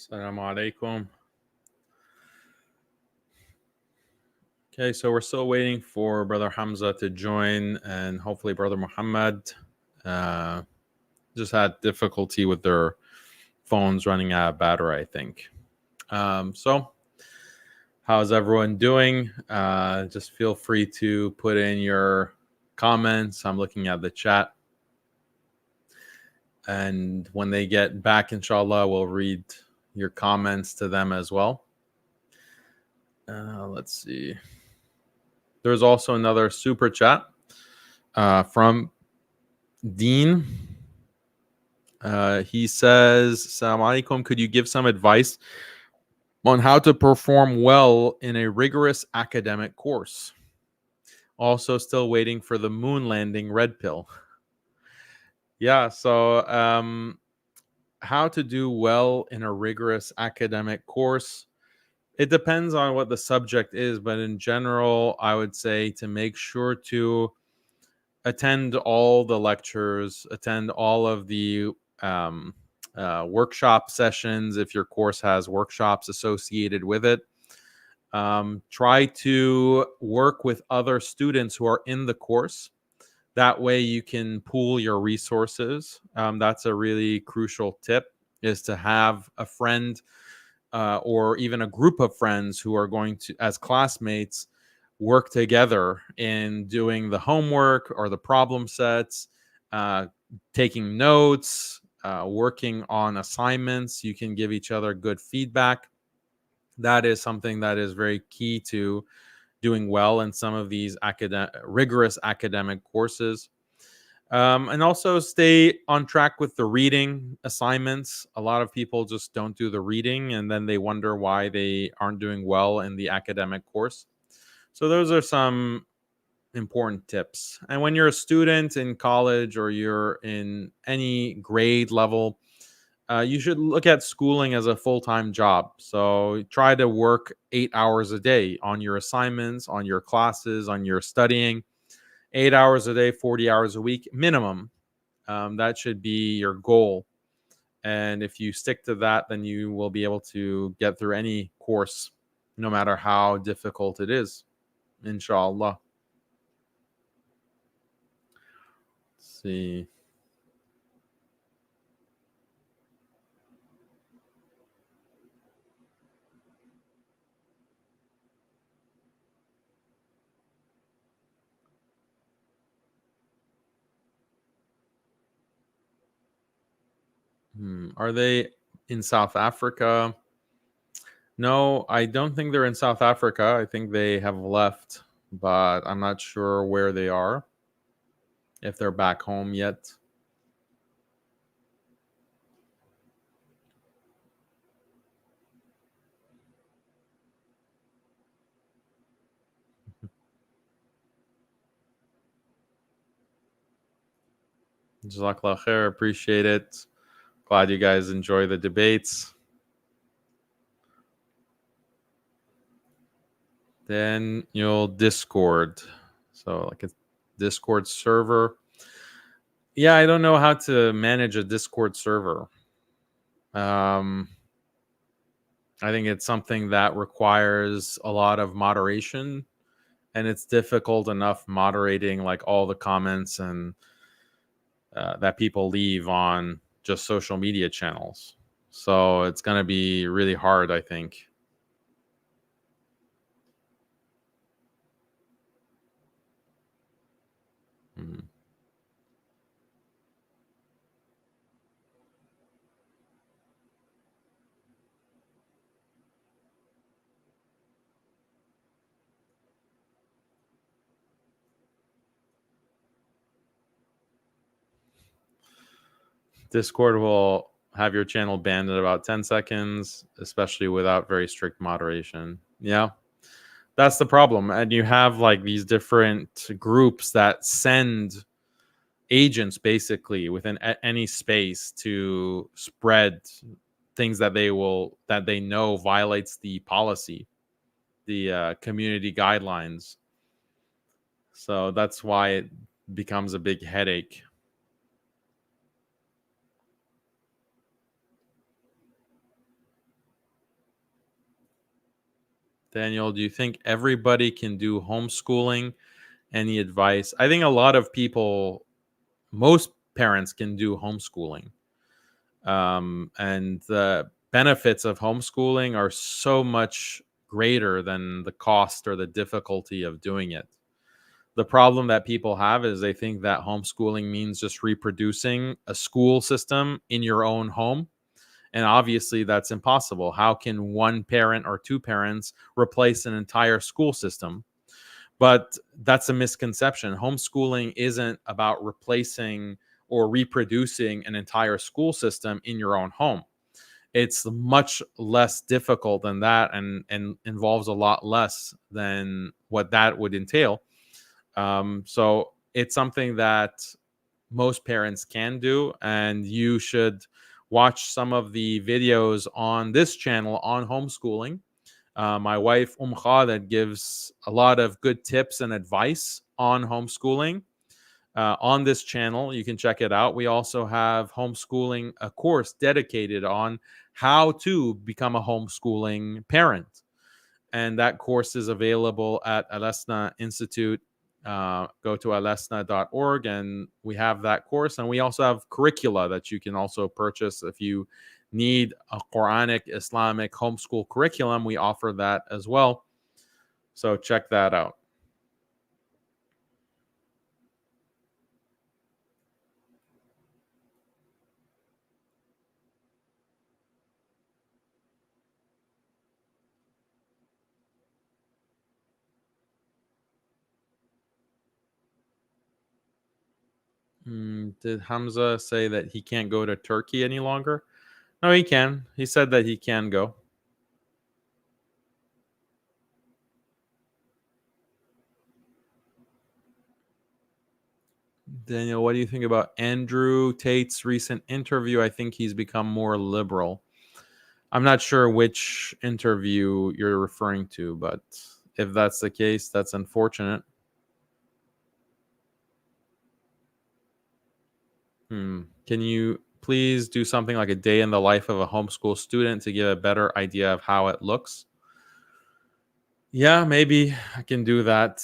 Assalamu alaikum. Okay, so we're still waiting for Brother Hamza to join, and hopefully Brother Mohammed. Just had difficulty with their phones running out of battery, I think. So how's everyone doing? Just feel free to put in your comments. I'm looking at the chat. And when they get back, inshallah, we'll read your comments to them as well. Let's see. There's also another super chat from Dean. He says, Assalamu alaikum, could you give some advice on how to perform well in a rigorous academic course? Also still waiting for the moon landing red pill. Yeah, so how to do well in a rigorous academic course. It depends on what the subject is, but in general, I would say to make sure to attend all the lectures, attend all of the workshop sessions if your course has workshops associated with it. Try to work with other students who are in the course. That way you can pool your resources. That's a really crucial tip, is to have a friend or even a group of friends who are going to, as classmates, work together in doing the homework or the problem sets, taking notes, working on assignments. You can give each other good feedback. That is something that is very key to doing well in some of these rigorous academic courses. And also stay on track with the reading assignments. A lot of people just don't do the reading, and then they wonder why they aren't doing well in the academic course. So those are some important tips. And when you're a student in college or you're in any grade level, you should look at schooling as a full-time job. So try to work 8 hours a day on your assignments, on your classes, on your studying. 8 hours a day, 40 hours a week minimum. That should be your goal. And if you stick to that, then you will be able to get through any course, no matter how difficult it is, inshallah. Let's see. Are they in South Africa? No, I don't think they're in South Africa. I think they have left, but I'm not sure where they are, if they're back home yet. Jazakallah khair, appreciate it. Glad you guys enjoy the debates. Then you'll Discord. So like a Discord server. Yeah, I don't know how to manage a Discord server. I think it's something that requires a lot of moderation, and it's difficult enough moderating like all the comments and that people leave on just social media channels. So it's going to be really hard, I think. Discord will have your channel banned in about 10 seconds, especially without very strict moderation. Yeah, that's the problem. And you have like these different groups that send agents basically within any space to spread things that they know violates the policy, the community guidelines. So that's why it becomes a big headache. Daniel, do you think everybody can do homeschooling? Any advice? I think a lot of people, most parents can do homeschooling. And the benefits of homeschooling are so much greater than the cost or the difficulty of doing it. The problem that people have is they think that homeschooling means just reproducing a school system in your own home. And obviously, that's impossible. How can one parent or two parents replace an entire school system? But that's a misconception. Homeschooling isn't about replacing or reproducing an entire school system in your own home. It's much less difficult than that, and involves a lot less than what that would entail. So it's something that most parents can do, and you should watch some of the videos on this channel on homeschooling. My wife Khaled gives a lot of good tips and advice on homeschooling on this channel. You can check it out. We also have homeschooling, a course dedicated on how to become a homeschooling parent, and that course is available at Alesna Institute. Go to alesna.org and we have that course. And we also have curricula that you can also purchase if you need a Quranic Islamic homeschool curriculum. We offer that as well. So check that out. Did Hamza say that he can't go to Turkey any longer? No, he can. He said that he can go. Daniel, what do you think about Andrew Tate's recent interview? I think he's become more liberal. I'm not sure which interview you're referring to, but if that's the case, that's unfortunate. Can you please do something like a day in the life of a homeschool student to give a better idea of how it looks? Yeah, maybe I can do that.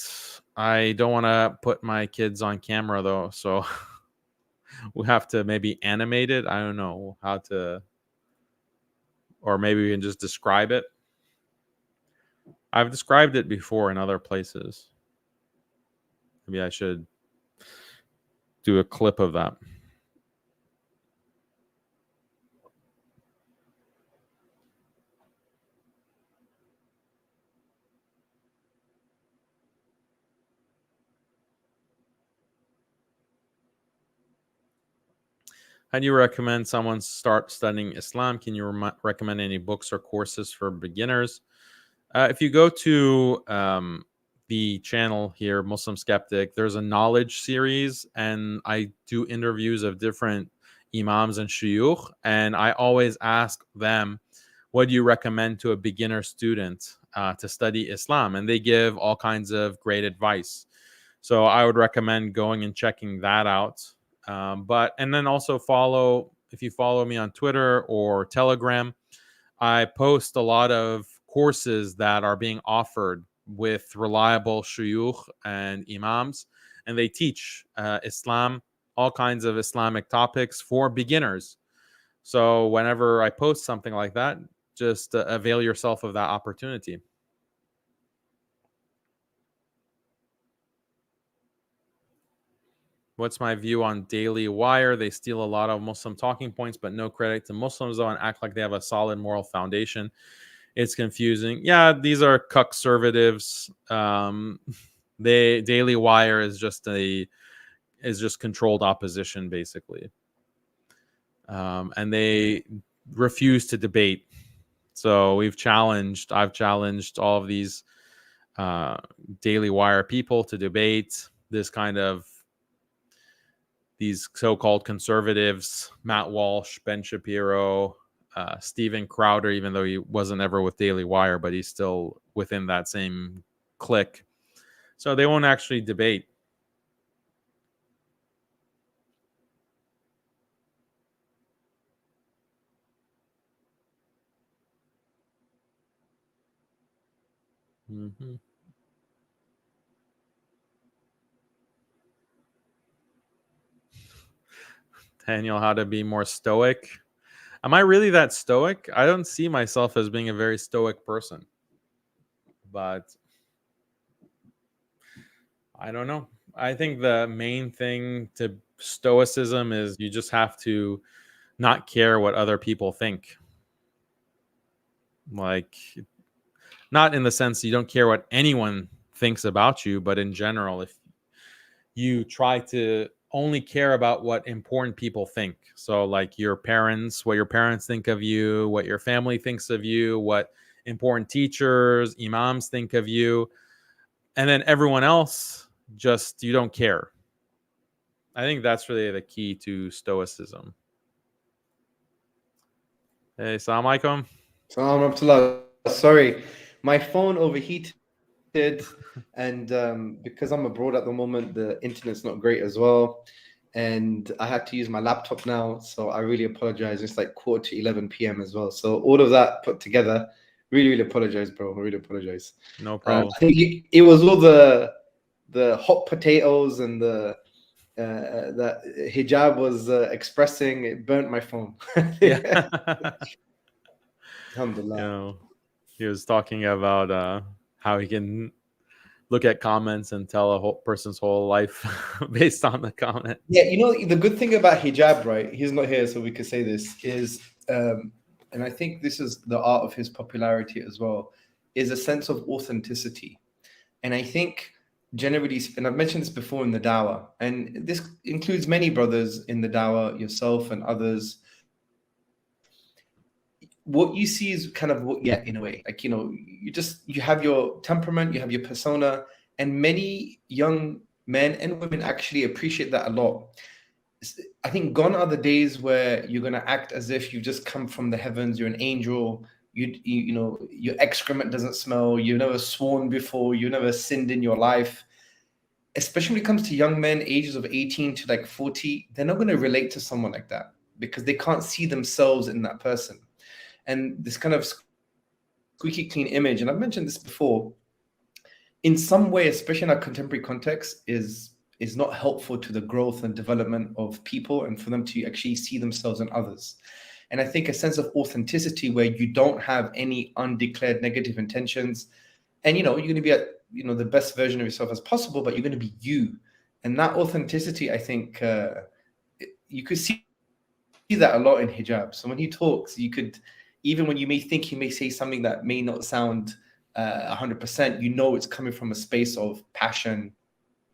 I don't want to put my kids on camera though, so we have to maybe animate it. I don't know how to, or maybe we can just describe it. I've described it before in other places. Maybe I should do a clip of that. How do you recommend someone start studying Islam? Can you recommend any books or courses for beginners? If you go to the channel here, Muslim Skeptic, there's a knowledge series, and I do interviews of different imams and shuyukh, and I always ask them, what do you recommend to a beginner student to study Islam? And they give all kinds of great advice. So I would recommend going and checking that out. And then also if you follow me on Twitter or Telegram, I post a lot of courses that are being offered with reliable shuyukh and imams, and they teach Islam, all kinds of Islamic topics for beginners. So whenever I post something like that, just avail yourself of that opportunity. What's my view on Daily Wire? They steal a lot of Muslim talking points, but no credit to Muslims, though, and act like they have a solid moral foundation. It's confusing. Yeah, these are conservatives. Daily Wire is just controlled opposition, basically, and they refuse to debate. So I've challenged all of these Daily Wire people to debate this kind of these so-called conservatives, Matt Walsh, Ben Shapiro, Steven Crowder, even though he wasn't ever with Daily Wire, but he's still within that same clique. So they won't actually debate. Mhm. Daniel, how to be more stoic. Am I really that stoic? I don't see myself as being a very stoic person, but I don't know. I think the main thing to stoicism is you just have to not care what other people think. Like, not in the sense you don't care what anyone thinks about you, but in general, if you try to only care about what important people think. So, like your parents, what your parents think of you, what your family thinks of you, what important teachers, imams think of you, and then everyone else, just you don't care. I think that's really the key to stoicism. Hey, salam alaikum. Salam alaikum. Sorry, my phone overheated, and because I'm abroad at the moment, the internet's not great as well, and I had to use my laptop now, so I really apologize. It's like 11:15 p.m. as well, so all of that put together, really apologize, bro. I really apologize. No problem. I think it was all the hot potatoes and the that hijab was expressing. It burnt my phone. Yeah. Alhamdulillah. You know, he was talking about how he can look at comments and tell a whole person's whole life based on the comment. Yeah, you know, the good thing about hijab, right? He's not here, so we could say this, is, and I think this is the art of his popularity as well, is a sense of authenticity. And I think generally, and I've mentioned this before in the Dawah, and this includes many brothers in the Dawah, yourself and others. What you see is kind of what, yeah, in a way, like, you know, you have your temperament, you have your persona, and many young men and women actually appreciate that a lot. I think gone are the days where you're going to act as if you just come from the heavens, you're an angel, you know, your excrement doesn't smell, you've never sworn before, you never sinned in your life. Especially when it comes to young men, ages of 18 to like 40, they're not going to relate to someone like that because they can't see themselves in that person. And this kind of squeaky clean image, and I've mentioned this before, in some way, especially in our contemporary context, is not helpful to the growth and development of people and for them to actually see themselves in others. And I think a sense of authenticity where you don't have any undeclared negative intentions, and, you know, you're going to be at, you know, the best version of yourself as possible, but you're going to be you. And that authenticity, I think, you could see that a lot in hijab. So when he talks, you could, even when you may think he may say something that may not sound 100%, you know it's coming from a space of passion,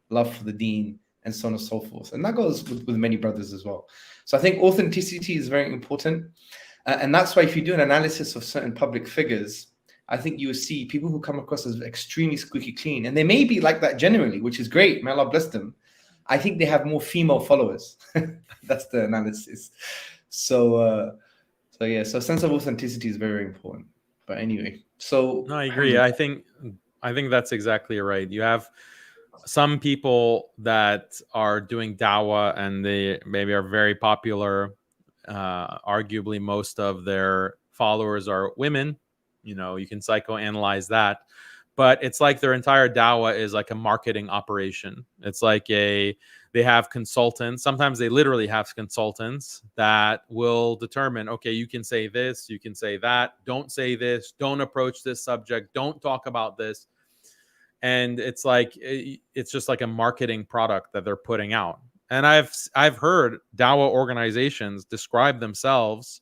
love for the deen, and so on and so forth. And that goes with many brothers as well. So I think authenticity is very important. And that's why if you do an analysis of certain public figures, I think you will see people who come across as extremely squeaky clean, and they may be like that generally, which is great. May Allah bless them. I think they have more female followers. That's the analysis. So yeah, so sense of authenticity is very important. But anyway, so No, I agree. I think that's exactly right. You have some people that are doing dawah and they maybe are very popular. Arguably, most of their followers are women. You know, you can psychoanalyze that, but it's like their entire dawah is like a marketing operation. It's like they have consultants. Sometimes they literally have consultants that will determine, okay, you can say this, you can say that, don't say this, don't approach this subject, don't talk about this. And it's like, it's just like a marketing product that they're putting out. And I've heard dawah organizations describe themselves,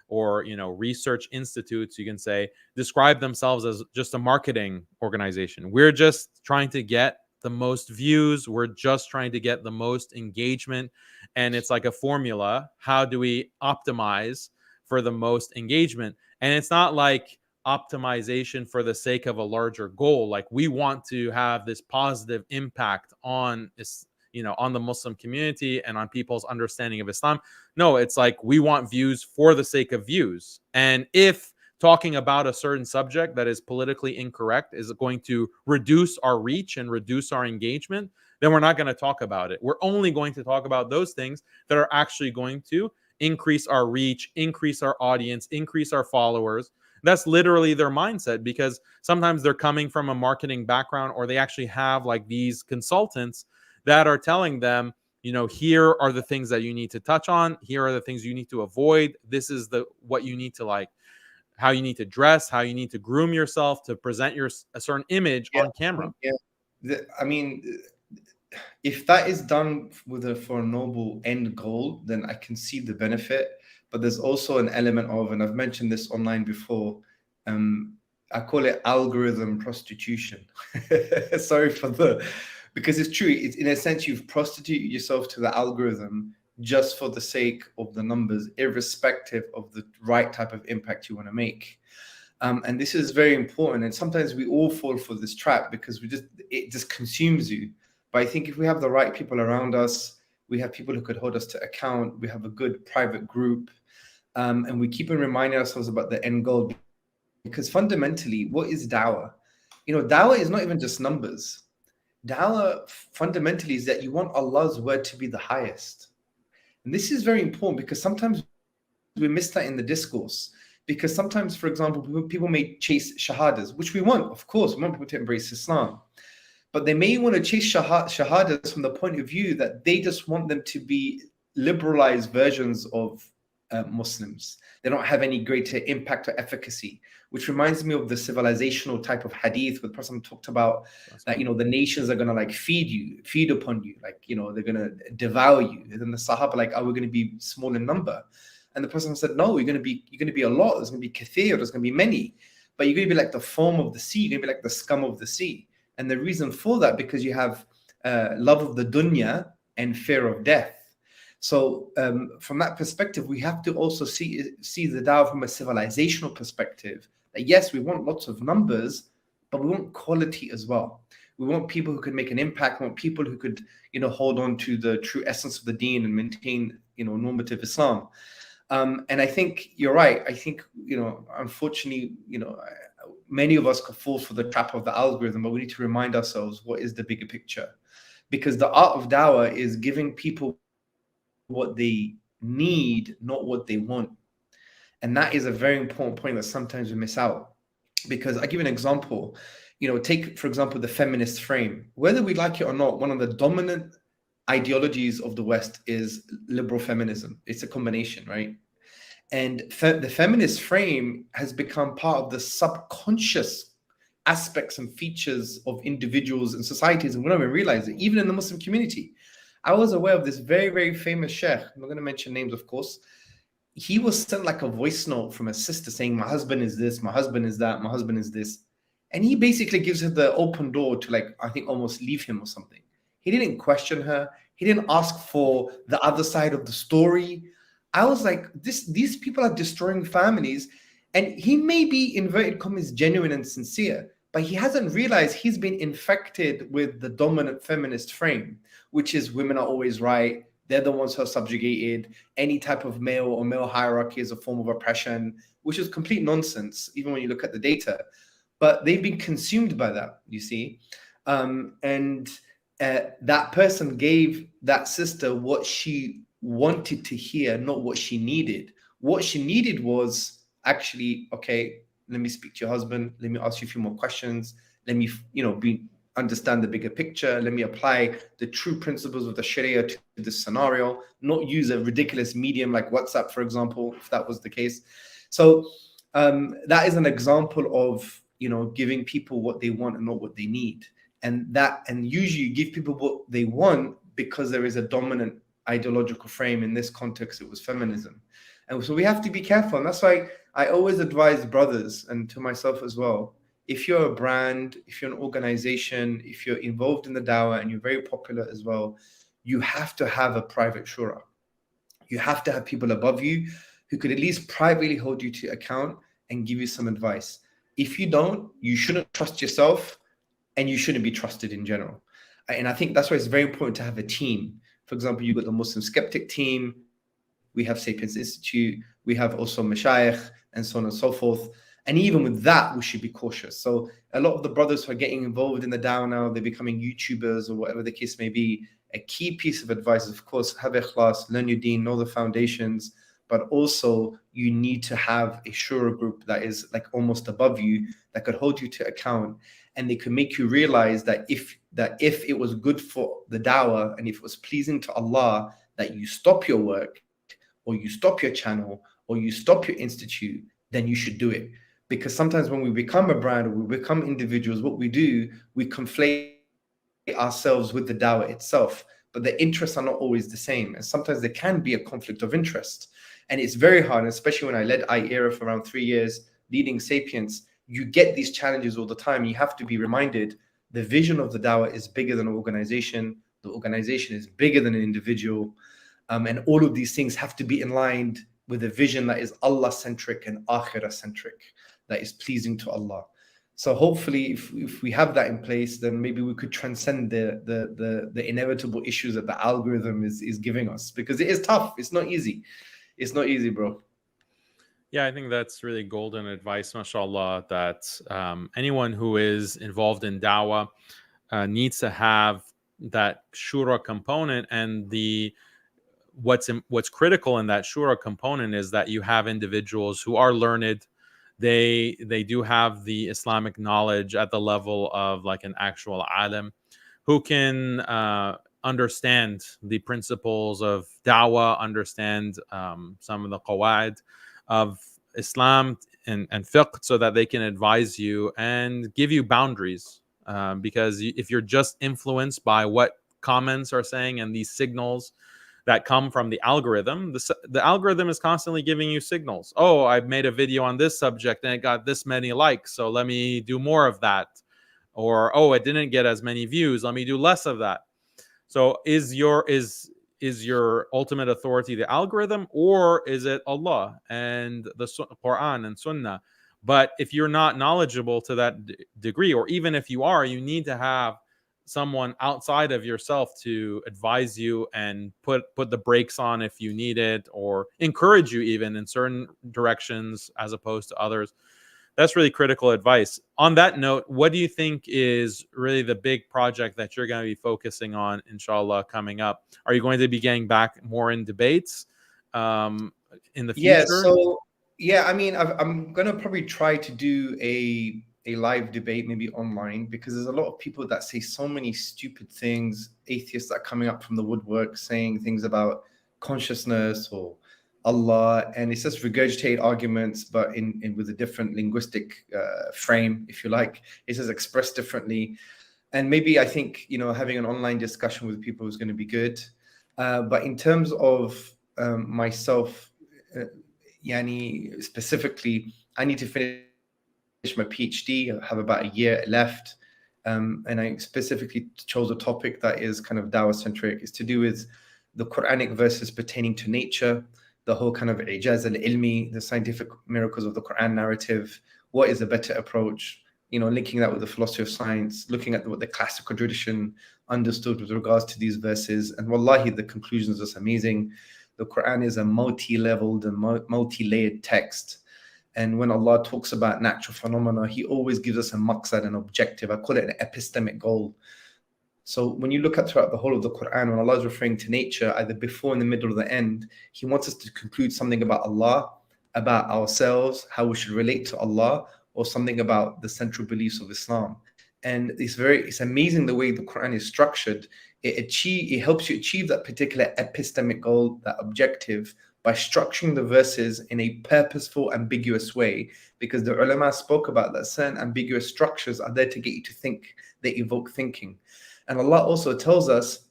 or, you know, research institutes, you can say, describe themselves as just a marketing organization. We're just trying to get the most views. We're just trying to get the most engagement. And it's like a formula. How do we optimize for the most engagement? And it's not like optimization for the sake of a larger goal. Like, we want to have this positive impact on this, you know, on the Muslim community and on people's understanding of Islam. No, it's like we want views for the sake of views. And if talking about a certain subject that is politically incorrect is going to reduce our reach and reduce our engagement, then we're not going to talk about it. We're only going to talk about those things that are actually going to increase our reach, increase our audience, increase our followers. That's literally their mindset, because sometimes they're coming from a marketing background, or they actually have like these consultants that are telling them, you know, here are the things that you need to touch on, here are the things you need to avoid, this is the what you need to like, how you need to dress, how you need to groom yourself to present a certain image on camera. I mean, if that is done for a noble end goal, then I can see the benefit. But there's also an element of, and I've mentioned this online before, I call it algorithm prostitution. Sorry for because it's true. It's, in a sense, you've prostituted yourself to the algorithm just for the sake of the numbers, irrespective of the right type of impact you want to make. And this is very important. And sometimes we all fall for this trap because it just consumes you. But I think if we have the right people around us, we have people who could hold us to account, we have a good private group, and we keep on reminding ourselves about the end goal. Because fundamentally, what is Dawah? You know, Dawah is not even just numbers. Dawah fundamentally is that you want Allah's word to be the highest. And this is very important because sometimes we miss that in the discourse. Because sometimes, for example, people may chase shahadas, which we want, of course, we want people to embrace Islam. But they may want to chase shahadas from the point of view that they just want them to be liberalized versions of Muslims. They don't have any greater impact or efficacy, which reminds me of the civilizational type of hadith where the Prophet talked about that, you know, the nations are going to like feed upon you, like, you know, they're going to devour you. And then the Sahaba like, oh, we're going to be small in number. And the Prophet said, no, you're going to be a lot. There's going to be kathir, there's going to be many, but you're going to be like the foam of the sea. You're going to be like the scum of the sea. And the reason for that, because you have love of the dunya and fear of death. So from that perspective, we have to also see the Dawah from a civilizational perspective. That yes, we want lots of numbers, but we want quality as well. We want people who could make an impact. We want people who could, you know, hold on to the true essence of the deen and maintain, you know, normative Islam. And I think you're right. I think, you know, unfortunately, you know, many of us could fall for the trap of the algorithm, but we need to remind ourselves what is the bigger picture. Because the art of Dawah is giving people what they need, not what they want. And that is a very important point that sometimes we miss out. Because I give you an example, you know, take, for example, the feminist frame. Whether we like it or not, one of the dominant ideologies of the West is liberal feminism. It's a combination, right? And the feminist frame has become part of the subconscious aspects and features of individuals and societies, and we don't even realize it, even in the Muslim community. I was aware of this very, very famous sheikh. I'm not going to mention names, of course. He was sent like a voice note from a sister saying, my husband is this, my husband is that, my husband is this. And he basically gives her the open door to, like, I think almost leave him or something. He didn't question her. He didn't ask for the other side of the story. I was like, these people are destroying families. And he may be, inverted commas, genuine and sincere, but he hasn't realized he's been infected with the dominant feminist frame, which is women are always right. They're the ones who are subjugated. Any type of male or male hierarchy is a form of oppression, which is complete nonsense, even when you look at the data. But they've been consumed by that, you see. That person gave that sister what she wanted to hear, not what she needed. What she needed was actually, okay, let me speak to your husband. Let me ask you a few more questions. Let me, you know, understand the bigger picture. Let me apply the true principles of the Sharia to this scenario, not use a ridiculous medium like WhatsApp, for example, if that was the case. So that is an example of, you know, giving people what they want and not what they need. And usually you give people what they want because there is a dominant ideological frame. In this context, it was feminism. And so we have to be careful. And that's why I always advise brothers, and to myself as well, if you're a brand, if you're an organization, if you're involved in the Dawah and you're very popular as well, you have to have a private shura. You have to have people above you who could at least privately hold you to account and give you some advice. If you don't, you shouldn't trust yourself, and you shouldn't be trusted in general. And I think that's why it's very important to have a team. For example, you've got the Muslim Skeptic team, we have Sapiens Institute, we have also Mashayikh, and so on and so forth. And even with that, we should be cautious. So a lot of the brothers who are getting involved in the Dawah now, they're becoming YouTubers or whatever the case may be. A key piece of advice is, of course, have ikhlas, learn your deen, know the foundations, but also you need to have a shura group that is like almost above you, that could hold you to account, and they could make you realize that if it was good for the dawah and if it was pleasing to Allah, that you stop your work or you stop your channel or you stop your institute, then you should do it. Because sometimes when we become a brand or we become individuals, what we do, we conflate ourselves with the dawah itself, but the interests are not always the same, and sometimes there can be a conflict of interest, and it's very hard, especially when I led I-Era for around 3 years, leading Sapiens. You get these challenges all the time. You have to be reminded the vision of the dawah is bigger than an organization, the organization is bigger than an individual, and all of these things have to be in line with a vision that is Allah-centric and Akhirah-centric, that is pleasing to Allah. So hopefully, if we have that in place, then maybe we could transcend the inevitable issues that the algorithm is giving us, because it is tough. It's not easy. It's not easy, bro. Yeah, I think that's really golden advice, mashallah, that anyone who is involved in dawah needs to have that shura component. And what's critical in that shura component is that you have individuals who are learned. They do have the Islamic knowledge at the level of like an actual alim, who can understand the principles of dawah, understand some of the qawaid of Islam and fiqh, so that they can advise you and give you boundaries. Because if you're just influenced by what comments are saying and these signals that come from the algorithm, the algorithm is constantly giving you signals. Oh, I made a video on this subject and it got this many likes, so let me do more of that. Or, oh, it didn't get as many views, let me do less of that. So is your ultimate authority the algorithm, or is it Allah and the Quran and Sunnah? But if you're not knowledgeable to that degree, or even if you are, you need to have someone outside of yourself to advise you and put the brakes on if you need it, or encourage you even in certain directions as opposed to others. That's really critical advice. On that note, what do you think is really the big project that you're going to be focusing on, inshallah, coming up? Are you going to be getting back more in debates in the future? I mean, I'm going to probably try to do a live debate, maybe online, because there's a lot of people that say so many stupid things, atheists that are coming up from the woodwork saying things about consciousness or Allah, and it's just regurgitated arguments, but in with a different linguistic frame, if you like. It's just expressed differently. And maybe I think, having an online discussion with people is going to be good. But in terms of myself, specifically, I need to finish my PhD. I have about a year left. And I specifically chose a topic that is kind of Dawah centric. It's to do with the Quranic verses pertaining to nature, the whole kind of ijaz al-ilmi, the scientific miracles of the Quran narrative. What is a better approach? Linking that with the philosophy of science, looking at what the classical tradition understood with regards to these verses. And wallahi, the conclusion is just amazing. The Quran is a multi-leveled and multi-layered text. And when Allah talks about natural phenomena, He always gives us a maqsad, an objective. I call it an epistemic goal. So when you look at throughout the whole of the Quran, when Allah is referring to nature, either before, in the middle, or the end, He wants us to conclude something about Allah, about ourselves, how we should relate to Allah, or something about the central beliefs of Islam. And it's amazing the way the Quran is structured. It helps you achieve that particular epistemic goal, that objective, by structuring the verses in a purposeful, ambiguous way, because the ulama spoke about that certain ambiguous structures are there to get you to think. They evoke thinking. And Allah also tells us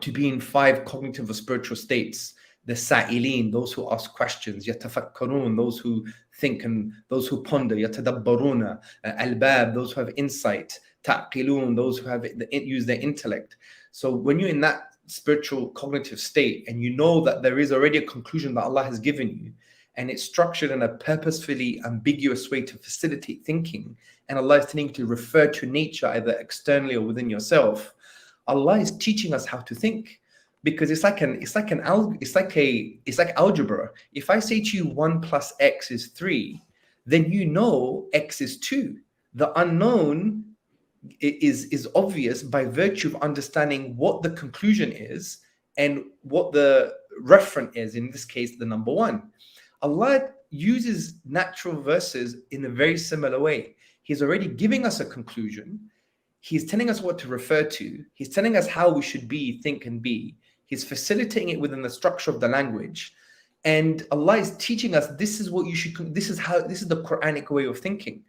to be in 5 cognitive or spiritual states: the sa'ilin, those who ask questions; yatafakkarun, those who think and those who ponder; yatadabbaruna, albab, those who have insight; ta'qilun, those who use their intellect. So when you're in that spiritual cognitive state, and you know that there is already a conclusion that Allah has given you, and it's structured in a purposefully ambiguous way to facilitate thinking, and Allah is telling you to refer to nature either externally or within yourself, Allah is teaching us how to think. Because it's like algebra. If I say to you 1 + x is 3, then you know x is 2. The unknown is obvious by virtue of understanding what the conclusion is and what the referent is, in this case, the number one. Allah uses natural verses in a very similar way. He's already giving us a conclusion. He's telling us what to refer to. He's telling us how we should be, think, and be. He's facilitating it within the structure of the language. And Allah is teaching us this is what you should, this is the Quranic way of thinking.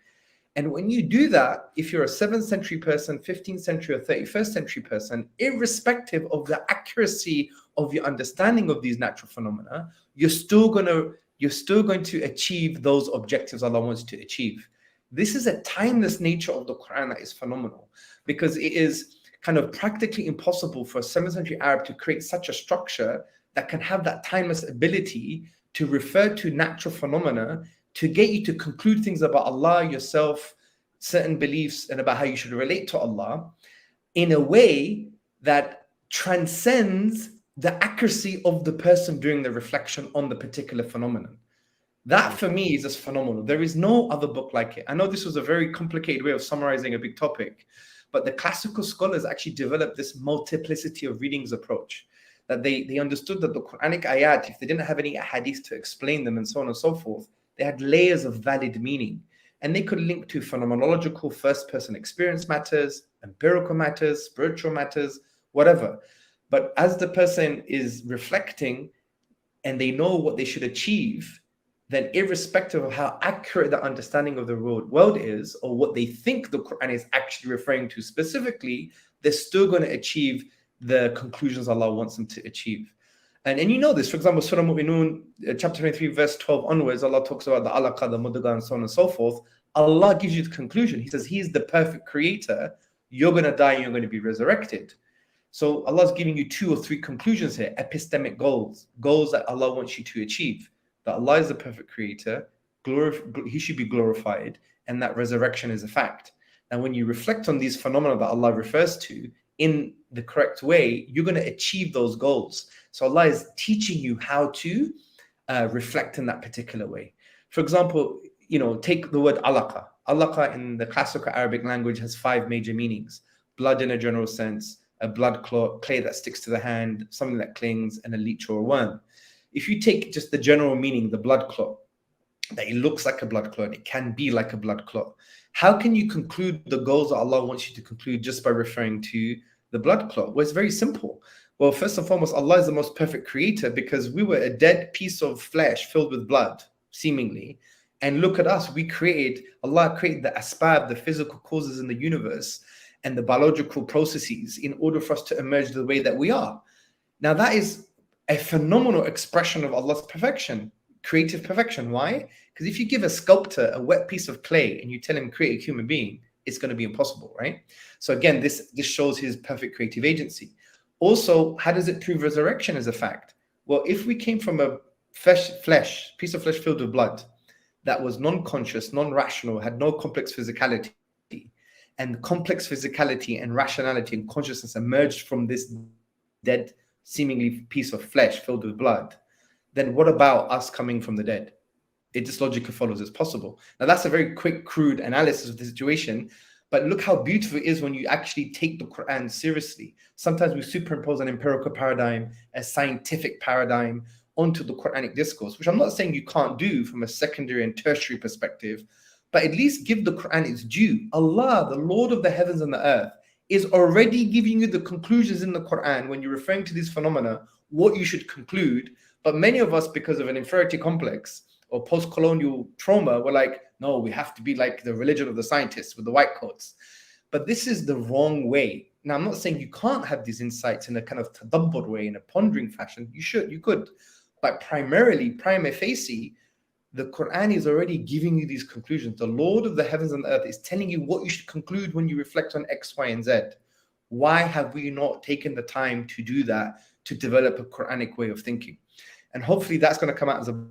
And when you do that, if you're a 7th century person, 15th century, or 31st century person, irrespective of the accuracy of your understanding of these natural phenomena, you're still going to achieve those objectives Allah wants you to achieve. This is a timeless nature of the Quran that is phenomenal, because it is kind of practically impossible for a 7th century Arab to create such a structure that can have that timeless ability to refer to natural phenomena, to get you to conclude things about Allah, yourself, certain beliefs, and about how you should relate to Allah in a way that transcends the accuracy of the person doing the reflection on the particular phenomenon. That for me is just phenomenal. There is no other book like it. I know this was a very complicated way of summarizing a big topic, but the classical scholars actually developed this multiplicity of readings approach. That they understood that the Quranic ayat, if they didn't have any hadith to explain them and so on and so forth, they had layers of valid meaning. And they could link to phenomenological first-person experience matters, empirical matters, spiritual matters, whatever. But as the person is reflecting and they know what they should achieve, then irrespective of how accurate the understanding of the world is, or what they think the Quran is actually referring to specifically, they're still going to achieve the conclusions Allah wants them to achieve. And you know this, for example, Surah Mu'minun, chapter 23, verse 12 onwards, Allah talks about the alaqa, the mudghah, and so on and so forth. Allah gives you the conclusion. He says, He is the perfect creator. You're going to die and you're going to be resurrected. So Allah's giving you 2 or 3 conclusions here, epistemic goals that Allah wants you to achieve. That Allah is the perfect creator, He should be glorified, and that resurrection is a fact. And when you reflect on these phenomena that Allah refers to in the correct way, you're going to achieve those goals. So Allah is teaching you how to reflect in that particular way. For example, take the word alaqa. Alaqa in the classical Arabic language has 5 major meanings. Blood in a general sense, a blood clot, clay that sticks to the hand, something that clings, and a leech or a worm. If you take just the general meaning, the blood clot, that it looks like a blood clot, it can be like a blood clot. How can you conclude the goals that Allah wants you to conclude just by referring to the blood clot? Well, it's very simple. Well, first and foremost, Allah is the most perfect creator, because we were a dead piece of flesh filled with blood, seemingly. And look at us, Allah created the asbab, the physical causes in the universe, and the biological processes in order for us to emerge the way that we are. Now, that is a phenomenal expression of Allah's perfection, creative perfection. Why? Because if you give a sculptor a wet piece of clay and you tell him create a human being, it's going to be impossible, right? So again, this shows His perfect creative agency. Also, how does it prove resurrection as a fact? Well, if we came from a piece of flesh filled with blood that was non-conscious, non-rational, had no complex physicality, and complex physicality and rationality and consciousness emerged from this dead, seemingly piece of flesh filled with blood, then what about us coming from the dead? It just logically follows it's possible. Now, that's a very quick, crude analysis of the situation, but look how beautiful it is when you actually take the Quran seriously. Sometimes we superimpose an empirical paradigm, a scientific paradigm onto the Quranic discourse, which I'm not saying you can't do from a secondary and tertiary perspective, but at least give the Quran its due. Allah, the Lord of the heavens and the earth, is already giving you the conclusions in the Quran when you're referring to these phenomena, what you should conclude. But many of us, because of an inferiority complex or post-colonial trauma, we're like, no, we have to be like the religion of the scientists with the white coats. But this is the wrong way. Now, I'm not saying you can't have these insights in a kind of tadabbur way, in a pondering fashion. You could. But primarily, prima facie, the Quran is already giving you these conclusions. The Lord of the heavens and the earth is telling you what you should conclude when you reflect on X, Y, and Z. Why have we not taken the time to do that, to develop a Quranic way of thinking? And hopefully that's going to come out as a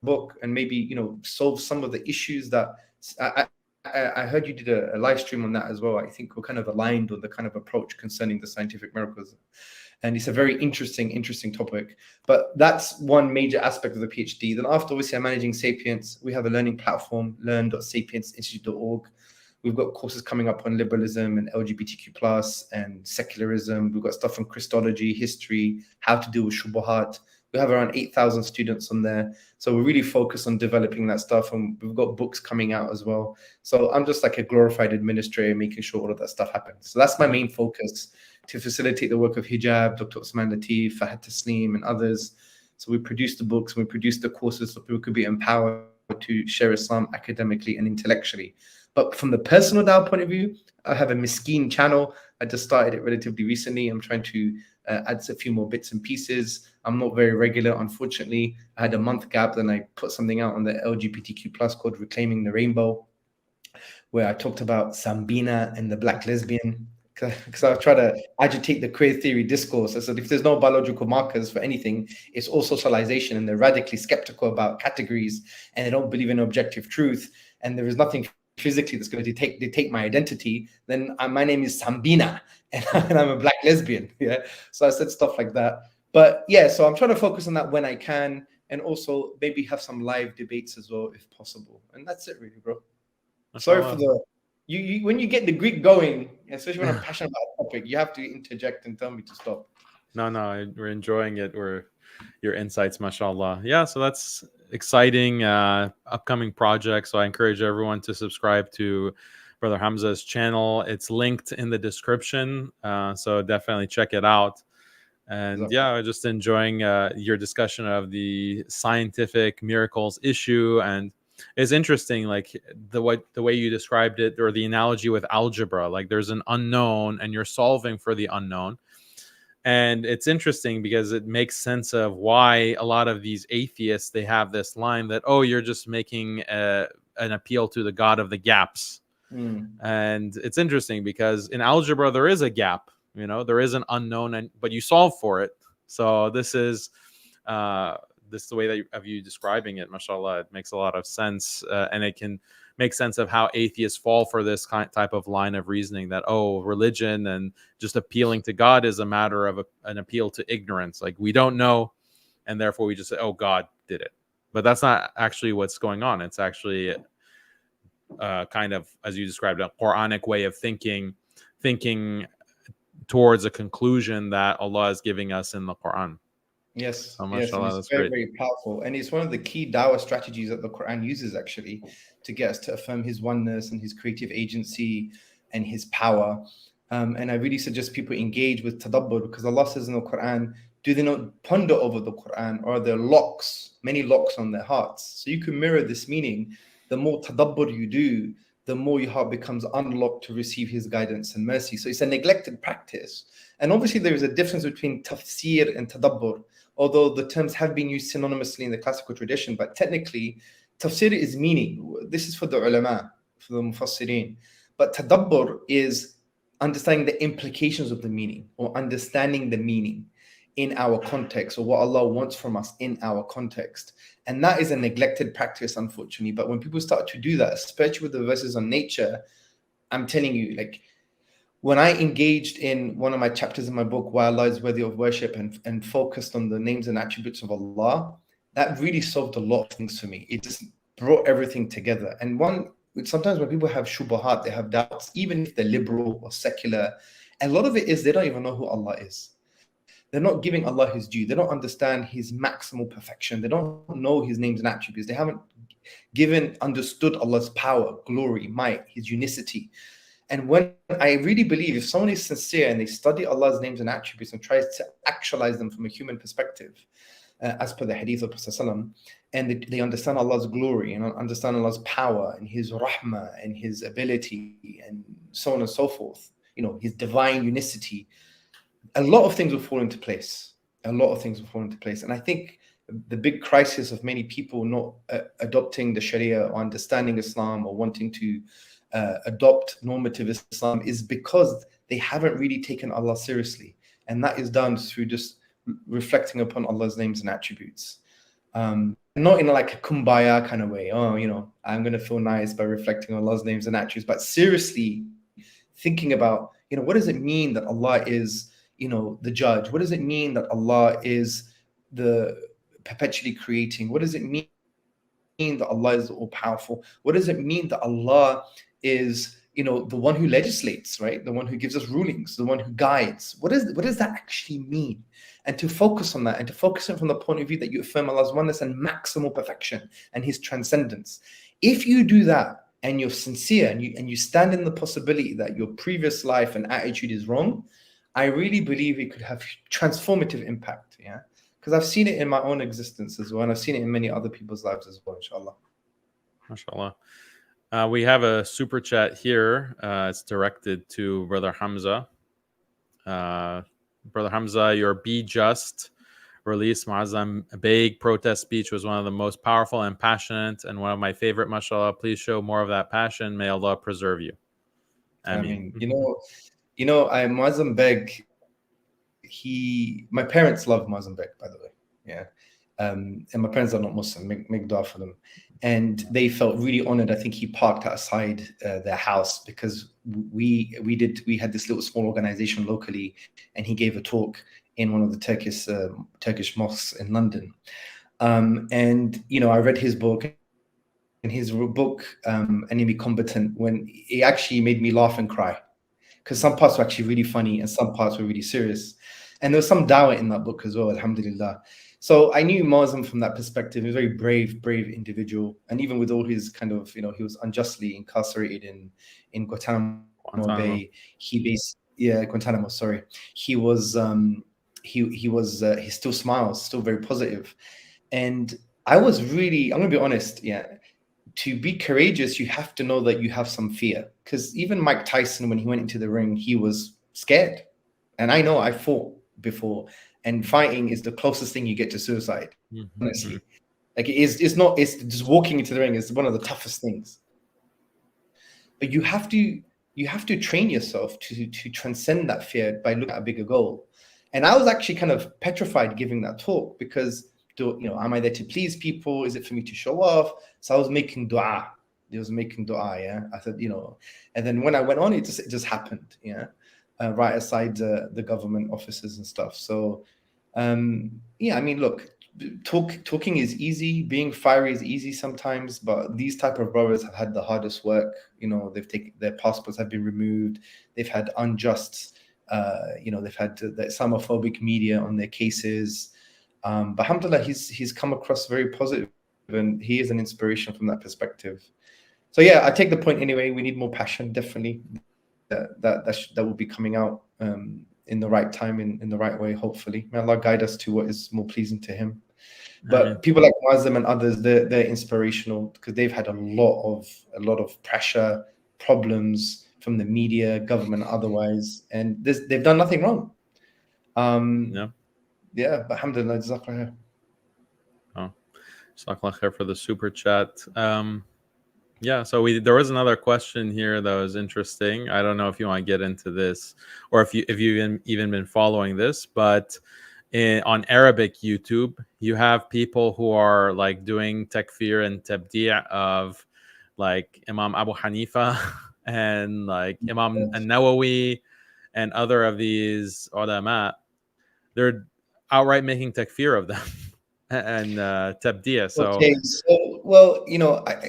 book and maybe, solve some of the issues that I heard you did a live stream on that as well. I think we're kind of aligned on the kind of approach concerning the scientific miracles. And it's a very interesting topic. But that's one major aspect of the PhD. Then after, obviously, I'm managing Sapience. We have a learning platform, learn.sapiencinstitute.org. We've got courses coming up on liberalism and LGBTQ+ and secularism. We've got stuff on Christology, history, how to deal with shubuhat. We have around 8,000 students on there. So we're really focused on developing that stuff, and we've got books coming out as well. So I'm just like a glorified administrator, making sure all of that stuff happens. So that's my main focus, to facilitate the work of Hijab, Dr. Usman Latif, Fahad Taslim, and others. So we produce the books, we produce the courses so people could be empowered to share Islam academically and intellectually. But from the personal Dawah point of view, I have a Miskeen channel. I just started it relatively recently. I'm trying to add a few more bits and pieces. I'm not very regular, unfortunately. I had a month gap, then I put something out on the LGBTQ+ called Reclaiming the Rainbow, where I talked about Sambina and the black lesbian, because I try to agitate the queer theory discourse. I said, if there's no biological markers for anything, it's all socialization, and they're radically skeptical about categories, and they don't believe in objective truth, and there is nothing physically that's going to dictate my identity, then my name is Sambina, and I'm a black lesbian. Yeah. So I said stuff like that. But yeah, so I'm trying to focus on that when I can, and also maybe have some live debates as well, if possible. And that's it, really, bro. Sorry for the you when you get the Greek going, especially when I'm passionate about a topic, you have to interject and tell me to stop. No, we're enjoying it. Your insights, mashallah. Yeah, so that's exciting upcoming project. So I encourage everyone to subscribe to Brother Hamza's channel. It's linked in the description, so definitely check it out. And yeah, I'm just enjoying your discussion of the scientific miracles issue. And it's interesting, like the way you described it, or the analogy with algebra. Like there's an unknown and you're solving for the unknown. And it's interesting because it makes sense of why a lot of these atheists, they have this line that, oh, you're just making an appeal to the God of the gaps. And it's interesting because in algebra, there is a gap, there is an unknown, but you solve for it. So this is the way that of you describing it, mashallah, it makes a lot of sense. And it can make sense of how atheists fall for this type of line of reasoning that, oh, religion and just appealing to God is a matter of an appeal to ignorance. Like we don't know, and therefore we just say, oh, God did it. But that's not actually what's going on. It's actually kind of, as you described, a Quranic way of thinking towards a conclusion that Allah is giving us in the Quran. Yes, so yes, and it's very, very powerful. And it's one of the key Dawah strategies that the Quran uses, actually, to get us to affirm his oneness and his creative agency and his power. And I really suggest people engage with tadabbur, because Allah says in the Quran, do they not ponder over the Quran, or are there locks, many locks on their hearts? So you can mirror this meaning. The more tadabbur you do, the more your heart becomes unlocked to receive his guidance and mercy. So it's a neglected practice. And obviously there is a difference between tafsir and tadabbur, although the terms have been used synonymously in the classical tradition. But technically, tafsir is meaning. This is for the ulama, for the mufassirin. But tadabbur is understanding the implications of the meaning, or understanding the meaning in our context, or what Allah wants from us in our context. And that is a neglected practice, unfortunately. But when people start to do that, especially with the verses on nature, I'm telling you, like, when I engaged in one of my chapters in my book, Why Allah is Worthy of Worship, and focused on the names and attributes of Allah, that really solved a lot of things for me. It just brought everything together. And sometimes when people have shubahat, they have doubts, even if they're liberal or secular, a lot of it is they don't even know who Allah is. They're not giving Allah his due. They don't understand his maximal perfection. They don't know his names and attributes. They haven't understood Allah's power, glory, might, his unicity. And when I really believe, if someone is sincere and they study Allah's names and attributes and tries to actualize them from a human perspective, as per the hadith of Prophet, and they understand Allah's glory and understand Allah's power and his rahmah and his ability and so on and so forth, his divine unicity, a lot of things will fall into place. And I think the big crisis of many people not adopting the Sharia or understanding Islam or wanting to adopt normative Islam is because they haven't really taken Allah seriously. And that is done through just reflecting upon Allah's names and attributes. Not in like a kumbaya kind of way. Oh, I'm going to feel nice by reflecting on Allah's names and attributes, but seriously thinking about, what does it mean that Allah is, the judge? What does it mean that Allah is the perpetually creating? What does it mean that Allah is all powerful? What does it mean that Allah is the one who legislates, right? The one who gives us rulings, the one who guides. What does that actually mean? And to focus on that, and to focus on it from the point of view that you affirm Allah's oneness and maximal perfection and His transcendence. If you do that and you're sincere and you stand in the possibility that your previous life and attitude is wrong, I really believe it could have transformative impact. Yeah, because I've seen it in my own existence as well, and I've seen it in many other people's lives as well. Inshallah. MashaAllah. We have a super chat here. It's directed to Brother Hamza. Brother Hamza, your Be Just release, Muazzam Beg protest speech was one of the most powerful and passionate, and one of my favorite. MashaAllah. Please show more of that passion. May Allah preserve you. I mean, Muazzam Beg, my parents love Muazzam Beg, by the way. Yeah. And my parents are not Muslim. Make dua for them. And they felt really honored. I think he parked outside their house because we had this little small organization locally, and he gave a talk in one of the Turkish mosques in London. And I read his book, and his book, Enemy Combatant, when it actually made me laugh and cry, because some parts were actually really funny and some parts were really serious. And there was some dawah in that book as well, alhamdulillah. So I knew Muazzam from that perspective. He was a very brave individual. And even with all his kind of, he was unjustly incarcerated in Guantanamo Bay. Guantanamo, sorry. He was, he still smiles, still very positive. And I was really, I'm going to be honest, to be courageous, you have to know that you have some fear. Because even Mike Tyson, when he went into the ring, he was scared. And I know I fought before. And fighting is the closest thing you get to suicide, honestly. Like it's just walking into the ring is one of the toughest things. But you have to train yourself to transcend that fear by looking at a bigger goal. And I was actually kind of petrified giving that talk because, am I there to please people? Is it for me to show off? So I was making dua. Yeah. I thought, and then when I went on, it just happened. Yeah. Right aside the government offices and stuff. So, I mean, look, talking is easy. Being fiery is easy sometimes, but these type of brothers have had the hardest work. They've taken their passports have been removed. They've had unjust, they've had the Islamophobic media on their cases. But alhamdulillah, he's come across very positive, and he is an inspiration from that perspective. So yeah, I take the point anyway. We need more passion, definitely. That will be coming out in the right time, in the right way, hopefully. May Allah guide us to what is more pleasing to Him. But people like Muazzam and others, they're inspirational because they've had a lot of pressure, problems from the media, government, otherwise, and they've done nothing wrong. But alhamdulillah, jazakallah khair. Jazakallah khair for the super chat. So there was another question here that was interesting. I don't know if you want to get into this or if you've even been following this, but on Arabic YouTube, you have people who are like doing takfir and tabdi' of like Imam Abu Hanifa and like Imam An-Nawawi and other of these ulama. They're outright making takfir of them. And tabdiya.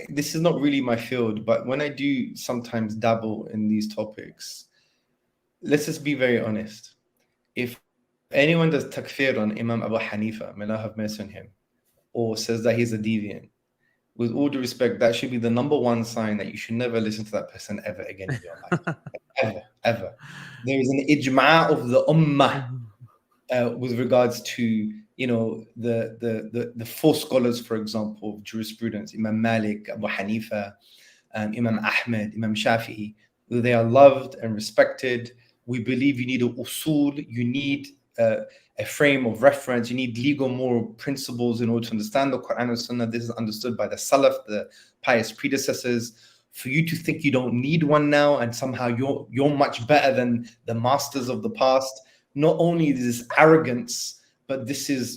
This is not really my field, but when I do sometimes dabble in these topics, let's just be very honest. If anyone does takfir on Imam Abu Hanifa, may Allah have mercy on him, or says that he's a deviant, with all due respect, that should be the number one sign that you should never listen to that person ever again in your life. ever. There is an ijma' of the ummah with regards to the four scholars, for example, of jurisprudence, Imam Malik, Abu Hanifa, Imam Ahmed, Imam Shafi'i. They are loved and respected. We believe you need an usul, you need a frame of reference, you need legal moral principles in order to understand the Quran and Sunnah. This is understood by the Salaf, the pious predecessors. For you to think you don't need one now and somehow you're much better than the masters of the past, not only is this arrogance, but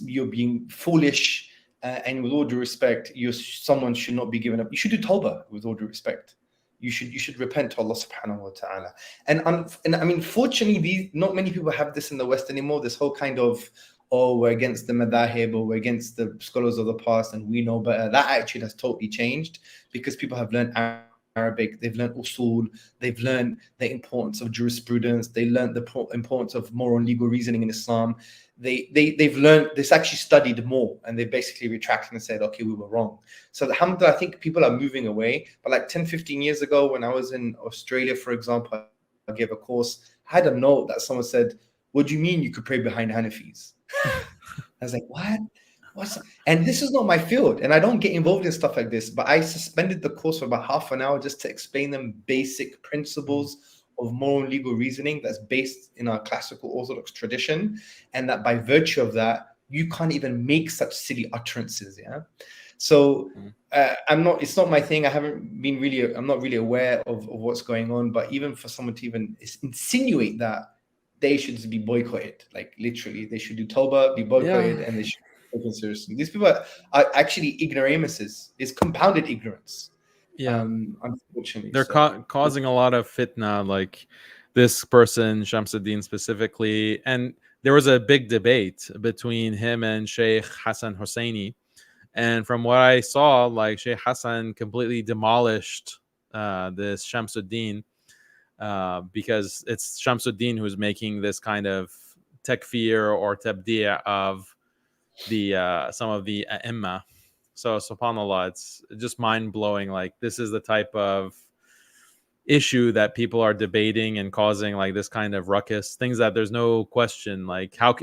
you're being foolish, and with all due respect, someone should not be given up. You should do tawbah, with all due respect. You should repent to Allah subhanahu wa ta'ala. And I mean, fortunately, not many people have this in the West anymore. This whole kind of, we're against the madahib, or we're against the scholars of the past, and we know better. That attitude has totally changed because people have learned Arabic, they've learned usul, they've learned the importance of jurisprudence, they learned the importance of moral and legal reasoning in Islam. They've learned this, actually studied more, and they basically retracted and said, okay, we were wrong. So alhamdulillah, I think people are moving away. But like 10, 15 years ago, when I was in Australia, for example, I gave a course, I had a note that someone said, what do you mean you could pray behind Hanafis? I was like, what? And this is not my field, and I don't get involved in stuff like this, but I suspended the course for about half an hour just to explain them basic principles of moral and legal reasoning that's based in our classical Orthodox tradition, and that by virtue of that, you can't even make such silly utterances. Yeah. So it's not my thing. I'm not really aware of what's going on, but even for someone to even insinuate that, they should be boycotted. Like literally, they should do tawbah, be boycotted, and they should be taken seriously. These people are actually ignoramuses. It's compounded ignorance. Yeah, unfortunately, they're causing a lot of fitna, like this person Shamsuddin specifically. And there was a big debate between him and Sheikh Hassan Hosseini, and from what I saw, like Sheikh Hassan completely demolished this Shamsuddin, because it's Shamsuddin who's making this kind of takfir or tabdi' of the some of the a'imma. So subhanallah, it's just mind-blowing. Like, this is the type of issue that people are debating and causing like this kind of ruckus, things that there's no question. Like, how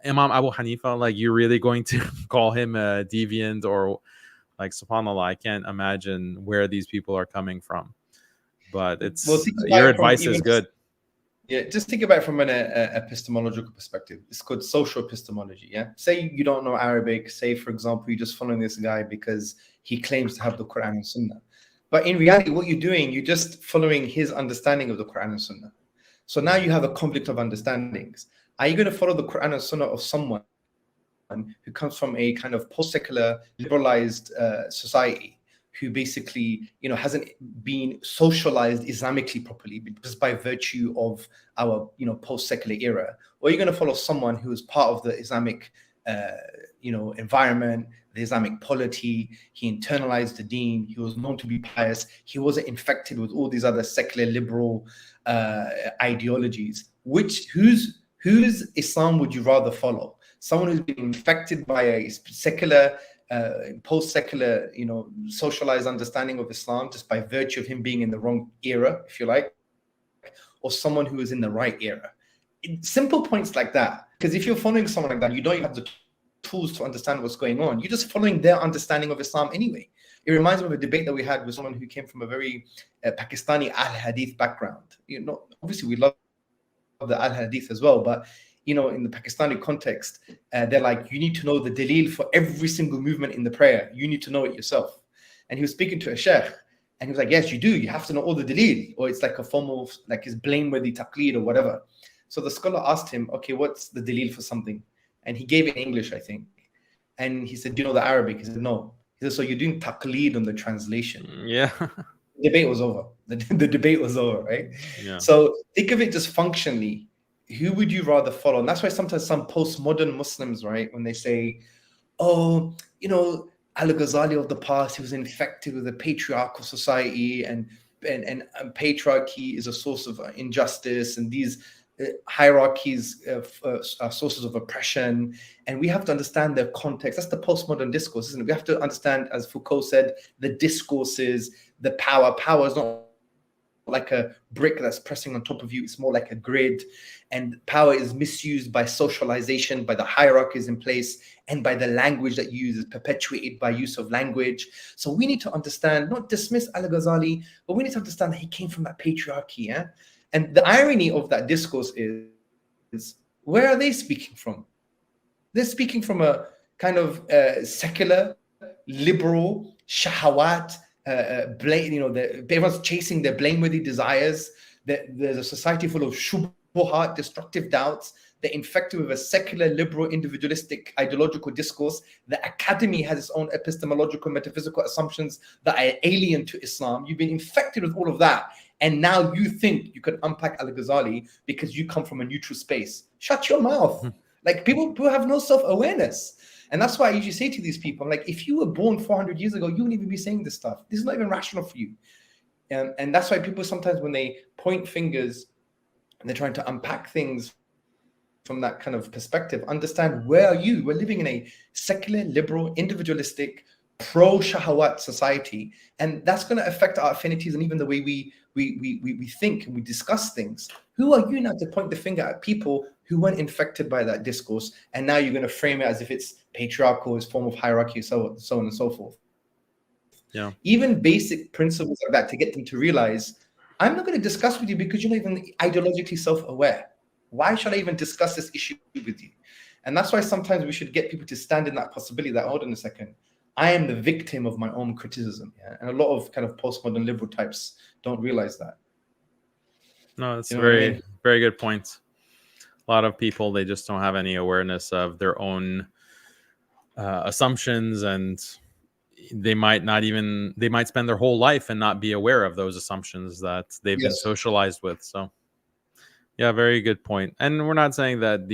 Imam Abu Hanifa, like, you're really going to call him a deviant? Or like, subhanallah, I can't imagine where these people are coming from. But it's your advice is good. Yeah, just think about it from an epistemological perspective. It's called social epistemology. Yeah, say you don't know Arabic. Say, for example, you're just following this guy because he claims to have the Quran and Sunnah. But in reality, what you're doing, you're just following his understanding of the Quran and Sunnah. So now you have a conflict of understandings. Are you going to follow the Quran and Sunnah of someone who comes from a kind of post-secular, liberalized society, who basically, hasn't been socialized Islamically properly just by virtue of our, post-secular era? Or are you going to follow someone who is part of the Islamic, environment, the Islamic polity? He internalized the deen. He was known to be pious. He wasn't infected with all these other secular liberal ideologies. Whose Islam would you rather follow? Someone who's been infected by a secular, post-secular, socialized understanding of Islam just by virtue of him being in the wrong era, if you like, or someone who is in the right era? Simple points like that. Because if you're following someone like that, you don't even have the tools to understand what's going on. You're just following their understanding of Islam anyway. It reminds me of a debate that we had with someone who came from a very Pakistani al-Hadith background. Obviously we love the al-Hadith as well, but in the Pakistani context, they're like, you need to know the dalil for every single movement in the prayer. You need to know it yourself. And he was speaking to a sheikh, and he was like, yes, you do. You have to know all the dalil, or it's like a form of like his blameworthy taqleed or whatever. So the scholar asked him, okay, what's the dalil for something? And he gave it in English, I think. And he said, do you know the Arabic? He said, no. He said, so you're doing taqleed on the translation. Yeah. The debate was over. The debate was over, right? Yeah. So think of it just functionally. Who would you rather follow? And that's why sometimes some postmodern Muslims, right, when they say, oh, Al-Ghazali of the past, he was infected with a patriarchal society, and patriarchy is a source of injustice, and these hierarchies are sources of oppression, and we have to understand their context. That's the postmodern discourse, isn't it? We have to understand, as Foucault said, the discourses, the power. Power is not like a brick that's pressing on top of you. It's more like a grid, and power is misused by socialization, by the hierarchies in place, and by the language that you use is perpetuated by use of language. So we need to understand, not dismiss Al-Ghazali, but we need to understand that he came from that patriarchy. Yeah? And the irony of that discourse is where are they speaking from? They're speaking from a kind of secular, liberal, shahawat, everyone's chasing their blameworthy desires. There's a society full of shubuhat, destructive doubts. They're infected with a secular, liberal, individualistic, ideological discourse. The academy has its own epistemological, metaphysical assumptions that are alien to Islam. You've been infected with all of that, and now you think you can unpack Al-Ghazali because you come from a neutral space. Shut your mouth. Like, people who have no self-awareness. And that's why I usually say to these people, like, if you were born 400 years ago, you wouldn't even be saying this stuff. This is not even rational for you. And that's why people sometimes, when they point fingers and they're trying to unpack things from that kind of perspective, understand, where are you? We're living in a secular, liberal, individualistic, pro-shahawat society, and that's going to affect our affinities and even the way we think and we discuss things. Who are you now to point the finger at people who weren't infected by that discourse, and now you're going to frame it as if it's patriarchal, it's form of hierarchy, so on and so forth. Yeah. Even basic principles like that, to get them to realize, I'm not going to discuss with you because you're not even ideologically self-aware. Why should I even discuss this issue with you? And that's why sometimes we should get people to stand in that possibility that, hold on a second, I am the victim of my own criticism. Yeah? And a lot of kind of postmodern liberal types don't realize that. No, that's You very good point. A lot of people, they just don't have any awareness of their own assumptions, and they might spend their whole life and not be aware of those assumptions that they've been socialized with. So yeah, very good point. And we're not saying that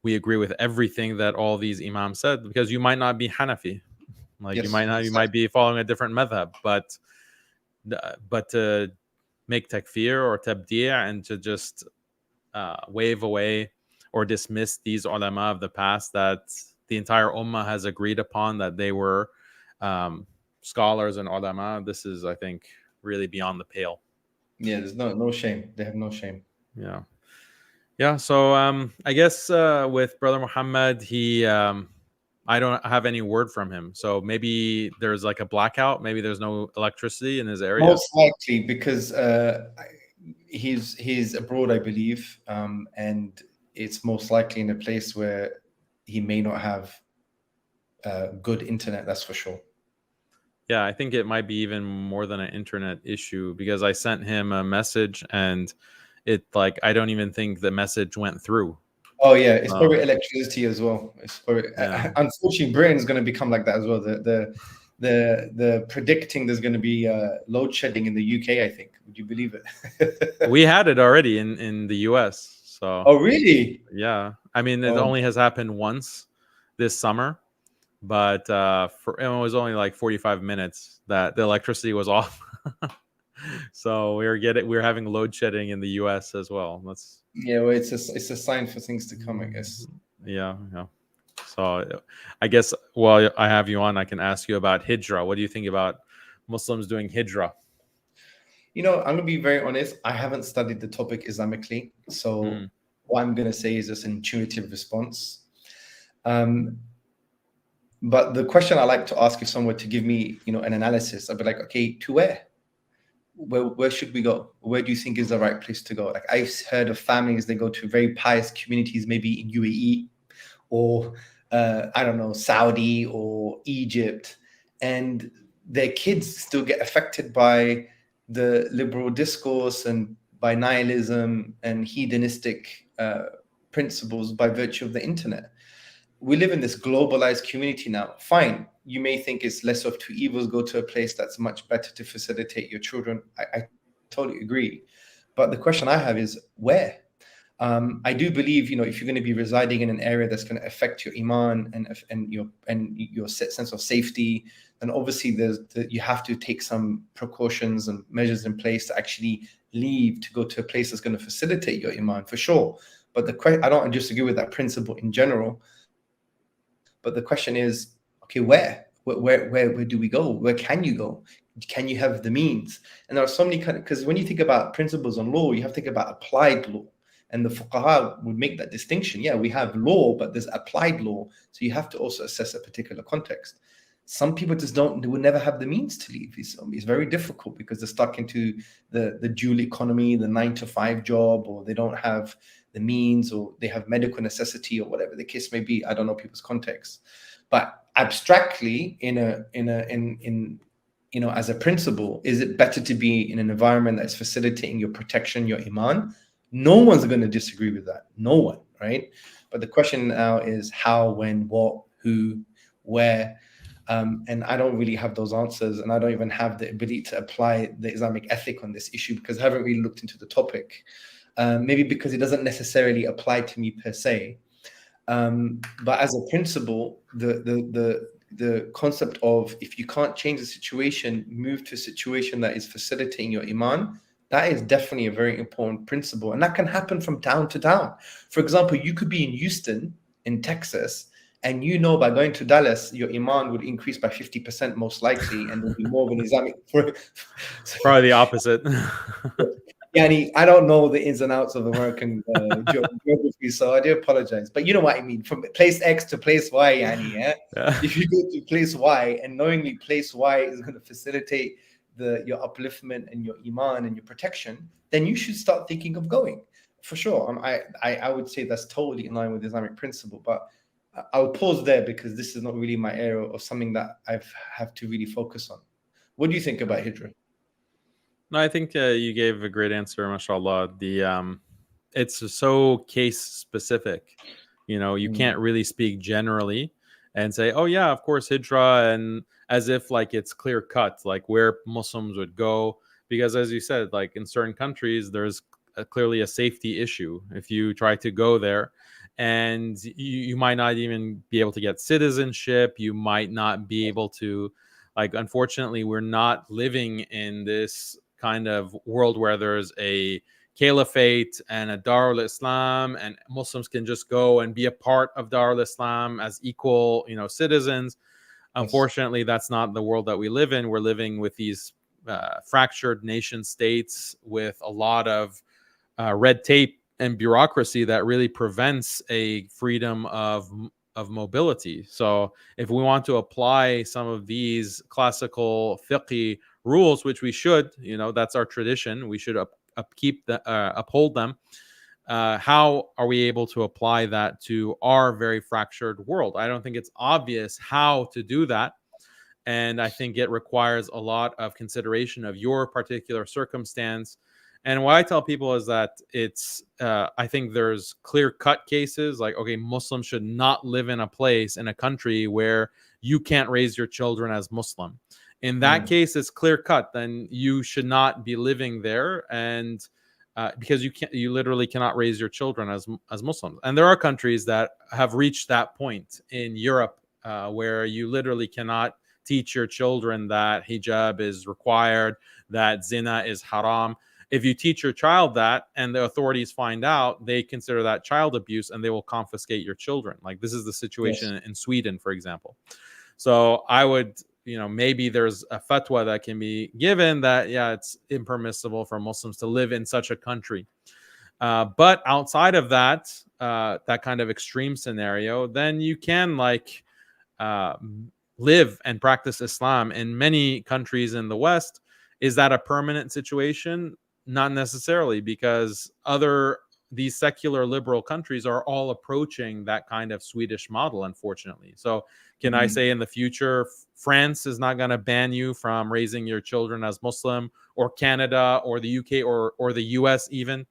we agree with everything that all these imams said, because you might not be Hanafi, like you might be following a different madhab, but to make takfir or tabdi' and to just wave away or dismiss these ulama of the past that the entire ummah has agreed upon that they were scholars and ulama, this is, I think, really beyond the pale. Yeah, there's no shame. They have no shame. Yeah. So I guess with Brother Mohammed, I don't have any word from him. So maybe there's like a blackout. Maybe there's no electricity in his area. Most likely, because he's abroad, I believe, and it's most likely in a place where he may not have good internet. That's for sure. Yeah, I think it might be even more than an internet issue, because I sent him a message and I don't even think the message went through. Oh yeah, it's probably electricity as well. It's probably, unfortunately, Britain's going to become like that as well. The predicting there's going to be load shedding in the UK. I think. Would you believe it? We had it already in the US. So. Oh really? Yeah, I mean, it only has happened once this summer, but it was only like 45 minutes that the electricity was off. So we were having load shedding in the US as well. Well, it's a sign for things to come, I guess. Yeah. So I guess while I have you on, I can ask you about hijrah. What do you think about Muslims doing hijrah? I'm going to be very honest. I haven't studied the topic Islamically, so what I'm going to say is just an intuitive response. But the question I like to ask, if someone were to give me, an analysis, I'd be like, okay, to where? Where should we go? Where do you think is the right place to go? Like, I've heard of families, they go to very pious communities, maybe in UAE or I don't know, Saudi or Egypt, and their kids still get affected by the liberal discourse and by nihilism and hedonistic principles by virtue of the internet. We live in this globalized community now. Fine, you may think it's less of two evils. Go to a place that's much better to facilitate your children. I totally agree. But the question I have is where? I do believe, if you're going to be residing in an area that's going to affect your iman and your sense of safety, then obviously you have to take some precautions and measures in place to actually leave to go to a place that's going to facilitate your iman, for sure. But I don't disagree with that principle in general. But the question is, okay, where do we go? Where can you go? Can you have the means? And there are so many because when you think about principles on law, you have to think about applied law. And the fuqaha would make that distinction. Yeah, we have law, but there's applied law. So you have to also assess a particular context. Some people they will never have the means to leave. It's very difficult because they're stuck into the dual economy, the 9-to-5 job, or they don't have the means, or they have medical necessity, or whatever the case may be. I don't know people's context, but abstractly, as a principle, is it better to be in an environment that's facilitating your protection, your iman? No one's going to disagree with that. No one, right? But the question now is how, when, what, who, where. And I don't really have those answers, and I don't even have the ability to apply the Islamic ethic on this issue because I haven't really looked into the topic. Maybe because it doesn't necessarily apply to me per se. But as a principle, the concept of, if you can't change the situation, move to a situation that is facilitating your iman. That is definitely a very important principle, and that can happen from town to town. For example, you could be in Houston, in Texas, and you know by going to Dallas, your iman would increase by 50% most likely, and there'll be more of an Islamic. Probably the opposite. Yani, I don't know the ins and outs of American geography, so I do apologize. But you know what I mean. From place X to place Y, Yani, yeah? If you go to place Y and knowingly place Y is going to facilitate your upliftment and your iman and your protection, then you should start thinking of going. For sure. I would say that's totally in line with Islamic principle. But I'll pause there because this is not really my area or something that I have to really focus on. What do you think about Hijra? No, I think you gave a great answer, mashallah. It's so case specific. You can't really speak generally and say, oh yeah, of course, Hijra, and as if like it's clear cut, like where Muslims would go. Because as you said, like in certain countries, there's clearly a safety issue if you try to go there. And you might not even be able to get citizenship. You might not be able to, like, unfortunately, we're not living in this kind of world where there's a caliphate and a Darul Islam, and Muslims can just go and be a part of Darul Islam as equal, citizens. Unfortunately, that's not the world that we live in. We're living with these fractured nation states with a lot of red tape and bureaucracy that really prevents a freedom of mobility. So if we want to apply some of these classical fiqh rules, which we should, that's our tradition, we should uphold them. How are we able to apply that to our very fractured world? I don't think it's obvious how to do that. And I think it requires a lot of consideration of your particular circumstance. And what I tell people is that I think there's clear-cut cases, like, okay, Muslims should not live in a country where you can't raise your children as Muslim. In that case, it's clear-cut. Then you should not be living there, and because you literally cannot raise your children as Muslims. And there are countries that have reached that point in Europe where you literally cannot teach your children that hijab is required, that zina is haram. If you teach your child that and the authorities find out, they consider that child abuse and they will confiscate your children. Like, this is the situation in Sweden, for example. So I would, maybe there's a fatwa that can be given that, yeah, it's impermissible for Muslims to live in such a country. But outside of that, that kind of extreme scenario, then you can live and practice Islam in many countries in the West. Is that a permanent situation? Not necessarily, because these secular liberal countries are all approaching that kind of Swedish model, unfortunately. So can I say in the future, France is not going to ban you from raising your children as Muslim, or Canada, or the UK, or the US even?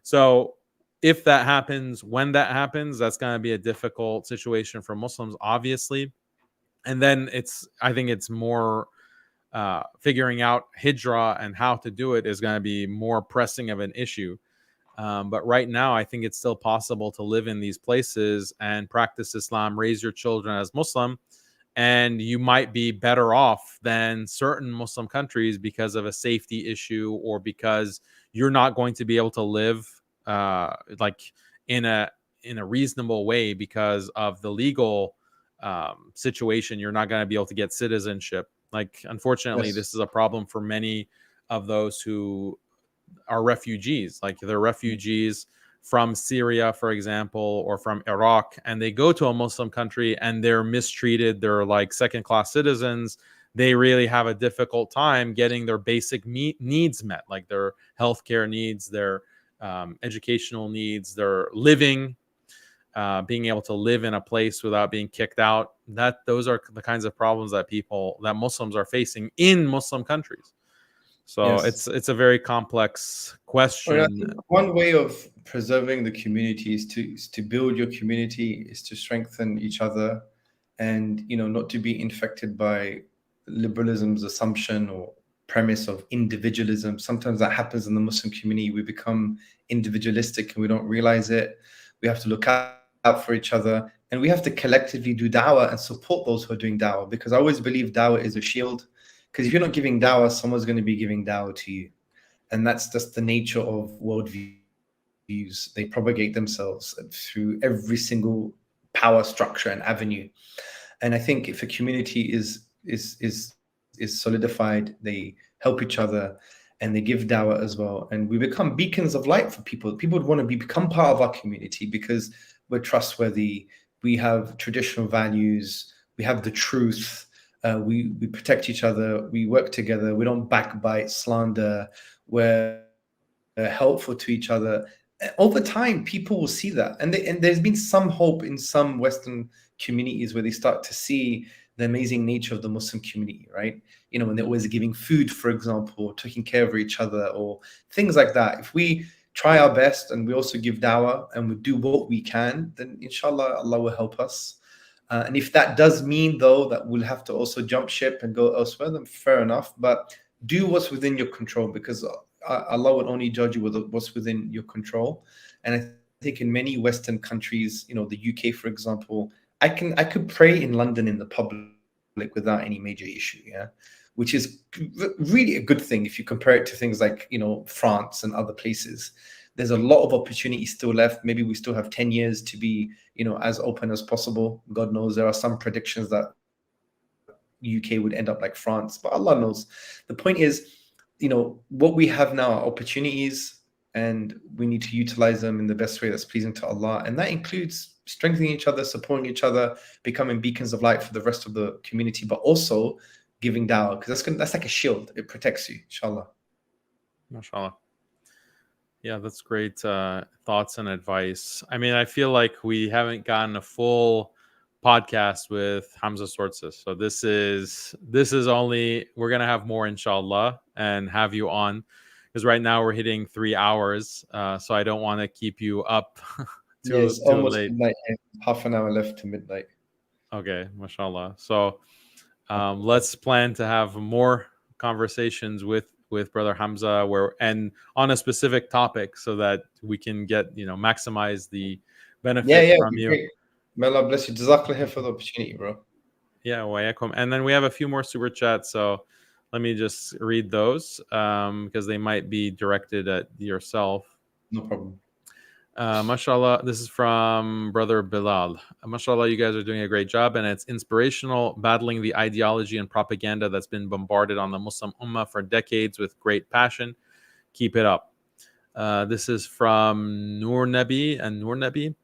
So if that happens, when that happens, that's going to be a difficult situation for Muslims, obviously. And then I think it's more figuring out hijra and how to do it is going to be more pressing of an issue. But right now, I think it's still possible to live in these places and practice Islam, raise your children as Muslim, and you might be better off than certain Muslim countries because of a safety issue, or because you're not going to be able to live in a reasonable way because of the legal situation. You're not going to be able to get citizenship. Unfortunately, this is a problem for many of those who are refugees. Like, they're refugees from Syria, for example, or from Iraq, and they go to a Muslim country and they're mistreated. They're like second-class citizens. They really have a difficult time getting their basic needs met, like their healthcare needs, their educational needs, their living, being able to live in a place without being kicked out. Those are the kinds of problems that Muslims are facing in Muslim countries. So it's a very complex question. One way of preserving the community is to build your community, is to strengthen each other, and not to be infected by liberalism's assumption or premise of individualism. Sometimes that happens in the Muslim community. We become individualistic and we don't realize it. We have to look out for each other. And we have to collectively do dawah and support those who are doing dawah, because I always believe dawah is a shield. Because if you're not giving dawah, someone's going to be giving dawah to you. And that's just the nature of worldviews. They propagate themselves through every single power structure and avenue. And I think if a community is solidified, they help each other and they give dawah as well. And we become beacons of light for people. People would want to become part of our community because we're trustworthy. We have traditional values. We have the truth. We protect each other. We work together. We don't backbite, slander. We're helpful to each other. Over time, people will see that. And there's been some hope in some Western communities where they start to see the amazing nature of the Muslim community, right? You know, when they're always giving food, for example, or taking care of each other, or things like that. If we try our best and we also give dawah and we do what we can, then inshallah, Allah will help us. And if that does mean, though, that we'll have to also jump ship and go elsewhere, then fair enough. But do what's within your control, because Allah will only judge you with what's within your control. And I think in many Western countries, you know, the UK, for example, I could pray in London in the public without any major issue, yeah, which is really a good thing if you compare it to things like, you know, France and other places. There's a lot of opportunity still left. Maybe we still have 10 years to be, you know, as open as possible. God knows there are some predictions that UK would end up like France, but Allah knows. The point is, you know, what we have now are opportunities, and we need to utilize them in the best way that's pleasing to Allah. And that includes strengthening each other, supporting each other, becoming beacons of light for the rest of the community, but also giving dawah, because that's like a shield. It protects you, inshallah. MashaAllah. Yeah, that's great thoughts and advice. I mean, I feel like we haven't gotten a full podcast with Hamza Tzortzis. So this is only, we're going to have more, inshallah, and have you on, because right now we're hitting 3 hours. So I don't want to keep you up too almost late. Midnight. Half an hour left to midnight. Okay, mashallah. So let's plan to have more conversations with Brother Hamza and on a specific topic, so that we can get, you know, maximize the benefit from you. Great. May Allah bless you. Jazakallah khair for the opportunity, bro. Yeah, wa yakum. And then we have a few more super chats, so let me just read those because they might be directed at yourself. No problem. Mashallah, this is from Brother Bilal. Mashallah, you guys are doing a great job, and it's inspirational, battling the ideology and propaganda that's been bombarded on the Muslim Ummah for decades with great passion. Keep it up. This is from Noor Nabi.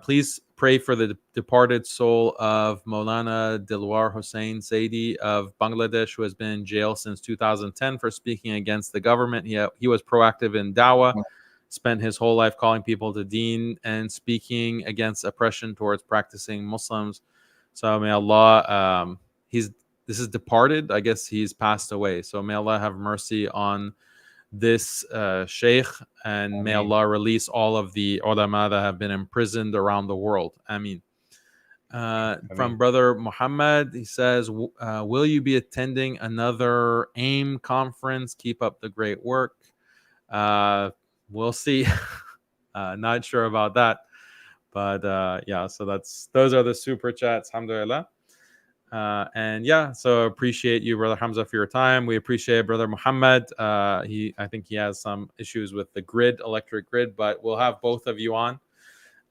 Please pray for the departed soul of Maulana Dilwar Hussain Saidi of Bangladesh, who has been in jail since 2010 for speaking against the government. He was proactive in Dawah, spent his whole life calling people to deen and speaking against oppression towards practicing Muslims. So may Allah, this is departed. I guess he's passed away. So may Allah have mercy on this sheikh, and may Allah release all of the ulama that have been imprisoned around the world. Ameen. From Brother Mohammed, he says, will you be attending another AIM conference? Keep up the great work. We'll see. Not sure about that, but yeah, so those are the super chats. Alhamdulillah. And yeah, so appreciate you, Brother Hamza, for your time. We appreciate Brother Mohammed. I think he has some issues with the electric grid, but we'll have both of you on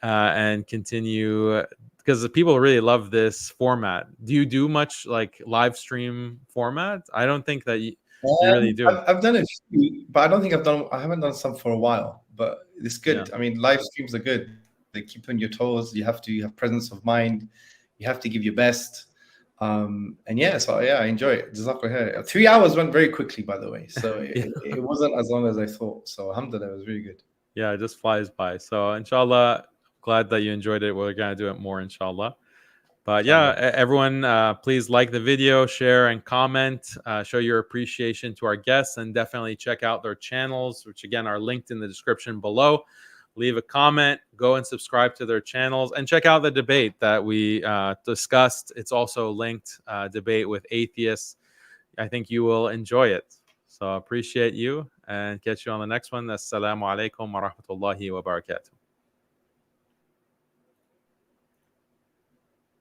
and continue, because the people really love this format. Do you do much like live stream format? I don't think that you really do. I've done a few, but I haven't done some for a while, but it's good. Yeah. I mean, live streams are good. They keep you on your toes. You have presence of mind. You have to give your best. And yeah, so yeah, I enjoy it. Jazakallah khair. 3 hours went very quickly, by the way. So it wasn't as long as I thought. So alhamdulillah, it was really good. Yeah, it just flies by. So inshallah, glad that you enjoyed it. We're going to do it more, inshallah. But yeah, everyone, please like the video, share, and comment. Show your appreciation to our guests, and definitely check out their channels, which again are linked in the description below. Leave a comment, go and subscribe to their channels, and check out the debate that we discussed. It's also linked, debate with atheists. I think you will enjoy it. So appreciate you, and catch you on the next one. Assalamu alaikum wa rahmatullahi wa barakatuh.